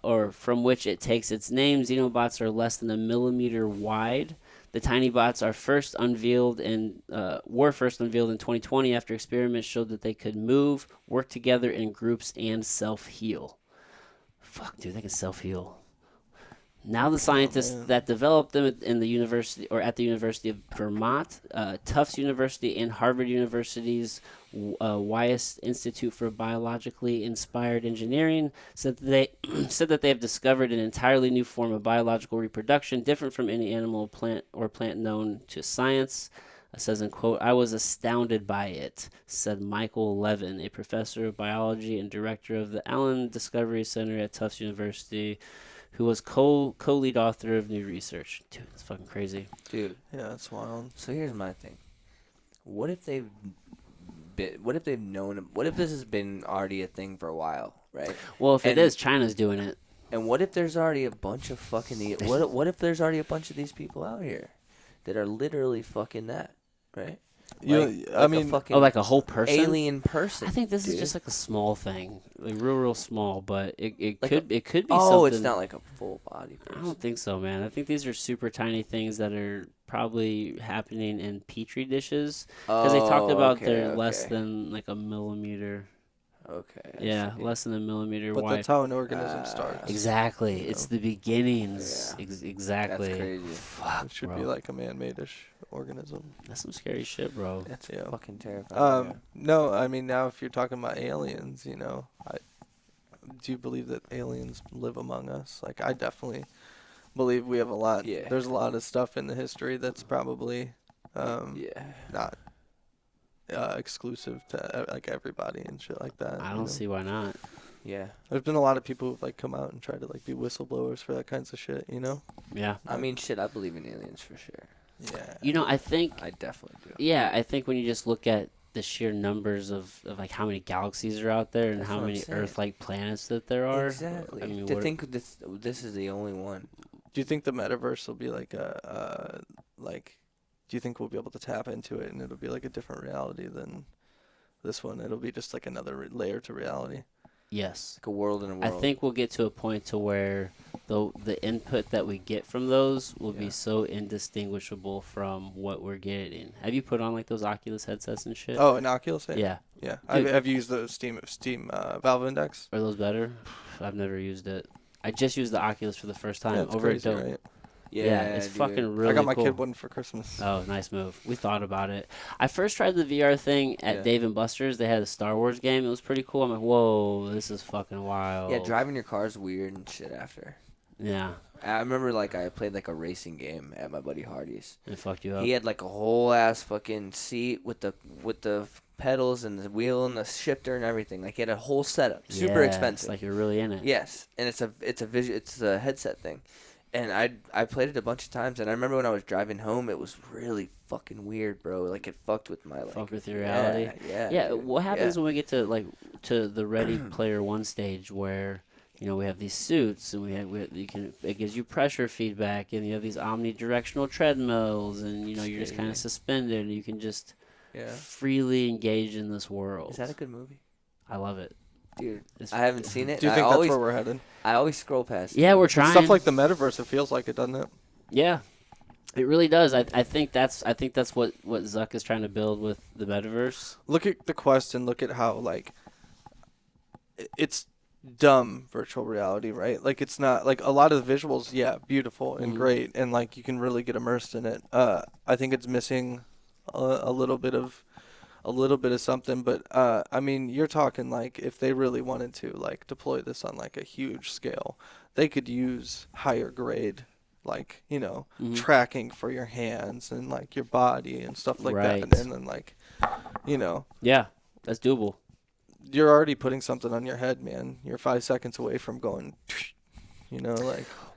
Speaker 1: or from which it takes its name, xenobots are less than a millimeter wide. The tiny bots were first unveiled in 2020 after experiments showed that they could move, work together in groups, and self-heal. Fuck, dude, they can self-heal. Now the scientists that developed them at the University of Vermont, Tufts University, and Harvard University's Wyeth Institute for Biologically Inspired Engineering said that they have discovered an entirely new form of biological reproduction, different from any animal, plant known to science. It says in quote, "I was astounded by it," said Michael Levin, a professor of biology and director of the Allen Discovery Center at Tufts University, who was co-lead author of new research. Dude, that's fucking crazy.
Speaker 2: Dude.
Speaker 3: Yeah, it's wild.
Speaker 2: So here's my thing. What if this has been already a thing for a while, right?
Speaker 1: Well, if it
Speaker 2: And-
Speaker 1: is, China's doing it.
Speaker 2: And what if there's already a bunch of fucking what if there's already a bunch of these people out here that are literally fucking that, right?
Speaker 3: I mean,
Speaker 2: a fucking
Speaker 1: Oh, like a whole person?
Speaker 2: alien person.
Speaker 1: I think this is
Speaker 2: dude.
Speaker 1: just like a small thing, like real small, but it
Speaker 2: Like
Speaker 1: could be
Speaker 2: Oh,
Speaker 1: something.
Speaker 2: it's not like a full body
Speaker 1: I
Speaker 2: person.
Speaker 1: don't think so, man. I think these are super tiny things that are probably happening in petri dishes because they talked about they're less than like a millimeter.
Speaker 2: Okay. I
Speaker 1: Yeah,
Speaker 2: see.
Speaker 1: less than a millimeter
Speaker 3: but
Speaker 1: wide.
Speaker 3: that's how an organism starts.
Speaker 1: Exactly.
Speaker 3: You
Speaker 1: It's
Speaker 3: know?
Speaker 1: the beginnings.
Speaker 2: Yeah.
Speaker 1: Exactly.
Speaker 2: That's crazy.
Speaker 1: Fuck,
Speaker 3: It should
Speaker 1: bro.
Speaker 3: be like a man-made-ish organism.
Speaker 1: That's some scary shit, bro.
Speaker 2: That's
Speaker 3: Yeah.
Speaker 2: fucking terrifying.
Speaker 3: No, I mean now if you're talking about aliens, do you believe that aliens live among us? Like I definitely believe we have a lot.
Speaker 2: Yeah.
Speaker 3: There's a lot of stuff in the history that's probably
Speaker 2: Yeah.
Speaker 3: not exclusive to like everybody and shit like that.
Speaker 1: I
Speaker 3: you
Speaker 1: don't
Speaker 3: know?
Speaker 1: see why not.
Speaker 2: Yeah.
Speaker 3: There's been a lot of people who've like come out and tried to like be whistleblowers for that kinds of shit. You know?
Speaker 1: Yeah.
Speaker 2: I mean, shit. I believe in aliens for sure.
Speaker 3: Yeah.
Speaker 1: You know, I think
Speaker 2: I definitely do.
Speaker 1: Yeah, I think when you just look at the sheer numbers of like how many galaxies are out there and
Speaker 2: That's
Speaker 1: how
Speaker 2: what I'm
Speaker 1: many
Speaker 2: saying.
Speaker 1: Earth-like planets that there are.
Speaker 2: Exactly.
Speaker 1: I mean,
Speaker 2: To
Speaker 1: what-
Speaker 2: think this is the only one.
Speaker 3: Do you think the metaverse will be like do you think we'll be able to tap into it and it'll be like a different reality than this one? It'll be just like another layer to reality.
Speaker 1: Yes.
Speaker 2: Like a world in a
Speaker 1: I
Speaker 2: world.
Speaker 1: think we'll get to a point to where the input that we get from those will be
Speaker 3: Yeah.
Speaker 1: so indistinguishable from what we're getting. Have you put on like those Oculus headsets and shit?
Speaker 3: Oh, an Oculus?
Speaker 1: Yeah.
Speaker 3: Yeah.
Speaker 1: Dude.
Speaker 3: I've used the Steam Valve Index.
Speaker 1: Are those better? I've never used it. I just used the Oculus for the first time.
Speaker 3: Yeah, it's
Speaker 1: over
Speaker 3: crazy,
Speaker 1: at Dope.
Speaker 3: right?
Speaker 1: Yeah, it's
Speaker 2: dude.
Speaker 1: fucking really
Speaker 3: I got my
Speaker 1: cool.
Speaker 3: kid one for Christmas.
Speaker 1: Oh, nice move. We thought about it. I first tried the VR thing at
Speaker 2: Yeah.
Speaker 1: Dave & Buster's. They had a Star Wars game. It was pretty cool. I'm like, whoa, this is fucking wild.
Speaker 2: Yeah, driving your car is weird and shit after.
Speaker 1: Yeah,
Speaker 2: I remember like I played like a racing game at my buddy Hardy's.
Speaker 1: it fucked you up.
Speaker 2: He had like a whole ass fucking seat with the pedals and the wheel and the shifter and everything. Like he had a whole setup. Super
Speaker 1: Yeah,
Speaker 2: expensive.
Speaker 1: It's like you're really in it.
Speaker 2: Yes, and it's a headset thing. And I played it a bunch of times, and I remember when I was driving home, it was really fucking weird, bro. Like it fucked with my
Speaker 1: Fuck with your reality.
Speaker 2: Yeah.
Speaker 1: Yeah,
Speaker 2: dude.
Speaker 1: what happens
Speaker 2: Yeah.
Speaker 1: when we get to the Ready Player One stage where we have these suits, and it gives you pressure feedback, and you have these omnidirectional treadmills, and you're just kind of suspended, and you can just freely engage in this world.
Speaker 2: Is that a good movie?
Speaker 1: I love it,
Speaker 2: dude. I haven't seen it.
Speaker 3: Do you think that's where we're headed?
Speaker 2: I always scroll past.
Speaker 1: Yeah, we're trying
Speaker 3: stuff like the metaverse. It feels like it, doesn't it?
Speaker 1: Yeah, it really does. I think that's what Zuck is trying to build with the metaverse.
Speaker 3: Look at the Quest and look at how like it's dumb virtual reality, right? Like it's not like a lot of the visuals, beautiful and great, and like you can really get immersed in it. I think it's missing a little bit of something, but I mean, you're talking like if they really wanted to like deploy this on like a huge scale, they could use higher grade like tracking for your hands and like your body and stuff like that, and then like
Speaker 1: that's doable.
Speaker 3: You're already putting something on your head, man. You're 5 seconds away from going,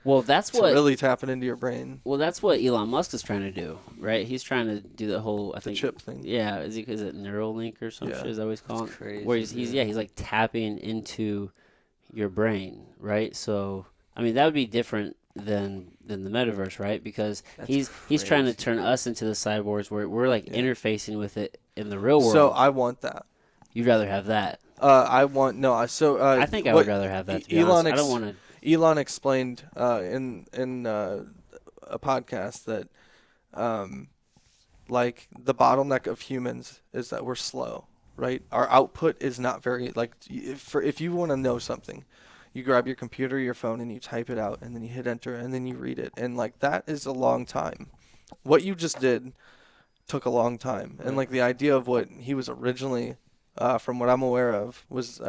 Speaker 1: well, that's what
Speaker 3: really tapping into your brain.
Speaker 1: Well, that's what Elon Musk is trying to do, right? He's trying to do the whole, I think,
Speaker 3: chip thing.
Speaker 1: Yeah, is it Neuralink or some shit? Is that what he's calling it?
Speaker 2: Crazy,
Speaker 1: where he's like tapping into your brain, right? So, I mean, that would be different than the metaverse, right? Because he's trying to turn us into the cyborgs where we're like interfacing with it in the real world.
Speaker 3: So I want that.
Speaker 1: You'd rather have that?
Speaker 3: I think
Speaker 1: I would rather have that. To be honest. I don't want to.
Speaker 3: Elon explained in a podcast that like the bottleneck of humans is that we're slow, right? Our output is not very like if you want to know something, you grab your computer, your phone, and you type it out, and then you hit enter, and then you read it, and like that is a long time. What you just did took a long time, and like the idea of what he was originally, from what I'm aware of, was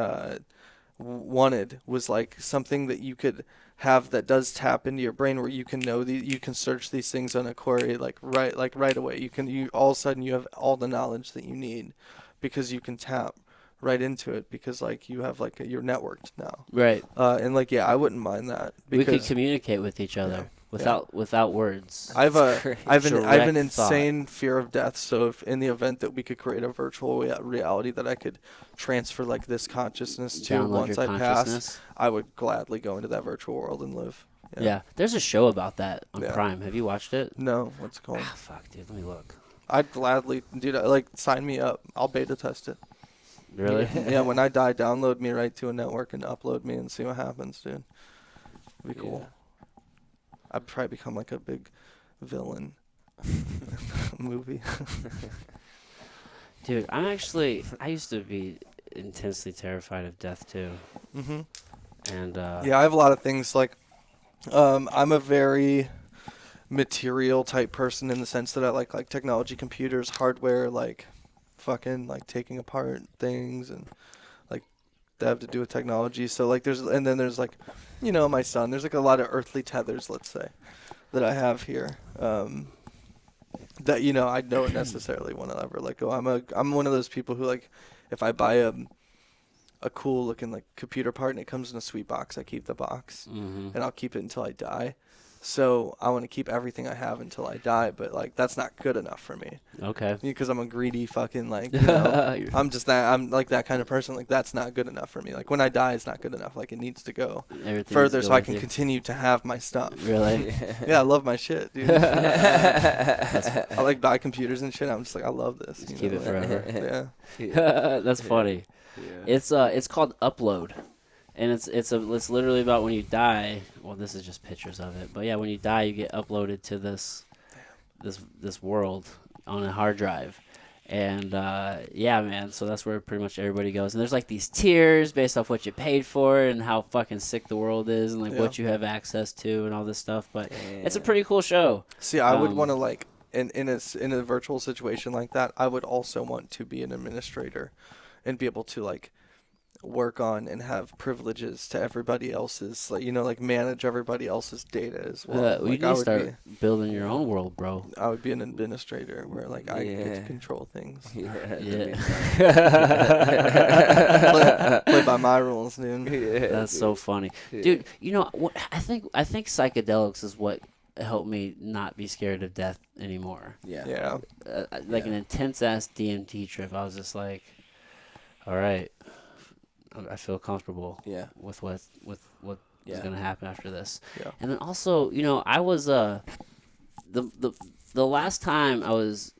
Speaker 3: wanted was like something that you could have that does tap into your brain, where you can you can search these things on a query right away. You all of a sudden you have all the knowledge that you need because you can tap right into it because like you have like you're networked now.
Speaker 1: Right.
Speaker 3: And like I wouldn't mind that because
Speaker 1: we could communicate with each other without words.
Speaker 3: I have an insane fear of death. So if in the event that we could create a virtual reality that I could transfer like this consciousness to once I pass, I would gladly go into that virtual world and live.
Speaker 1: Yeah. There's a show about that on Prime. Have you watched it?
Speaker 3: No. What's it called?
Speaker 1: Fuck, dude. Let me look.
Speaker 3: I'd gladly do that. Like, sign me up. I'll beta test it.
Speaker 1: Really?
Speaker 3: Yeah, when I die, download me right to a network and upload me and see what happens, dude. It'd be cool. I'd probably become like a big villain movie.
Speaker 1: Dude, I used to be intensely terrified of death too.
Speaker 3: Mm-hmm.
Speaker 1: And
Speaker 3: I have a lot of things like, I'm a very material type person in the sense that I like technology, computers, hardware, like fucking like taking apart things and like that have to do with technology. So like there's like, my son, there's like a lot of earthly tethers, let's say, that I have here. That, I don't necessarily want to ever let go. I'm one of those people who like, if I buy a cool looking like computer part and it comes in a sweet box, I keep the box and I'll keep it until I die. So I want to keep everything I have until I die, but like that's not good enough for me. Okay. Because I'm a greedy fucking like, I'm like that kind of person. Like that's not good enough for me. Like when I die, it's not good enough. Like it needs to go further so I can continue to have my stuff. Really? Yeah, I love my shit, dude. I like buy computers and shit. I'm just like, I love this.
Speaker 1: Just keep it forever.
Speaker 3: Yeah.
Speaker 1: That's funny. Yeah. It's called Upload. And it's literally about when you die. Well, this is just pictures of it. But yeah, when you die, you get uploaded to this world on a hard drive. And man, so that's where pretty much everybody goes. And there's like these tiers based off what you paid for and how fucking sick the world is and like what you have access to and all this stuff. But it's a pretty cool show.
Speaker 3: See, I would want to like in a virtual situation like that, I would also want to be an administrator and be able to like work on and have privileges to everybody else's, like like manage everybody else's data as well.
Speaker 1: You need to start building your own world, bro.
Speaker 3: I would be an administrator where like I get to control things. Play by my rules, dude.
Speaker 1: That's so funny, dude. What I think psychedelics is what helped me not be scared of death anymore. An intense ass DMT trip. I was just like, all right. I feel comfortable.
Speaker 2: Yeah.
Speaker 1: With what is gonna happen after this.
Speaker 3: Yeah.
Speaker 1: And then also, I was the last time I was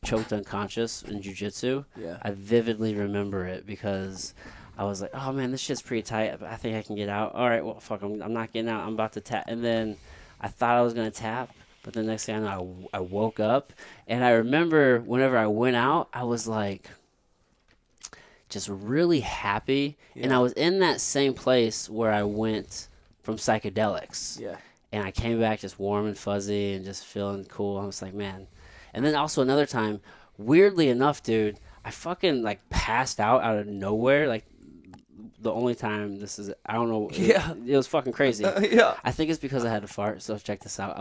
Speaker 1: choked unconscious in jiu-jitsu.
Speaker 2: Yeah.
Speaker 1: I vividly remember it because I was like, oh man, this shit's pretty tight. I think I can get out. All right, well, fuck, I'm not getting out. I'm about to tap. And then I thought I was gonna tap, but the next thing I know, I woke up, and I remember whenever I went out, I was like, just really happy, and I was in that same place where I went from psychedelics.
Speaker 2: Yeah.
Speaker 1: And I came back just warm and fuzzy and just feeling cool. I was like, man. And then also another time, weirdly enough, dude, I fucking like passed out of nowhere. Like the only time I don't know.
Speaker 2: Yeah.
Speaker 1: It was fucking crazy.
Speaker 2: Yeah.
Speaker 1: I think it's because I had to fart. So check this out.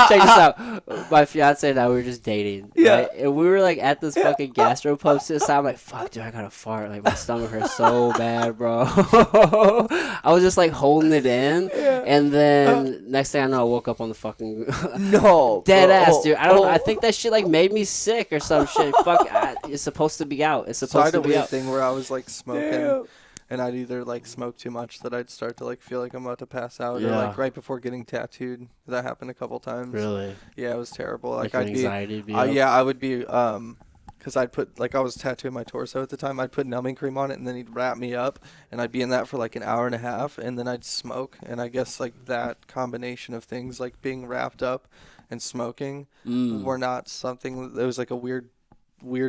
Speaker 1: Check this out. My fiance and I were just dating.
Speaker 2: Yeah.
Speaker 1: Right? And we were like at this fucking gastro pub side. I'm like, fuck, dude, I gotta fart. Like my stomach hurts so bad, bro. I was just like holding it in. Yeah. And then next thing I know, I woke up on the fucking
Speaker 2: No.
Speaker 1: dead
Speaker 2: bro.
Speaker 1: ass, dude. I think that shit like made me sick or some shit. Fuck, it's supposed to be out. It's
Speaker 3: So I
Speaker 1: supposed
Speaker 3: had
Speaker 1: to
Speaker 3: a
Speaker 1: be
Speaker 3: weird
Speaker 1: out.
Speaker 3: thing where I was like smoking,
Speaker 2: Damn.
Speaker 3: and I'd either like smoke too much that I'd start to like feel like I'm about to pass out, or
Speaker 1: Yeah.
Speaker 3: like right before getting tattooed. That happened a couple times.
Speaker 1: Really?
Speaker 3: Yeah, it was terrible.
Speaker 1: Like
Speaker 3: Like
Speaker 1: your
Speaker 3: I'd be,
Speaker 1: anxiety would be up?
Speaker 3: yeah, I would be, because I'd put like I was tattooing my torso at the time. I'd put numbing cream on it, and then he'd wrap me up, and I'd be in that for like an hour and a half, and then I'd smoke. And I guess like that combination of things, like being wrapped up and smoking, were not something. It was like a weird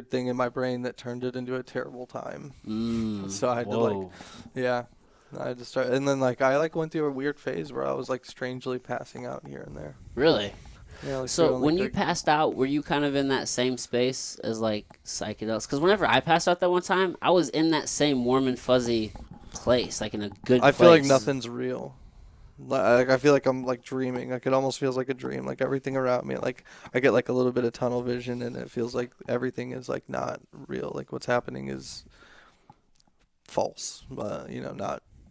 Speaker 3: thing in my brain that turned it into a terrible time. So I had to like, yeah, I had to start. And then like I like went through a weird phase where I was like strangely passing out here and there.
Speaker 1: Really?
Speaker 3: Yeah. Like,
Speaker 1: So
Speaker 3: feeling,
Speaker 1: when
Speaker 3: like,
Speaker 1: you passed out, were you kind of in that same space as like psychedelics? Because whenever I passed out that one time, I was in that same warm and fuzzy place, like in a good
Speaker 3: I
Speaker 1: place.
Speaker 3: feel like nothing's real. Like I feel like I'm like dreaming. Like it almost feels like a dream. Like everything around me, like I get like a little bit of tunnel vision, and it feels like everything is like not real. Like what's happening is false.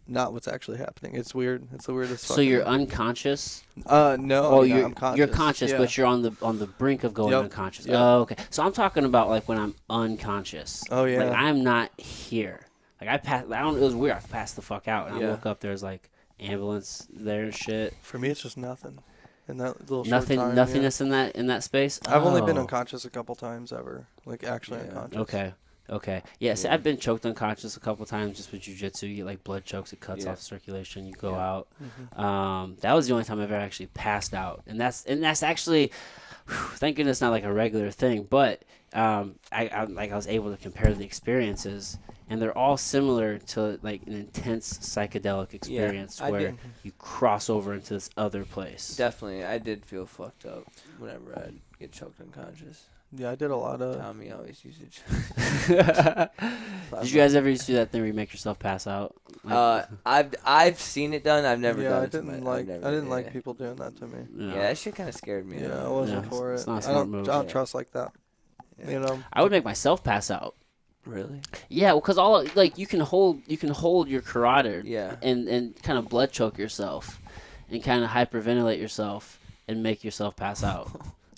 Speaker 3: Not what's actually happening. It's weird. It's the weirdest.
Speaker 1: So you're unconscious?
Speaker 3: No.
Speaker 1: Oh,
Speaker 3: I'm conscious.
Speaker 1: You're conscious,
Speaker 3: yeah.
Speaker 1: but you're on the brink of going
Speaker 3: Yep.
Speaker 1: unconscious.
Speaker 3: Yep.
Speaker 1: Oh, okay. So I'm talking about like when I'm unconscious.
Speaker 3: Oh yeah.
Speaker 1: Like I'm not here. Like I passed. I don't. It was weird. I passed the fuck out, and I
Speaker 2: Yeah.
Speaker 1: woke up. There's like ambulance there and shit.
Speaker 3: For me, it's just nothing. In that little short
Speaker 1: Nothing.
Speaker 3: time,
Speaker 1: Nothingness in that space.
Speaker 3: Yeah. I've only been
Speaker 1: Oh.
Speaker 3: unconscious a couple times ever. Like actually unconscious.
Speaker 1: Okay. Yeah, see, I've been choked unconscious a couple times just with jiu-jitsu. You get like blood chokes, it cuts off circulation, you go out. That was the only time I've ever actually passed out. And that's actually, thank goodness, not like a regular thing, but I was able to compare the experiences, and they're all similar to like an intense psychedelic experience
Speaker 2: I
Speaker 1: where
Speaker 2: did.
Speaker 1: you cross over into this other place.
Speaker 2: Definitely, I did feel fucked up whenever I'd get choked unconscious.
Speaker 3: Yeah, I did a lot of.
Speaker 2: Tommy always used to.
Speaker 1: Did you guys ever used to do that thing where you make yourself pass out?
Speaker 2: I've seen it done. I've never
Speaker 3: Yeah,
Speaker 2: done
Speaker 3: I
Speaker 2: it. to
Speaker 3: didn't
Speaker 2: my-
Speaker 3: like.
Speaker 2: I've never-
Speaker 3: I didn't
Speaker 2: yeah.
Speaker 3: like people doing that to me.
Speaker 2: Yeah, that shit kind of scared me.
Speaker 3: Yeah, I wasn't
Speaker 1: Yeah,
Speaker 3: for it.
Speaker 1: it's not a
Speaker 3: I
Speaker 1: smart
Speaker 3: don't.
Speaker 1: move.
Speaker 3: I don't
Speaker 2: Yeah.
Speaker 3: trust like that.
Speaker 2: Yeah.
Speaker 3: You know.
Speaker 1: I would make myself pass out.
Speaker 2: Really?
Speaker 1: Yeah, because all like you can hold your carotid
Speaker 2: Yeah.
Speaker 1: and kind of blood choke yourself and kind of hyperventilate yourself and make yourself pass out.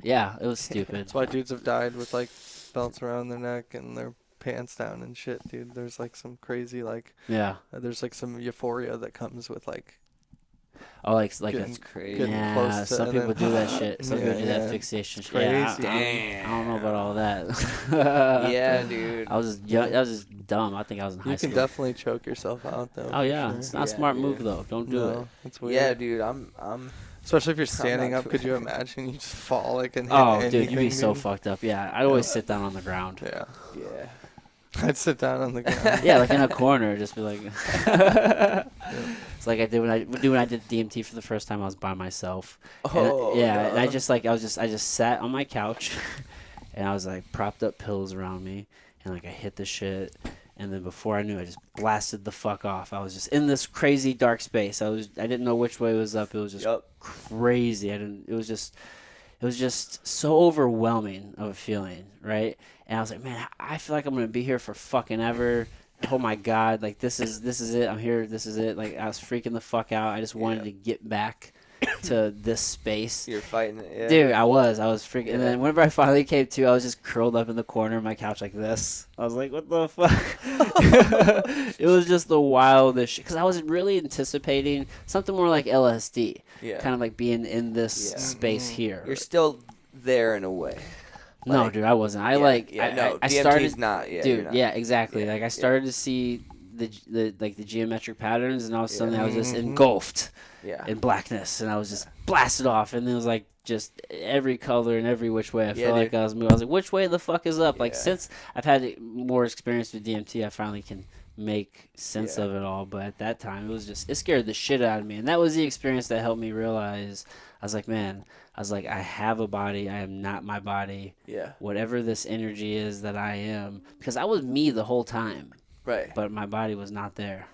Speaker 1: Yeah, it was stupid.
Speaker 3: That's why dudes have died with like belts around their neck and their pants down and shit, dude. There's like some crazy like.
Speaker 1: Yeah.
Speaker 3: There's like some euphoria that comes with like.
Speaker 1: Oh, like
Speaker 3: Getting-
Speaker 1: a,
Speaker 2: Crazy.
Speaker 3: getting
Speaker 1: yeah.
Speaker 3: close to
Speaker 1: Some
Speaker 3: and
Speaker 1: people
Speaker 3: then-
Speaker 1: do that shit. Some people do that
Speaker 3: Yeah.
Speaker 1: fixation shit.
Speaker 3: Crazy.
Speaker 1: Yeah, I don't know about all that.
Speaker 2: Yeah, dude.
Speaker 1: I was just young. I was just dumb. I think I was in high
Speaker 3: You
Speaker 1: school.
Speaker 3: can definitely choke yourself out though.
Speaker 1: Oh
Speaker 3: for
Speaker 1: yeah,
Speaker 3: sure.
Speaker 1: it's not a
Speaker 2: Yeah,
Speaker 1: smart
Speaker 2: yeah.
Speaker 1: move though. Don't do it.
Speaker 3: No, it's weird.
Speaker 2: Yeah, dude. I'm.
Speaker 3: Especially if you're standing
Speaker 2: not
Speaker 3: up,
Speaker 2: doing
Speaker 3: could you
Speaker 2: it.
Speaker 3: imagine you just fall like and hit
Speaker 1: Oh, dude,
Speaker 3: anything,
Speaker 1: you'd be so
Speaker 3: dude?
Speaker 1: fucked up. Yeah, I'd always sit down on the ground.
Speaker 3: Yeah,
Speaker 2: Yeah.
Speaker 3: I'd sit down on the ground.
Speaker 1: Yeah, like in a corner, just be like. It's like I did when I did DMT for the first time. I was by myself.
Speaker 2: Oh.
Speaker 1: And, yeah,
Speaker 2: no.
Speaker 1: and I just sat on my couch, and I was like propped up pillows around me, and like I hit the shit, and then before I knew, I just blasted the fuck off. I was just in this crazy dark space. I didn't know which way was up. It was just
Speaker 2: Yup.
Speaker 1: crazy. It was just so overwhelming of a feeling, right? And I was like, man, I feel like I'm gonna be here for fucking ever. Oh my god, like this is it. I'm here. This is it. Like I was freaking the fuck out. I just wanted to get back to this space.
Speaker 2: You're fighting it, yeah.
Speaker 1: Dude, I was freaking.
Speaker 2: Yeah.
Speaker 1: And then whenever I finally came to, I was just curled up in the corner of my couch like this. I was like, what the fuck? It was just the wildest shit. Because I was really anticipating something more like LSD.
Speaker 2: Yeah.
Speaker 1: Kind of like being in this space here.
Speaker 2: You're still there in a way.
Speaker 1: No,
Speaker 2: Like,
Speaker 1: dude, I wasn't. I
Speaker 2: DMT's
Speaker 1: started.
Speaker 2: not. Yeah,
Speaker 1: Dude,
Speaker 2: you're not.
Speaker 1: yeah, exactly.
Speaker 2: Yeah,
Speaker 1: Like I started to see the geometric patterns, and all of a sudden I was just engulfed
Speaker 2: Yeah.
Speaker 1: in blackness, and I was just blasted off, and it was like just every color and every which way. I felt like I was moving. I was like, which way the fuck is up? Like since I've had more experience with DMT, I finally can make sense of it all. But at that time, it scared the shit out of me, and that was the experience that helped me realize. I was like, man. I have a body. I am not my body.
Speaker 2: Yeah.
Speaker 1: Whatever this energy is that I am, because I was me the whole time.
Speaker 2: Right.
Speaker 1: But my body was not there.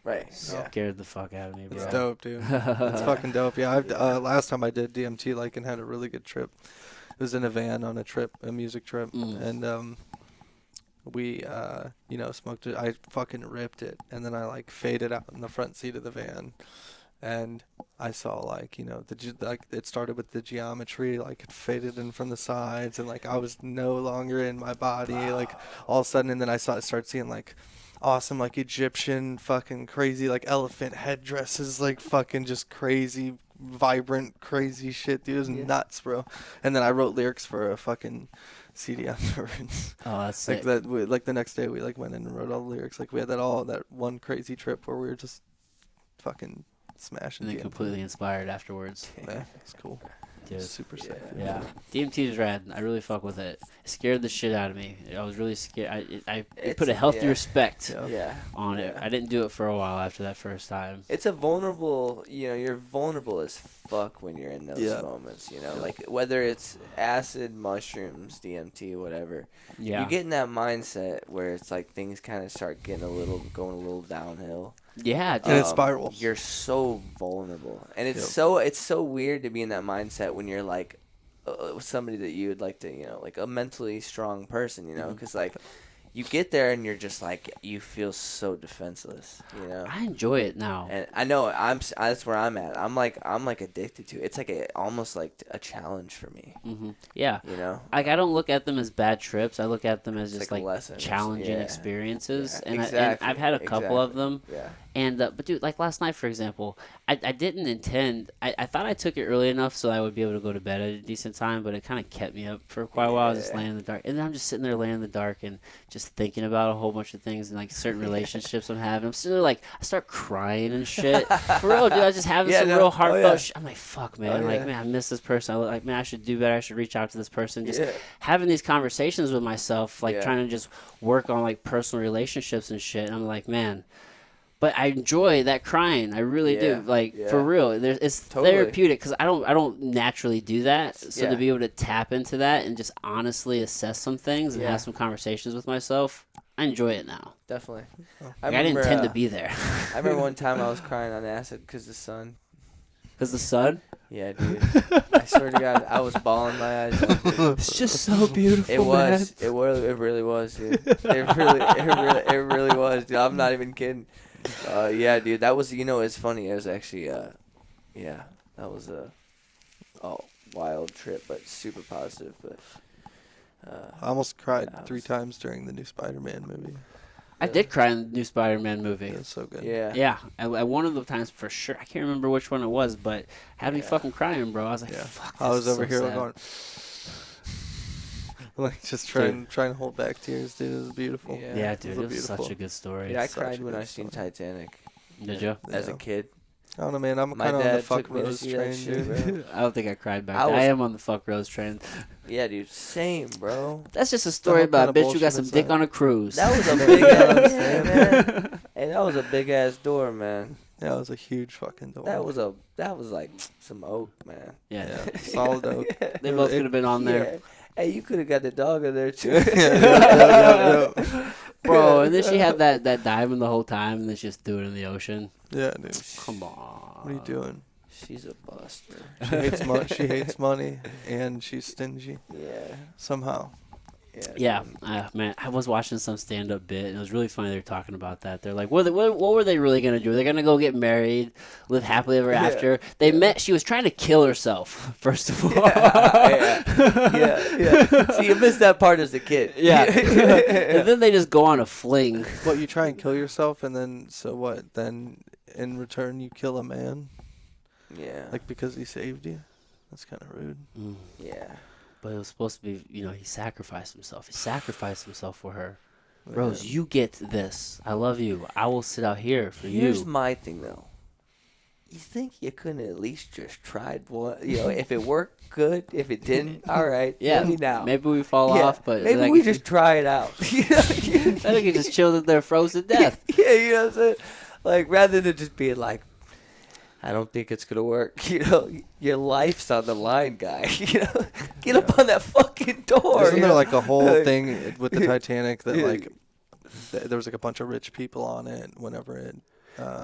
Speaker 2: Right.
Speaker 1: Scared the fuck out of me, bro.
Speaker 3: It's dope, dude. It's fucking dope. Yeah, last time I did DMT, like, and had a really good trip. It was in a van on a music trip, and we, smoked it. I fucking ripped it, and then I like faded out in the front seat of the van, and I saw like, it started with the geometry, like it faded in from the sides, and like I was no longer in my body, like all of a sudden, and then I started seeing like awesome like Egyptian fucking crazy like elephant headdresses, like fucking just crazy vibrant crazy shit, dude. It was nuts, bro. And then I wrote lyrics for a fucking CD afterwards.
Speaker 1: Oh, that's sick.
Speaker 3: Like the next day we like went in and wrote all the lyrics. Like we had that one crazy trip where we were just fucking smashing.
Speaker 1: And then completely inspired afterwards.
Speaker 3: Yeah, it's cool.
Speaker 1: Dude.
Speaker 3: Super sick.
Speaker 1: Yeah. DMT is rad. I really fuck with it. It scared the shit out of me. I was really scared. I put a healthy respect on it. I didn't do it for a while after that first time.
Speaker 2: It's a vulnerable, you're vulnerable as fuck when you're in those moments, like whether it's acid, mushrooms, DMT, whatever. Yeah. You get in that mindset where it's like things kind of start going a little downhill.
Speaker 1: Yeah,
Speaker 3: and it spirals.
Speaker 2: You're so vulnerable, and it's so weird to be in that mindset when you're like somebody that you would like to, like a mentally strong person, because like you get there and you're just like you feel so defenseless,
Speaker 1: I enjoy it now,
Speaker 2: and I know that's where I'm at. I'm like addicted to it. It's like almost like a challenge for me.
Speaker 1: Mm-hmm. Yeah,
Speaker 2: like
Speaker 1: I don't look at them as bad trips. I look at them as just like
Speaker 2: lessons.
Speaker 1: challenging experiences, and
Speaker 2: exactly.
Speaker 1: I've had a couple of them.
Speaker 2: Yeah.
Speaker 1: And but dude, like last night, for example, I didn't intend. I thought I took it early enough so I would be able to go to bed at a decent time, but it kind of kept me up for quite a while. I was just laying in the dark, and then I'm just sitting there laying in the dark and just thinking about a whole bunch of things and like certain relationships I'm having. I'm sitting there like I start crying and shit. For real, dude, I was just having some real heartfelt shit. I'm like, fuck, man. Man, I miss this person. Man, I should do better. I should reach out to this person. Just having these conversations with myself, like trying to just work on like personal relationships and shit. And I'm like, man. But I enjoy that crying. I really do. Like for real, it's therapeutic because I don't naturally do that. So to be able to tap into that and just honestly assess some things and have some conversations with myself, I enjoy it now.
Speaker 2: Definitely.
Speaker 1: I didn't intend to be there.
Speaker 2: I remember one time I was crying on acid because the sun.
Speaker 1: Because the sun?
Speaker 2: Yeah, dude. I swear to God, I was bawling my eyes out.
Speaker 1: It's just so beautiful.
Speaker 2: It was. Man. It really was, dude. It really was, dude. I'm not even kidding. Yeah, dude, that was, it's funny. It was actually, that was a wild trip, but super positive. But
Speaker 3: I almost cried 3 times during the new Spider-Man movie.
Speaker 1: I did cry in the new Spider-Man movie.
Speaker 3: It was so good.
Speaker 2: Yeah.
Speaker 1: Yeah, at one of the times for sure. I can't remember which one it was, but had me fucking crying, bro. I was like, fuck,
Speaker 3: I was over
Speaker 1: so
Speaker 3: here
Speaker 1: sad.
Speaker 3: going... like just trying to hold back tears, dude. It was beautiful.
Speaker 1: Yeah, dude, it was such a good story.
Speaker 2: Dude, I cried when I seen Titanic.
Speaker 1: Did you?
Speaker 2: As a kid.
Speaker 3: I don't know, man. I'm kind of on the fuck Rose train, dude.
Speaker 1: I don't think I cried back then. I am on the fuck Rose train.
Speaker 2: Yeah, dude. Same, bro.
Speaker 1: That's just a story about a bitch who got some dick on a cruise.
Speaker 2: That was a big ass man. Hey, that was a big ass door, man.
Speaker 3: Yeah, it was a huge fucking door.
Speaker 2: That was like some oak, man.
Speaker 1: Yeah.
Speaker 3: Solid oak.
Speaker 1: They both could have been on there.
Speaker 2: Yeah. Hey, you could have got the dog in there too.
Speaker 1: Bro, and then she had that diamond the whole time, and then she just threw it in the ocean.
Speaker 3: Yeah, dude.
Speaker 1: Come on.
Speaker 3: What are you doing?
Speaker 2: She's a buster.
Speaker 3: She hates money, and she's stingy.
Speaker 2: Yeah.
Speaker 3: Somehow.
Speaker 1: Yeah, man, I was watching some stand-up bit, and it was really funny. They were talking about that. They're like, what were they really going to do? They're going to go get married, live happily ever after. They met. She was trying to kill herself, first of all.
Speaker 2: Yeah. See, you missed that part as a kid.
Speaker 1: Yeah. And then they just go on a fling.
Speaker 3: What, you try and kill yourself, and then, so what? Then, in return, you kill a man?
Speaker 2: Yeah.
Speaker 3: Like, because he saved you? That's kind of rude.
Speaker 2: Yeah.
Speaker 1: But it was supposed to be, he sacrificed himself. He sacrificed himself for her. Rose, you get this. I love you. I will sit out here for you.
Speaker 2: Here's my thing, though. You think you couldn't at least just tried one? If it worked, good. If it didn't, all right.
Speaker 1: Yeah,
Speaker 2: maybe now.
Speaker 1: Maybe we fall off, but
Speaker 2: maybe we just try it out.
Speaker 1: I think he just chilled there, froze to death.
Speaker 2: Yeah, you know what I'm saying? Like, rather than just being like, I don't think it's gonna work. Your life's on the line, guy. Get up on that fucking door.
Speaker 3: Isn't there like a whole thing with the Titanic that like there was like a bunch of rich people on it whenever it?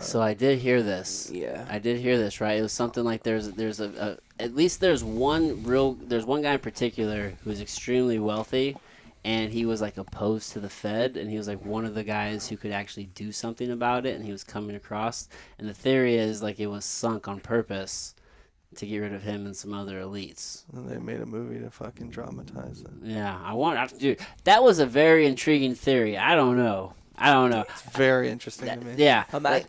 Speaker 1: So I did hear this.
Speaker 2: Yeah,
Speaker 1: I did hear this. Right, it was something like there's at least there's one guy in particular who's extremely wealthy. And he was like opposed to the Fed, and he was like one of the guys who could actually do something about it, and he was coming across. And the theory is like it was sunk on purpose to get rid of him and some other elites.
Speaker 3: And they made a movie to fucking dramatize it.
Speaker 1: Yeah, dude, that was a very intriguing theory. I don't know.
Speaker 3: It's very interesting to me.
Speaker 1: Yeah, hard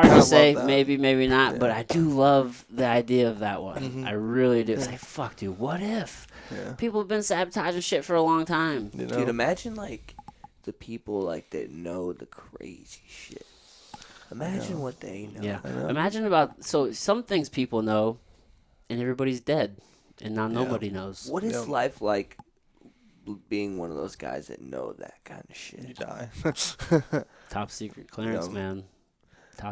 Speaker 1: to say. Maybe not. Yeah. But I do love the idea of that one. Mm-hmm. I really do. It's like, fuck, dude. What if? Yeah. People have been sabotaging shit for a long time.
Speaker 2: Dude, imagine like the people like that know the crazy shit. Imagine what they know.
Speaker 1: Yeah. Imagine some things people know, and everybody's dead, and now nobody knows.
Speaker 2: What is life like? Being one of those guys that know that kind of shit.
Speaker 3: You die.
Speaker 1: Top secret clearance, man.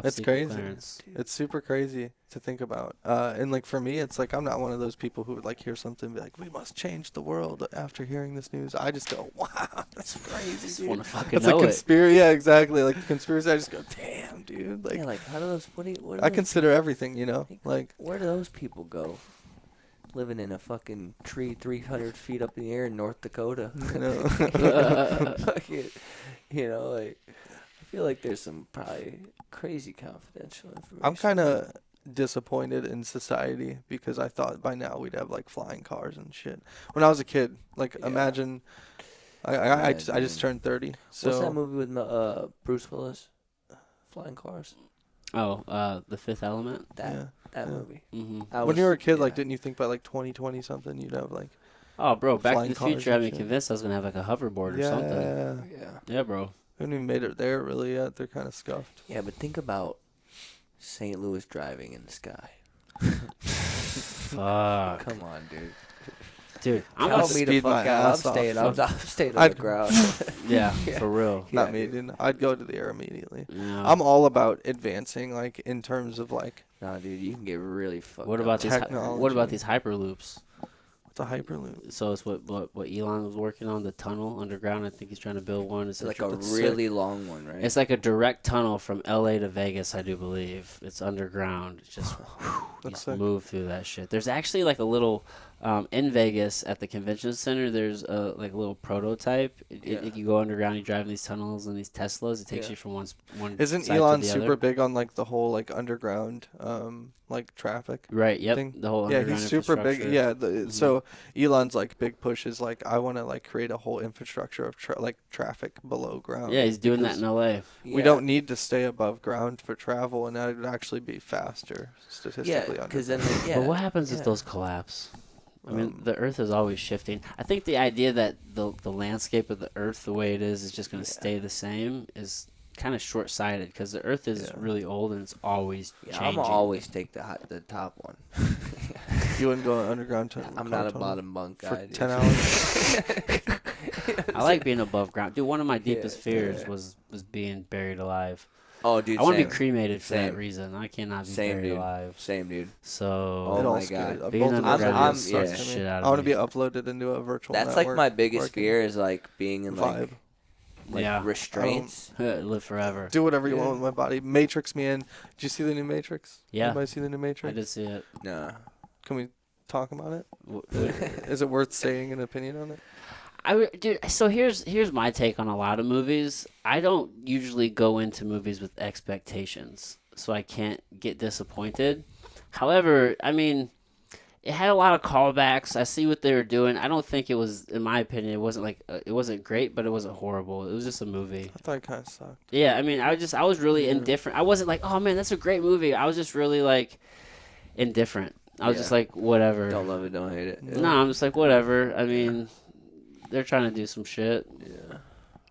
Speaker 3: It's crazy. Clearance. It's super crazy to think about. And like for me, it's like I'm not one of those people who would like hear something and be like, we must change the world after hearing this news. I just go, wow, that's crazy. I just
Speaker 1: want to fucking
Speaker 3: it's
Speaker 1: know
Speaker 3: a conspiracy. Yeah, exactly. Like the conspiracy, I just go, damn, dude. Like,
Speaker 2: like how do those? What
Speaker 3: I consider everything, like
Speaker 2: where do those people go? Living in a fucking tree 300 feet up in the air in North Dakota. Like, I feel like there's some probably crazy confidential information.
Speaker 3: I'm kind of disappointed in society because I thought by now we'd have like flying cars and shit. When I was a kid, like imagine, I just turned 30. So
Speaker 2: what's that movie with Bruce Willis? Flying cars.
Speaker 1: Oh, The Fifth Element.
Speaker 2: That movie.
Speaker 3: Mm-hmm. When you were a kid, like, didn't you think by like 2020 something you'd have like?
Speaker 1: Oh, bro, Back to the Future had me convinced I was gonna have like a hoverboard or something. Yeah, bro.
Speaker 3: They haven't even made it there really yet. They're kind of scuffed.
Speaker 2: Yeah, but think about St. Louis driving in the sky.
Speaker 1: Fuck.
Speaker 2: Come on, dude.
Speaker 1: Dude,
Speaker 2: I'm gonna speed the fuck out. I'm staying on the ground.
Speaker 1: Yeah, for real.
Speaker 3: Not me, dude. I'd go to the air immediately. Yeah. I'm all about advancing, like in terms of like.
Speaker 2: Nah, dude, you can get really fucked.
Speaker 1: What about these? What about these hyperloops?
Speaker 3: What's a hyperloop?
Speaker 1: So it's what Elon was working on, the tunnel underground. I think he's trying to build one.
Speaker 2: It's like a really long one, right?
Speaker 1: It's like a direct tunnel from LA to Vegas, I do believe. It's underground. It's just you just move through that shit. There's actually like a little in Vegas at the convention center. There's a little prototype. You go underground. You drive in these tunnels and these Teslas. It takes you from one.
Speaker 3: Isn't
Speaker 1: side
Speaker 3: Elon
Speaker 1: to the
Speaker 3: super
Speaker 1: other.
Speaker 3: big on like the whole like underground like traffic?
Speaker 1: Right. Yep.
Speaker 3: Thing?
Speaker 1: The whole underground
Speaker 3: he's super big. Yeah. So Elon's like big push is like I want to like create a whole infrastructure of traffic below ground.
Speaker 1: Yeah, he's doing that in LA.
Speaker 3: We don't need to stay above ground for travel, and that would actually be faster statistically.
Speaker 2: Yeah, because then.
Speaker 1: But what happens if those collapse? I mean, the Earth is always shifting. I think the idea that the landscape of the Earth, the way it is just going to stay the same, is kind of short-sighted because the Earth is really old and it's always changing.
Speaker 2: I'm gonna always take the top one.
Speaker 3: You wouldn't go underground tunnel?
Speaker 2: I'm not a bottom bunk guy.
Speaker 3: For 10 hours?
Speaker 1: I like being above ground. Dude, one of my deepest fears was being buried alive.
Speaker 2: Oh, dude,
Speaker 1: I want to be cremated for that reason. I cannot be buried alive.
Speaker 2: Same, dude.
Speaker 1: So,
Speaker 2: oh my god,
Speaker 1: being underground sucks the
Speaker 3: shit
Speaker 1: shit out of me.
Speaker 3: I want to be uploaded into a virtual
Speaker 2: That's
Speaker 3: network.
Speaker 2: like my biggest fear is like being in
Speaker 3: Vibe.
Speaker 2: like restraints.
Speaker 1: Live forever.
Speaker 3: Do whatever you want with my body. Matrix me in. Did you see the new Matrix?
Speaker 1: Yeah.
Speaker 3: Anybody see the new Matrix?
Speaker 1: I did see it.
Speaker 2: Nah.
Speaker 3: Can we talk about it? Is it worth saying an opinion on it?
Speaker 1: Dude, so here's my take on a lot of movies. I don't usually go into movies with expectations, so I can't get disappointed. However, I mean, it had a lot of callbacks. I see what they were doing. I don't think it was, in my opinion, it wasn't great, but it wasn't horrible. It was just a movie.
Speaker 3: I thought it kind of sucked.
Speaker 1: Yeah, I mean, I was really indifferent. I wasn't like, oh man, that's a great movie. I was just really like indifferent. I was just like, whatever.
Speaker 2: Don't love it, don't hate it.
Speaker 1: No, I'm just like, whatever. I mean, they're trying to do some shit.
Speaker 2: Yeah.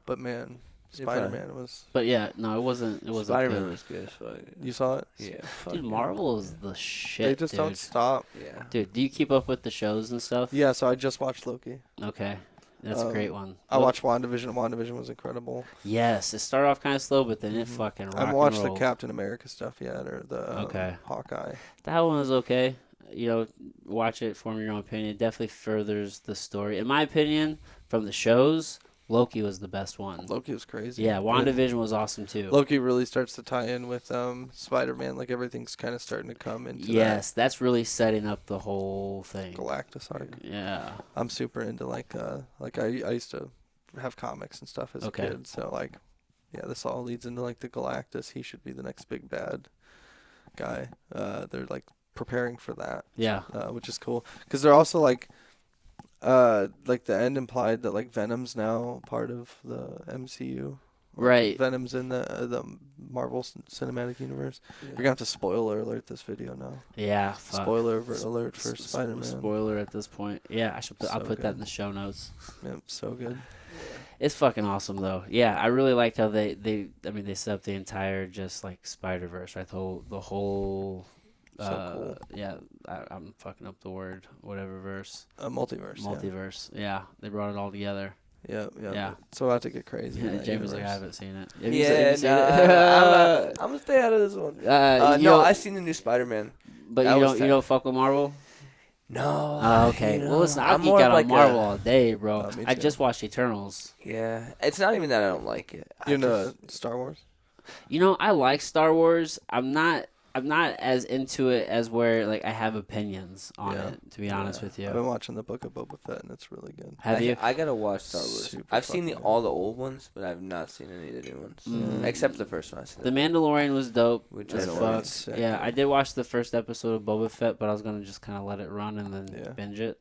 Speaker 3: But man, Spider-Man was.
Speaker 1: But yeah, no, it wasn't. It wasn't.
Speaker 2: Spider-Man
Speaker 1: good.
Speaker 2: was good as fuck.
Speaker 3: You saw it?
Speaker 2: Yeah.
Speaker 1: Dude, Marvel is the shit.
Speaker 3: They just don't stop.
Speaker 2: Yeah.
Speaker 1: Dude, do you keep up with the shows and stuff?
Speaker 3: Yeah, so I just watched Loki.
Speaker 1: Okay, that's a great one.
Speaker 3: I watched WandaVision. WandaVision was incredible.
Speaker 1: Yes, it started off kind of slow, but then it fucking rocked
Speaker 3: I haven't watched
Speaker 1: and
Speaker 3: the
Speaker 1: rolled.
Speaker 3: Captain America stuff yet, or the Hawkeye.
Speaker 1: That one was okay. You know, watch it, form your own opinion. It definitely furthers the story. In my opinion, from the shows, Loki was the best one.
Speaker 3: Loki was crazy.
Speaker 1: Yeah, WandaVision was awesome too.
Speaker 3: Loki really starts to tie in with Spider-Man. Like everything's kind of starting to come into
Speaker 1: that's really setting up the whole thing.
Speaker 3: Galactus arc.
Speaker 1: Yeah.
Speaker 3: I'm super into like I used to have comics and stuff as a kid, so like yeah, this all leads into like the Galactus. He should be the next big bad guy. They're like preparing for that.
Speaker 1: Yeah.
Speaker 3: Which is cool because they're also like the end implied that like Venom's now part of the MCU.
Speaker 1: Right.
Speaker 3: Venom's in the Marvel Cinematic Universe. You're gonna have to spoiler alert this video now.
Speaker 1: Yeah. Fuck.
Speaker 3: Spoiler alert for Spider-Man.
Speaker 1: Spoiler at this point. Yeah, I'll put that in the show notes.
Speaker 3: Yep, so good.
Speaker 1: It's fucking awesome though. Yeah, I really liked how they set up the entire just like Spider-Verse, right? The whole
Speaker 3: So cool.
Speaker 1: Yeah, I'm fucking up the word, whatever verse.
Speaker 3: Multiverse.
Speaker 1: Multiverse. Yeah, they brought it all together.
Speaker 3: Yeah. It's about to get crazy.
Speaker 1: Yeah, Jamey's like, I haven't seen it. Have
Speaker 2: Yeah,
Speaker 1: you seen it?
Speaker 2: I'm gonna stay out of this one.
Speaker 1: No,
Speaker 2: I seen the new Spider-Man.
Speaker 1: But you don't fuck with Marvel?
Speaker 2: No.
Speaker 1: Oh, okay. Well, listen, I'll geek out on Marvel all day, bro. I just watched Eternals.
Speaker 2: Yeah, it's not even that I don't like it.
Speaker 3: You know Star Wars?
Speaker 1: You know, I like Star Wars. I'm not as into it as where like I have opinions on it. To be honest with you,
Speaker 3: I've been watching the Book of Boba Fett and it's really good.
Speaker 1: Have you?
Speaker 2: I gotta watch Star Wars. I've seen all the old ones, but I've not seen any of the new ones except the first one.
Speaker 1: The Mandalorian was dope.
Speaker 2: Which
Speaker 1: as fuck. Yeah, I did watch the first episode of Boba Fett, but I was gonna just kind of let it run and then binge it.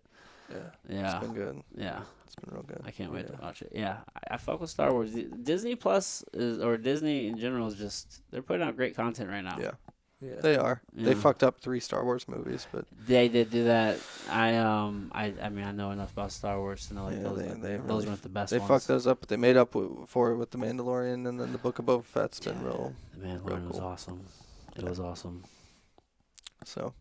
Speaker 1: Yeah,
Speaker 3: it's been good.
Speaker 1: Yeah,
Speaker 3: it's been real good.
Speaker 1: I can't wait to watch it. Yeah, I fuck with Star Wars. Disney Plus or Disney in general is just they're putting out great content right now.
Speaker 3: Yeah. They are. Yeah. They fucked up 3 Star Wars movies, but
Speaker 1: they did do that. I mean I know enough about Star Wars to know like those weren't the best.
Speaker 3: They fucked those up, but they made up for it with the Mandalorian, and then the Book of Boba Fett's been real.
Speaker 1: The Mandalorian was awesome. It was awesome.
Speaker 3: So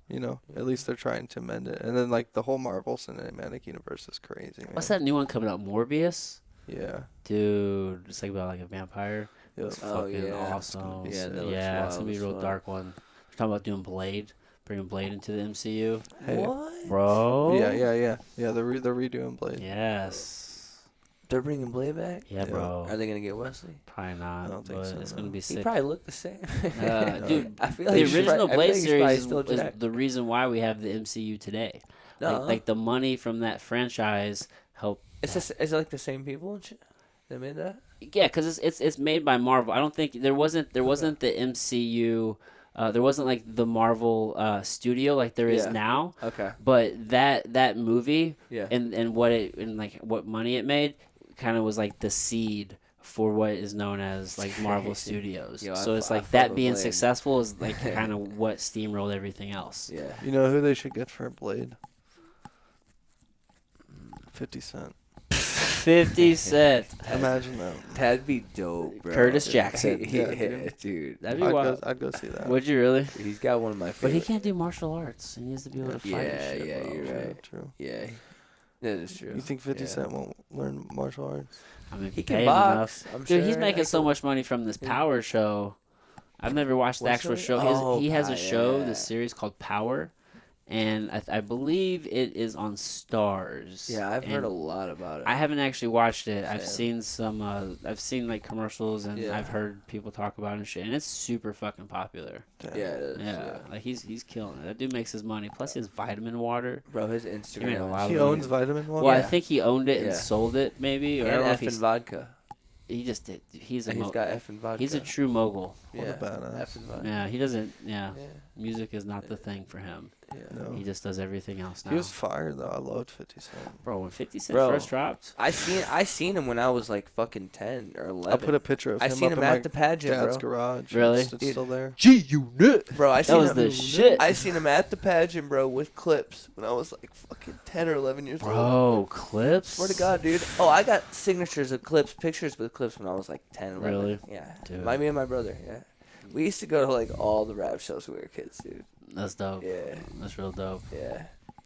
Speaker 3: at least they're trying to mend it, and then like the whole Marvel Cinematic Universe is crazy. Man.
Speaker 1: What's that new one coming out? Morbius.
Speaker 3: Yeah.
Speaker 1: Dude, it's like about like a vampire.
Speaker 3: Yep.
Speaker 1: It's fucking awesome.
Speaker 2: It's
Speaker 1: gonna be a real dark one. We're talking about doing Blade, bringing Blade into the MCU.
Speaker 3: Hey.
Speaker 2: What?
Speaker 1: Bro?
Speaker 3: Yeah. They're redoing Blade.
Speaker 1: Yes.
Speaker 2: They're bringing Blade back?
Speaker 1: Yeah, bro.
Speaker 2: Are they gonna get Wesley?
Speaker 1: Probably not.
Speaker 3: I don't think so.
Speaker 1: It's gonna be sick.
Speaker 2: He probably looked the same.
Speaker 1: Dude,
Speaker 2: I feel like
Speaker 1: the original Blade series is
Speaker 2: Jack.
Speaker 1: the reason why we have the MCU today.
Speaker 2: No.
Speaker 1: Like the money from that franchise helped.
Speaker 2: Is it like the same people and shit? They made that?
Speaker 1: Yeah, because it's made by Marvel. I don't think there wasn't the MCU. There wasn't like the Marvel studio like there is now.
Speaker 2: Okay.
Speaker 1: But that movie
Speaker 2: Yeah.
Speaker 1: and what money it made kind of was like the seed for what is known as like Marvel Studios. So it's like that being successful is like kind of what steamrolled everything else.
Speaker 2: Yeah.
Speaker 3: You know who they should get for Blade? 50 Cent.
Speaker 1: 50 Cent.
Speaker 3: Imagine that.
Speaker 2: That'd be dope, bro.
Speaker 1: Curtis Jackson.
Speaker 2: Yeah, dude.
Speaker 1: That'd be wild.
Speaker 3: I'd go see that.
Speaker 1: Would you really?
Speaker 2: He's got one of my
Speaker 1: But
Speaker 2: favorite.
Speaker 1: he can't do martial arts. He needs to be able to fight.
Speaker 2: Yeah,
Speaker 1: and shit.
Speaker 2: you're right.
Speaker 3: True.
Speaker 2: Yeah. That is true.
Speaker 3: You think 50 Cent won't learn martial arts?
Speaker 1: I mean,
Speaker 2: He
Speaker 1: pay
Speaker 2: can
Speaker 1: him
Speaker 2: box.
Speaker 1: enough.
Speaker 2: I'm
Speaker 1: Dude, he's
Speaker 2: sure.
Speaker 1: making so much money from this Power show. I've never watched the
Speaker 2: What
Speaker 1: actual
Speaker 2: show?
Speaker 1: show. He has a show,
Speaker 2: Yeah.
Speaker 1: this series called Power, and I believe it is on Stars.
Speaker 2: Yeah, I've heard
Speaker 1: And
Speaker 2: a lot about it.
Speaker 1: I haven't actually watched it. I've
Speaker 2: Same.
Speaker 1: seen some. I've seen like commercials, and
Speaker 2: Yeah.
Speaker 1: I've heard people talk about it and shit. And it's super fucking popular.
Speaker 2: Yeah, it is.
Speaker 1: Yeah, like he's killing it. That dude makes his money. Plus his vitamin water.
Speaker 2: Bro, his
Speaker 1: He made a
Speaker 2: Instagram.
Speaker 1: lot
Speaker 3: He
Speaker 1: of
Speaker 3: owns
Speaker 1: money.
Speaker 3: vitamin water.
Speaker 1: Well, I
Speaker 2: Yeah.
Speaker 1: think he owned it and
Speaker 2: Yeah.
Speaker 1: sold it, maybe. Or I
Speaker 2: And
Speaker 1: don't know if
Speaker 2: effing vodka.
Speaker 1: he just did. He's a
Speaker 2: He's got effing vodka.
Speaker 1: he's a true mogul.
Speaker 3: What a
Speaker 2: yeah.
Speaker 3: badass.
Speaker 2: Effing vodka.
Speaker 1: Yeah, he doesn't. Yeah,
Speaker 2: Yeah.
Speaker 1: music is not the thing for him.
Speaker 2: Yeah.
Speaker 3: No.
Speaker 1: He just does everything else now.
Speaker 3: He was fired though. I loved 50 Cent.
Speaker 1: Bro, when 50 Cent
Speaker 2: Bro.
Speaker 1: first dropped,
Speaker 2: I seen him when I was like fucking 10 or 11.
Speaker 3: I'll put a picture of
Speaker 2: I
Speaker 3: him
Speaker 2: seen
Speaker 3: up
Speaker 2: him
Speaker 3: in
Speaker 2: at
Speaker 3: my
Speaker 2: the pageant,
Speaker 3: dad's
Speaker 2: bro.
Speaker 3: garage.
Speaker 1: Really?
Speaker 3: It's still there.
Speaker 2: G-Unit. Bro, I
Speaker 1: that
Speaker 2: seen
Speaker 1: was
Speaker 2: him.
Speaker 1: the shit.
Speaker 2: I seen him at the pageant, bro, with clips when I was like fucking 10 or 11 years old.
Speaker 1: Bro, clips.
Speaker 2: Swear to God, dude. Oh, I got signatures of clips, pictures with clips when I was like 10, 11.
Speaker 1: Really?
Speaker 2: Yeah.
Speaker 1: Dude.
Speaker 2: Me and my brother, yeah. We used to go to like all the rap shows when we were kids, dude.
Speaker 1: That's dope.
Speaker 2: Yeah.
Speaker 1: That's real dope.
Speaker 2: Yeah.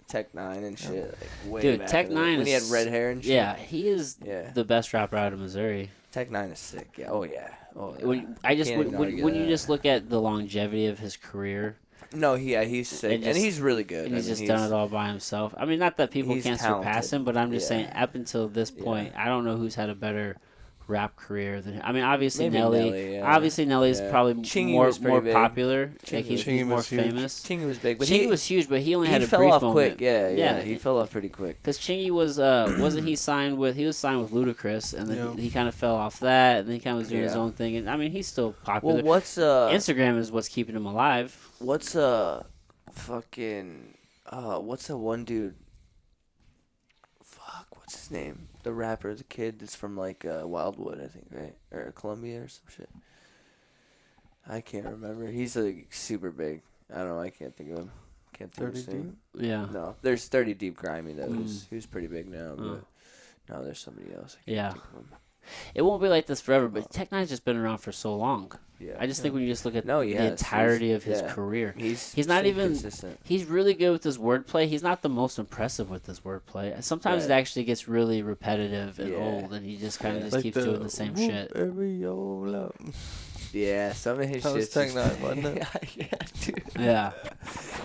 Speaker 2: Tech Nine and shit. Like, way
Speaker 1: Dude,
Speaker 2: back
Speaker 1: Tech
Speaker 2: in the-
Speaker 1: Nine
Speaker 2: when he had
Speaker 1: is-
Speaker 2: red hair and shit.
Speaker 1: Yeah, he is
Speaker 2: Yeah.
Speaker 1: the best rapper out of Missouri.
Speaker 2: Tech Nine is sick. Yeah. Oh yeah. Oh yeah.
Speaker 1: When I just
Speaker 2: Can't
Speaker 1: when,
Speaker 2: even
Speaker 1: when,
Speaker 2: argue
Speaker 1: when you
Speaker 2: that.
Speaker 1: just look at the longevity of his career,
Speaker 2: No, he's sick
Speaker 1: And
Speaker 2: and
Speaker 1: just-
Speaker 2: he's really good.
Speaker 1: and he's
Speaker 2: I mean,
Speaker 1: just done it all by himself. I mean, not that people
Speaker 2: He's
Speaker 1: can't surpass
Speaker 2: talented.
Speaker 1: him, but I'm just
Speaker 2: Yeah.
Speaker 1: saying, up until this point, I don't know who's had a better rap career than him. I mean, obviously
Speaker 2: Maybe
Speaker 1: Nelly.
Speaker 2: Nelly, yeah.
Speaker 1: Obviously Nelly's
Speaker 2: Yeah.
Speaker 1: probably
Speaker 2: Chingy
Speaker 1: more
Speaker 2: was pretty big.
Speaker 1: popular.
Speaker 2: Chingy
Speaker 1: Like he's
Speaker 3: Chingy
Speaker 1: more
Speaker 3: was huge.
Speaker 1: famous.
Speaker 2: Chingy was big, but
Speaker 1: Chingy
Speaker 2: he
Speaker 1: was huge, but he only had a
Speaker 2: fell
Speaker 1: brief
Speaker 2: off
Speaker 1: moment.
Speaker 2: quick. Yeah,
Speaker 1: Yeah,
Speaker 2: he fell off pretty quick.
Speaker 1: Because Chingy was wasn't he signed with Ludacris, and then
Speaker 3: Yeah.
Speaker 1: he kind of fell off that, and then he kind of was doing his
Speaker 2: Yeah.
Speaker 1: own thing. And I mean, he's still popular.
Speaker 2: Well, what's
Speaker 1: Instagram is what's keeping him alive.
Speaker 2: fucking what's the one dude? Fuck, what's his name? The rapper, the kid that's from like Wildwood, I think, right? Or Columbia or some shit. I can't remember. He's like super big. I don't know. I can't think of him. Can't think of
Speaker 3: 30
Speaker 2: his name.
Speaker 3: deep.
Speaker 1: Yeah.
Speaker 2: No, there's 30 Deep Grimy that who's pretty big now, but no, there's somebody else. I can't
Speaker 1: Yeah.
Speaker 2: think of him.
Speaker 1: It won't be like this forever, but Tech Nine's just been around for so long.
Speaker 2: Yeah.
Speaker 1: I just think when you just look at
Speaker 2: No,
Speaker 1: the
Speaker 2: yes,
Speaker 1: entirety of his
Speaker 2: yeah.
Speaker 1: career,
Speaker 2: He's
Speaker 1: he's not
Speaker 2: stayed
Speaker 1: even.
Speaker 2: consistent.
Speaker 1: He's really good with his wordplay. He's not the most impressive with his wordplay. Sometimes it
Speaker 2: Right.
Speaker 1: actually gets really repetitive and
Speaker 2: Yeah.
Speaker 1: old, and he just kind of
Speaker 2: Yeah.
Speaker 1: just keeps doing the same
Speaker 3: whoop
Speaker 1: shit.
Speaker 3: areola.
Speaker 2: Yeah, some of his
Speaker 3: That was
Speaker 2: shit's
Speaker 3: Tech
Speaker 2: just-
Speaker 3: Nine, wasn't it?
Speaker 2: yeah, dude.
Speaker 1: Yeah.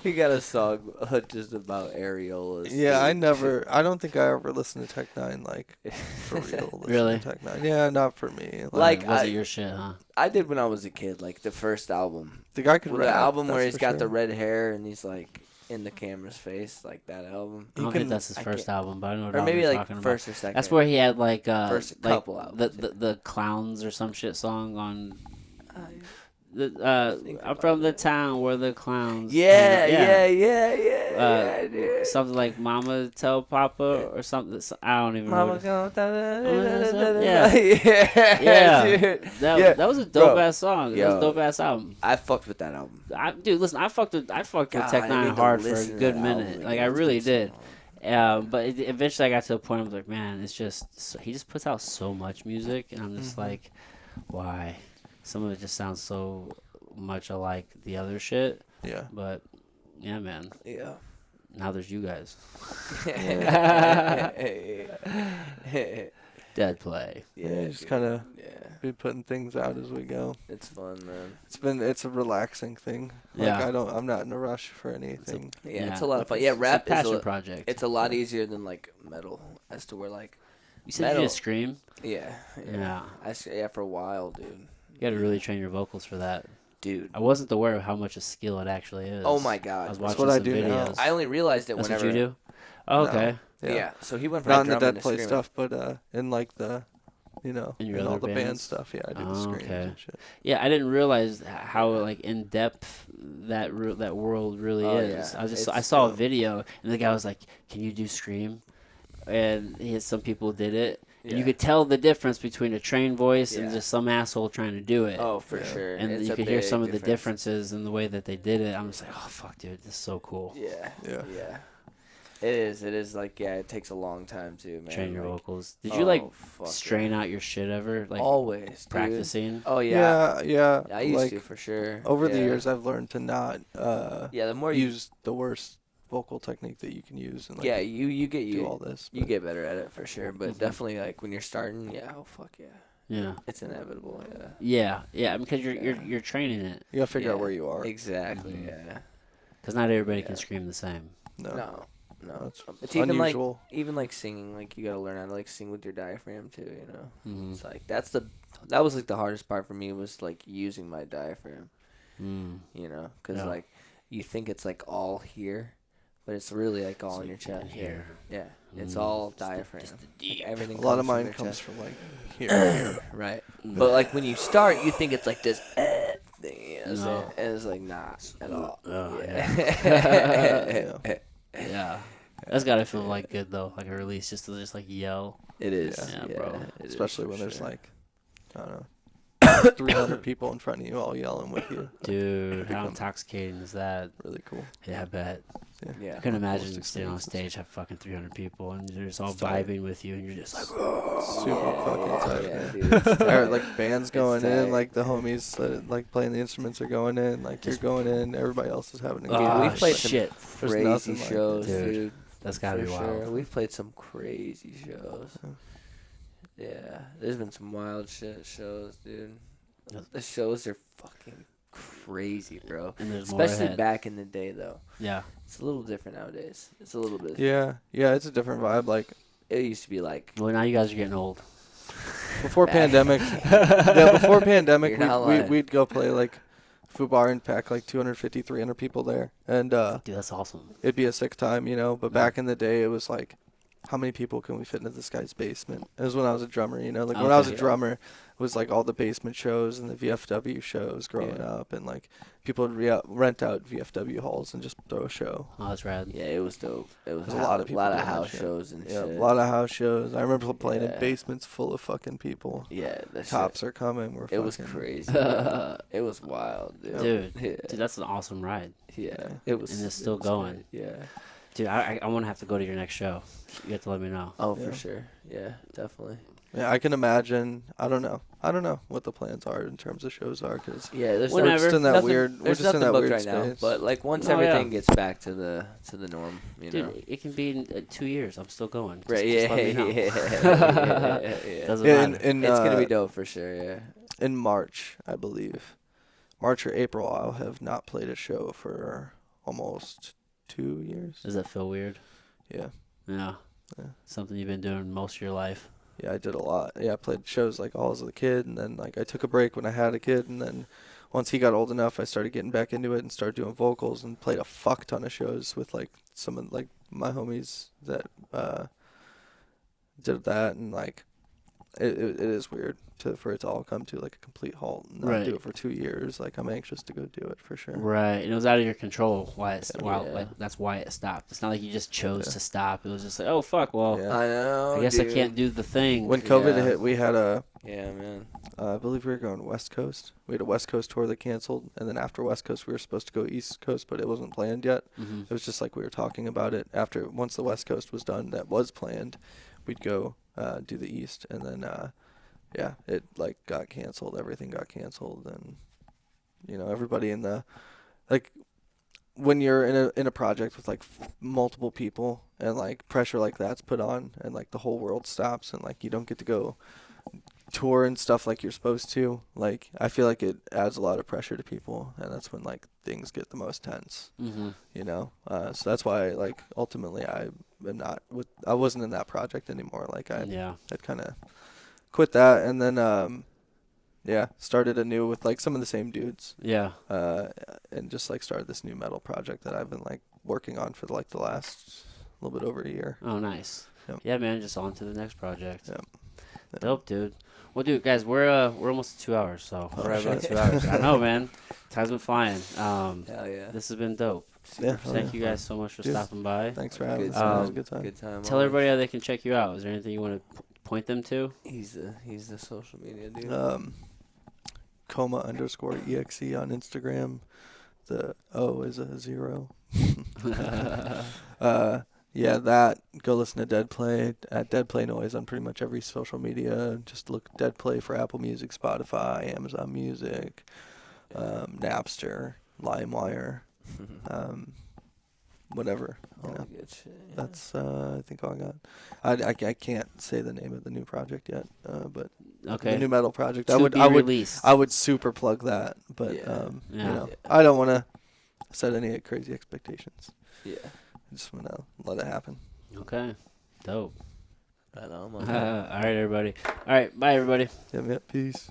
Speaker 2: He got a song just about areolas.
Speaker 3: Yeah,
Speaker 2: dude.
Speaker 3: I don't think I ever listened to Tech Nine like for real. listen
Speaker 1: Really?
Speaker 3: to Tech Nine. Yeah, not for me.
Speaker 2: Like,
Speaker 1: was
Speaker 2: I-
Speaker 1: it your shit, huh?
Speaker 2: I did when I was a kid, like the first album.
Speaker 3: the guy could
Speaker 2: Well,
Speaker 3: rap.
Speaker 2: the album where
Speaker 3: that's
Speaker 2: he's
Speaker 3: for
Speaker 2: got
Speaker 3: sure.
Speaker 2: the red hair and he's like in the camera's face, like that album.
Speaker 1: I don't
Speaker 3: can-
Speaker 1: think that's his
Speaker 2: I
Speaker 1: first
Speaker 2: can't-
Speaker 1: album, but I know what
Speaker 2: Or
Speaker 1: album
Speaker 2: maybe
Speaker 1: you're
Speaker 2: like
Speaker 1: talking
Speaker 2: first
Speaker 1: about.
Speaker 2: or second.
Speaker 1: That's where he had like
Speaker 2: First
Speaker 1: like
Speaker 2: couple albums, yeah.
Speaker 1: the clowns or some shit song on the
Speaker 2: think
Speaker 1: I'm
Speaker 2: about
Speaker 1: from the town where the clowns
Speaker 2: Yeah,
Speaker 1: hang
Speaker 2: yeah,
Speaker 1: out.
Speaker 2: dude.
Speaker 1: Something like Mama Tell Papa or something. I don't even
Speaker 2: Mama
Speaker 1: know.
Speaker 2: go
Speaker 1: Yeah.
Speaker 2: yeah, dude.
Speaker 1: That
Speaker 2: Yeah.
Speaker 1: that was a dope
Speaker 2: Bro.
Speaker 1: ass song. That was
Speaker 2: Yo.
Speaker 1: a dope ass album.
Speaker 2: I fucked with that album.
Speaker 1: Dude, listen, I fucked with
Speaker 2: God,
Speaker 1: Tech
Speaker 2: I
Speaker 1: Nine
Speaker 2: need to
Speaker 1: hard for a
Speaker 2: listen to
Speaker 1: good
Speaker 2: that
Speaker 1: minute.
Speaker 2: album
Speaker 1: Like
Speaker 2: again.
Speaker 1: I
Speaker 2: It's
Speaker 1: really
Speaker 2: been so
Speaker 1: did.
Speaker 2: long.
Speaker 1: But eventually I got to a point I was like, man, it's just he just puts out so much music, and I'm
Speaker 2: Mm-hmm.
Speaker 1: just like, why? Some of it just sounds so much alike the other shit.
Speaker 3: Yeah.
Speaker 1: But yeah, man.
Speaker 2: Yeah.
Speaker 1: Now there's you guys.
Speaker 2: yeah,
Speaker 1: Deadplay.
Speaker 3: Just
Speaker 2: dude.
Speaker 3: kind of
Speaker 2: Yeah,
Speaker 3: be putting things out as we go.
Speaker 2: it's fun, man.
Speaker 3: It's a relaxing thing. Like
Speaker 1: Yeah.
Speaker 3: I'm not in a rush for anything.
Speaker 2: Yeah, it's
Speaker 1: Yeah.
Speaker 2: a lot of fun. Yeah, rap
Speaker 1: it's a
Speaker 2: is
Speaker 1: passion
Speaker 2: a,
Speaker 1: project.
Speaker 2: it's a lot easier than like metal, as to where like
Speaker 1: You said
Speaker 2: metal.
Speaker 1: you just scream.
Speaker 2: yeah.
Speaker 1: Yeah.
Speaker 2: Yeah, for a while, dude.
Speaker 1: You got to really train your vocals for that.
Speaker 2: Dude.
Speaker 1: I wasn't aware of how much a skill it actually is.
Speaker 2: Oh my God.
Speaker 1: I was
Speaker 2: That's
Speaker 1: watching
Speaker 3: what I
Speaker 1: some
Speaker 3: do now.
Speaker 1: videos.
Speaker 2: I only realized it
Speaker 1: That's
Speaker 2: whenever
Speaker 1: what you do? Oh, okay.
Speaker 3: No.
Speaker 2: Yeah. So he went from
Speaker 3: Not in the
Speaker 2: drumming to
Speaker 3: Deadplay
Speaker 2: screaming.
Speaker 3: stuff, but in like the,
Speaker 1: In your
Speaker 3: in all
Speaker 1: other
Speaker 3: the band
Speaker 1: bands?
Speaker 3: stuff. Yeah, I do
Speaker 1: Oh,
Speaker 3: the screams
Speaker 1: okay.
Speaker 3: and shit.
Speaker 1: Yeah, I didn't realize how like in depth that world really
Speaker 2: Oh,
Speaker 1: is.
Speaker 2: yeah.
Speaker 1: I
Speaker 2: It's
Speaker 1: saw a
Speaker 2: dope.
Speaker 1: video and the guy was like, "Can you do scream?" And some people did it, and you
Speaker 2: Yeah.
Speaker 1: could tell the difference between a trained voice and
Speaker 2: Yeah.
Speaker 1: just some asshole trying to do it.
Speaker 2: Oh, for
Speaker 3: Yeah.
Speaker 2: sure.
Speaker 1: and
Speaker 2: It's
Speaker 1: you
Speaker 2: a
Speaker 1: could hear some of
Speaker 2: big
Speaker 1: the differences in the way that they did it. I'm just like, "Oh fuck, dude, this is so cool."
Speaker 2: Yeah.
Speaker 3: Yeah.
Speaker 2: Yeah. It is. It is like, yeah, it takes a long time too, man.
Speaker 1: Train your
Speaker 2: like,
Speaker 1: vocals. Did you like
Speaker 2: fuck
Speaker 1: strain out your shit ever? Like
Speaker 2: always dude.
Speaker 1: practicing?
Speaker 2: Oh yeah.
Speaker 3: Yeah.
Speaker 2: I used
Speaker 3: like,
Speaker 2: to for sure.
Speaker 3: over the
Speaker 2: Yeah.
Speaker 3: years, I've learned to not
Speaker 2: Yeah, the more you
Speaker 3: use the worst vocal technique that you can use, and like
Speaker 2: yeah, you get
Speaker 3: do all this.
Speaker 2: you
Speaker 3: but-
Speaker 2: get better at it for sure. But
Speaker 1: Mhm.
Speaker 2: definitely like when you're starting, yeah, oh fuck yeah,
Speaker 1: Yeah.
Speaker 2: it's inevitable. Yeah.
Speaker 1: Yeah, because you're
Speaker 2: Yeah.
Speaker 1: you're training it.
Speaker 3: You gotta figure out
Speaker 2: Yeah,
Speaker 3: where you are.
Speaker 2: Exactly.
Speaker 1: Mhm.
Speaker 2: Yeah.
Speaker 1: Because not everybody
Speaker 2: Yeah.
Speaker 1: can scream the same.
Speaker 2: No.
Speaker 3: It's
Speaker 2: even
Speaker 3: unusual.
Speaker 2: like singing, like you gotta learn how to like sing with your diaphragm too. You know,
Speaker 1: Mm-hmm.
Speaker 2: it's like that was like the hardest part for me was like using my diaphragm. You know, because
Speaker 1: Yeah.
Speaker 2: like you think it's like all here, but it's really like all in your chest.
Speaker 1: here.
Speaker 2: Yeah, it's all diaphragm. Like, everything.
Speaker 3: A lot of
Speaker 2: comes from
Speaker 3: mine
Speaker 2: your
Speaker 3: comes
Speaker 2: chest.
Speaker 3: from like here.
Speaker 2: Right. But like when you start, you think it's like this thing. You know what I'm
Speaker 1: No.
Speaker 2: saying? And it's like not at all.
Speaker 1: Oh,
Speaker 2: Yeah.
Speaker 1: Yeah. That's gotta feel like good though, like a release, just to just like yell.
Speaker 2: It is.
Speaker 1: Yeah,
Speaker 2: Yeah,
Speaker 1: bro.
Speaker 2: it is
Speaker 3: Especially
Speaker 2: for
Speaker 3: when there's
Speaker 2: sure.
Speaker 3: like, I don't know, 300 people in front of you all yelling with you.
Speaker 1: Dude, how intoxicating is that?
Speaker 3: Really cool.
Speaker 1: Yeah, I bet.
Speaker 2: Yeah.
Speaker 1: I couldn't
Speaker 3: Most
Speaker 1: imagine staying on
Speaker 3: experiences.
Speaker 1: stage, have fucking 300 people, and they're just all
Speaker 3: It's tight.
Speaker 1: vibing with you, and you're just like,
Speaker 3: Super fucking tight.
Speaker 2: Yeah,
Speaker 3: man.
Speaker 2: dude. It's
Speaker 3: Or
Speaker 2: tight.
Speaker 3: like bands
Speaker 2: It's
Speaker 3: going in,
Speaker 2: tight.
Speaker 3: like the homies that like playing the instruments are going in, like you're going in, everybody else is having a good
Speaker 2: Dude,
Speaker 1: Ah,
Speaker 2: we've played some
Speaker 1: shit.
Speaker 3: There's
Speaker 2: crazy
Speaker 3: nothing like it.
Speaker 2: shows,
Speaker 1: Dude,
Speaker 2: dude.
Speaker 1: that's gotta
Speaker 2: For
Speaker 1: be
Speaker 2: sure.
Speaker 1: wild.
Speaker 2: We've played some crazy shows. Yeah, there's been some wild shit shows, dude.
Speaker 1: Yeah.
Speaker 2: The shows are fucking crazy, bro.
Speaker 1: And there's more
Speaker 2: Especially
Speaker 1: ahead.
Speaker 2: back in the day, though.
Speaker 1: Yeah.
Speaker 2: It's a little different nowadays. It's a little bit.
Speaker 3: Yeah, it's a different vibe. Like
Speaker 2: It used to be like
Speaker 1: Well, now you guys are getting old.
Speaker 3: before
Speaker 2: Back.
Speaker 3: pandemic, before pandemic,
Speaker 2: You're not lying.
Speaker 3: we'd go play like Fubar and pack like 250, 300 people there, and
Speaker 1: Dude, that's awesome.
Speaker 3: it'd be a sick time, you know. But back in the day, it was like, how many people can we fit into this guy's basement? It was when I was a drummer, you know. Like when I was a
Speaker 1: Okay.
Speaker 3: drummer, it was like all the basement shows and the VFW shows growing up, and like people would rent out VFW halls and just throw a show.
Speaker 1: Oh, that's rad.
Speaker 2: yeah, it was dope. It was
Speaker 3: There's a lot of people doing that
Speaker 2: house
Speaker 3: shit.
Speaker 2: shows and
Speaker 3: Yeah,
Speaker 2: shit.
Speaker 3: a lot of house shows. I remember playing in
Speaker 2: Yeah.
Speaker 3: basements full of fucking people.
Speaker 2: Yeah, that
Speaker 3: Cops
Speaker 2: shit.
Speaker 3: are coming. We're
Speaker 2: It was
Speaker 3: fucking-
Speaker 2: crazy. bro. It was wild, dude.
Speaker 1: Dude,
Speaker 2: Yeah.
Speaker 1: dude, that's an awesome ride.
Speaker 2: Yeah, it was.
Speaker 1: And it's still
Speaker 2: it was
Speaker 1: going.
Speaker 2: great. Yeah.
Speaker 1: Dude, I want to have to go to your next show. You have to let me know.
Speaker 2: Oh,
Speaker 3: Yeah.
Speaker 2: for sure. Yeah, definitely.
Speaker 3: Yeah, I can imagine. I don't know what the plans are in terms of shows are, because
Speaker 2: Yeah, there's
Speaker 1: Whenever.
Speaker 3: we're just in that
Speaker 2: nothing,
Speaker 3: weird. We're
Speaker 2: There's
Speaker 3: just in
Speaker 2: nothing
Speaker 3: that
Speaker 2: booked
Speaker 3: weird
Speaker 2: right now,
Speaker 3: space.
Speaker 2: but like once
Speaker 1: Oh,
Speaker 2: everything
Speaker 1: yeah.
Speaker 2: gets back to the norm, you know.
Speaker 1: Dude, it can be in 2 years. I'm still going. Just,
Speaker 2: Right?
Speaker 1: just
Speaker 2: Yeah,
Speaker 1: let me know.
Speaker 2: yeah.
Speaker 1: Doesn't
Speaker 3: Yeah,
Speaker 1: matter.
Speaker 3: in,
Speaker 2: It's gonna be dope for sure. Yeah.
Speaker 3: in March, I believe, March or April, I'll have not played a show for almost 2 years.
Speaker 1: Does that feel weird?
Speaker 3: Yeah,
Speaker 1: Yeah.
Speaker 3: Yeah.
Speaker 1: Something you've been doing most of your life.
Speaker 3: yeah, I did a lot. Yeah, I played shows like all as a kid, and then like I took a break when I had a kid, and then once he got old enough, I started getting back into it and started doing vocals and played a fuck ton of shows with like some of like my homies that did that, and like it is weird for it to all come to like a complete halt and not
Speaker 1: Right.
Speaker 3: do it for 2 years. Like I'm anxious to go do it for sure.
Speaker 1: Right. And it was out of your control.
Speaker 2: Yeah.
Speaker 1: Like, that's why it stopped. It's not like you just chose
Speaker 3: Yeah.
Speaker 1: to stop. It was just like, oh, fuck, well,
Speaker 3: Yeah.
Speaker 2: I know.
Speaker 1: I guess I
Speaker 2: dude.
Speaker 1: can't do the thing.
Speaker 3: When COVID
Speaker 2: Yeah.
Speaker 3: hit, we had
Speaker 2: Yeah, man.
Speaker 3: I believe we were going West Coast. We had a West Coast tour that canceled, and then after West Coast, we were supposed to go East Coast, but it wasn't planned yet.
Speaker 1: Mhm.
Speaker 3: It was just like we were talking about it. Once the West Coast was done, that was planned, we'd go do the East, and then yeah, it like got canceled. Everything got canceled, and you know everybody in the like when you're in a project with like multiple people and like pressure like that's put on, and like the whole world stops, and like you don't get to go tour and stuff like you're supposed to. Like I feel like it adds a lot of pressure to people, and that's when like things get the most tense.
Speaker 1: Mhm.
Speaker 3: You know, so that's why like ultimately I wasn't in that project anymore. Like
Speaker 1: Yeah.
Speaker 3: I'd kind of quit that, and then yeah, started anew with like some of the same dudes,
Speaker 1: Yeah.
Speaker 3: and just like started this new metal project that I've been like working on for like the last little bit over a year.
Speaker 1: Oh, nice.
Speaker 3: Yep.
Speaker 1: Yeah, man. Just on to the next project.
Speaker 3: Yep. Yep.
Speaker 1: Dope, dude. Well, dude, guys, we're almost at 2 hours, so
Speaker 3: Oh,
Speaker 1: we're at about
Speaker 3: shit.
Speaker 1: 2 hours. I know, man. Time's been flying.
Speaker 2: Hell yeah.
Speaker 1: This has been dope.
Speaker 3: Yeah,
Speaker 1: Thank you guys so much for
Speaker 3: Dude,
Speaker 1: stopping by.
Speaker 3: Thanks for having
Speaker 2: Good
Speaker 3: us. It was a
Speaker 1: time.
Speaker 3: good time.
Speaker 2: Good time.
Speaker 1: Tell everybody how they can check you out. Is there anything you want to point them to?
Speaker 2: He's the social media dude.
Speaker 3: Coma_exe on Instagram. The O is a 0. Yeah, that. Go listen to Deadplay at Deadplay Noise on pretty much every social media. Just look Deadplay for Apple Music, Spotify, Amazon Music, Napster, LimeWire, whatever. You
Speaker 2: All
Speaker 3: know.
Speaker 2: the good shit. Yeah.
Speaker 3: That's I think all I got. I can't say the name of the new project yet, but
Speaker 1: Okay.
Speaker 3: the new metal project.
Speaker 1: To be released.
Speaker 3: I would super plug that, but
Speaker 2: Yeah.
Speaker 3: you
Speaker 1: Yeah.
Speaker 3: know, I don't want to set any crazy expectations.
Speaker 2: Yeah.
Speaker 3: I just want to let it happen.
Speaker 1: Okay. Dope.
Speaker 2: I know.
Speaker 1: All right, everybody. All right. Bye, everybody.
Speaker 3: Yep. Peace.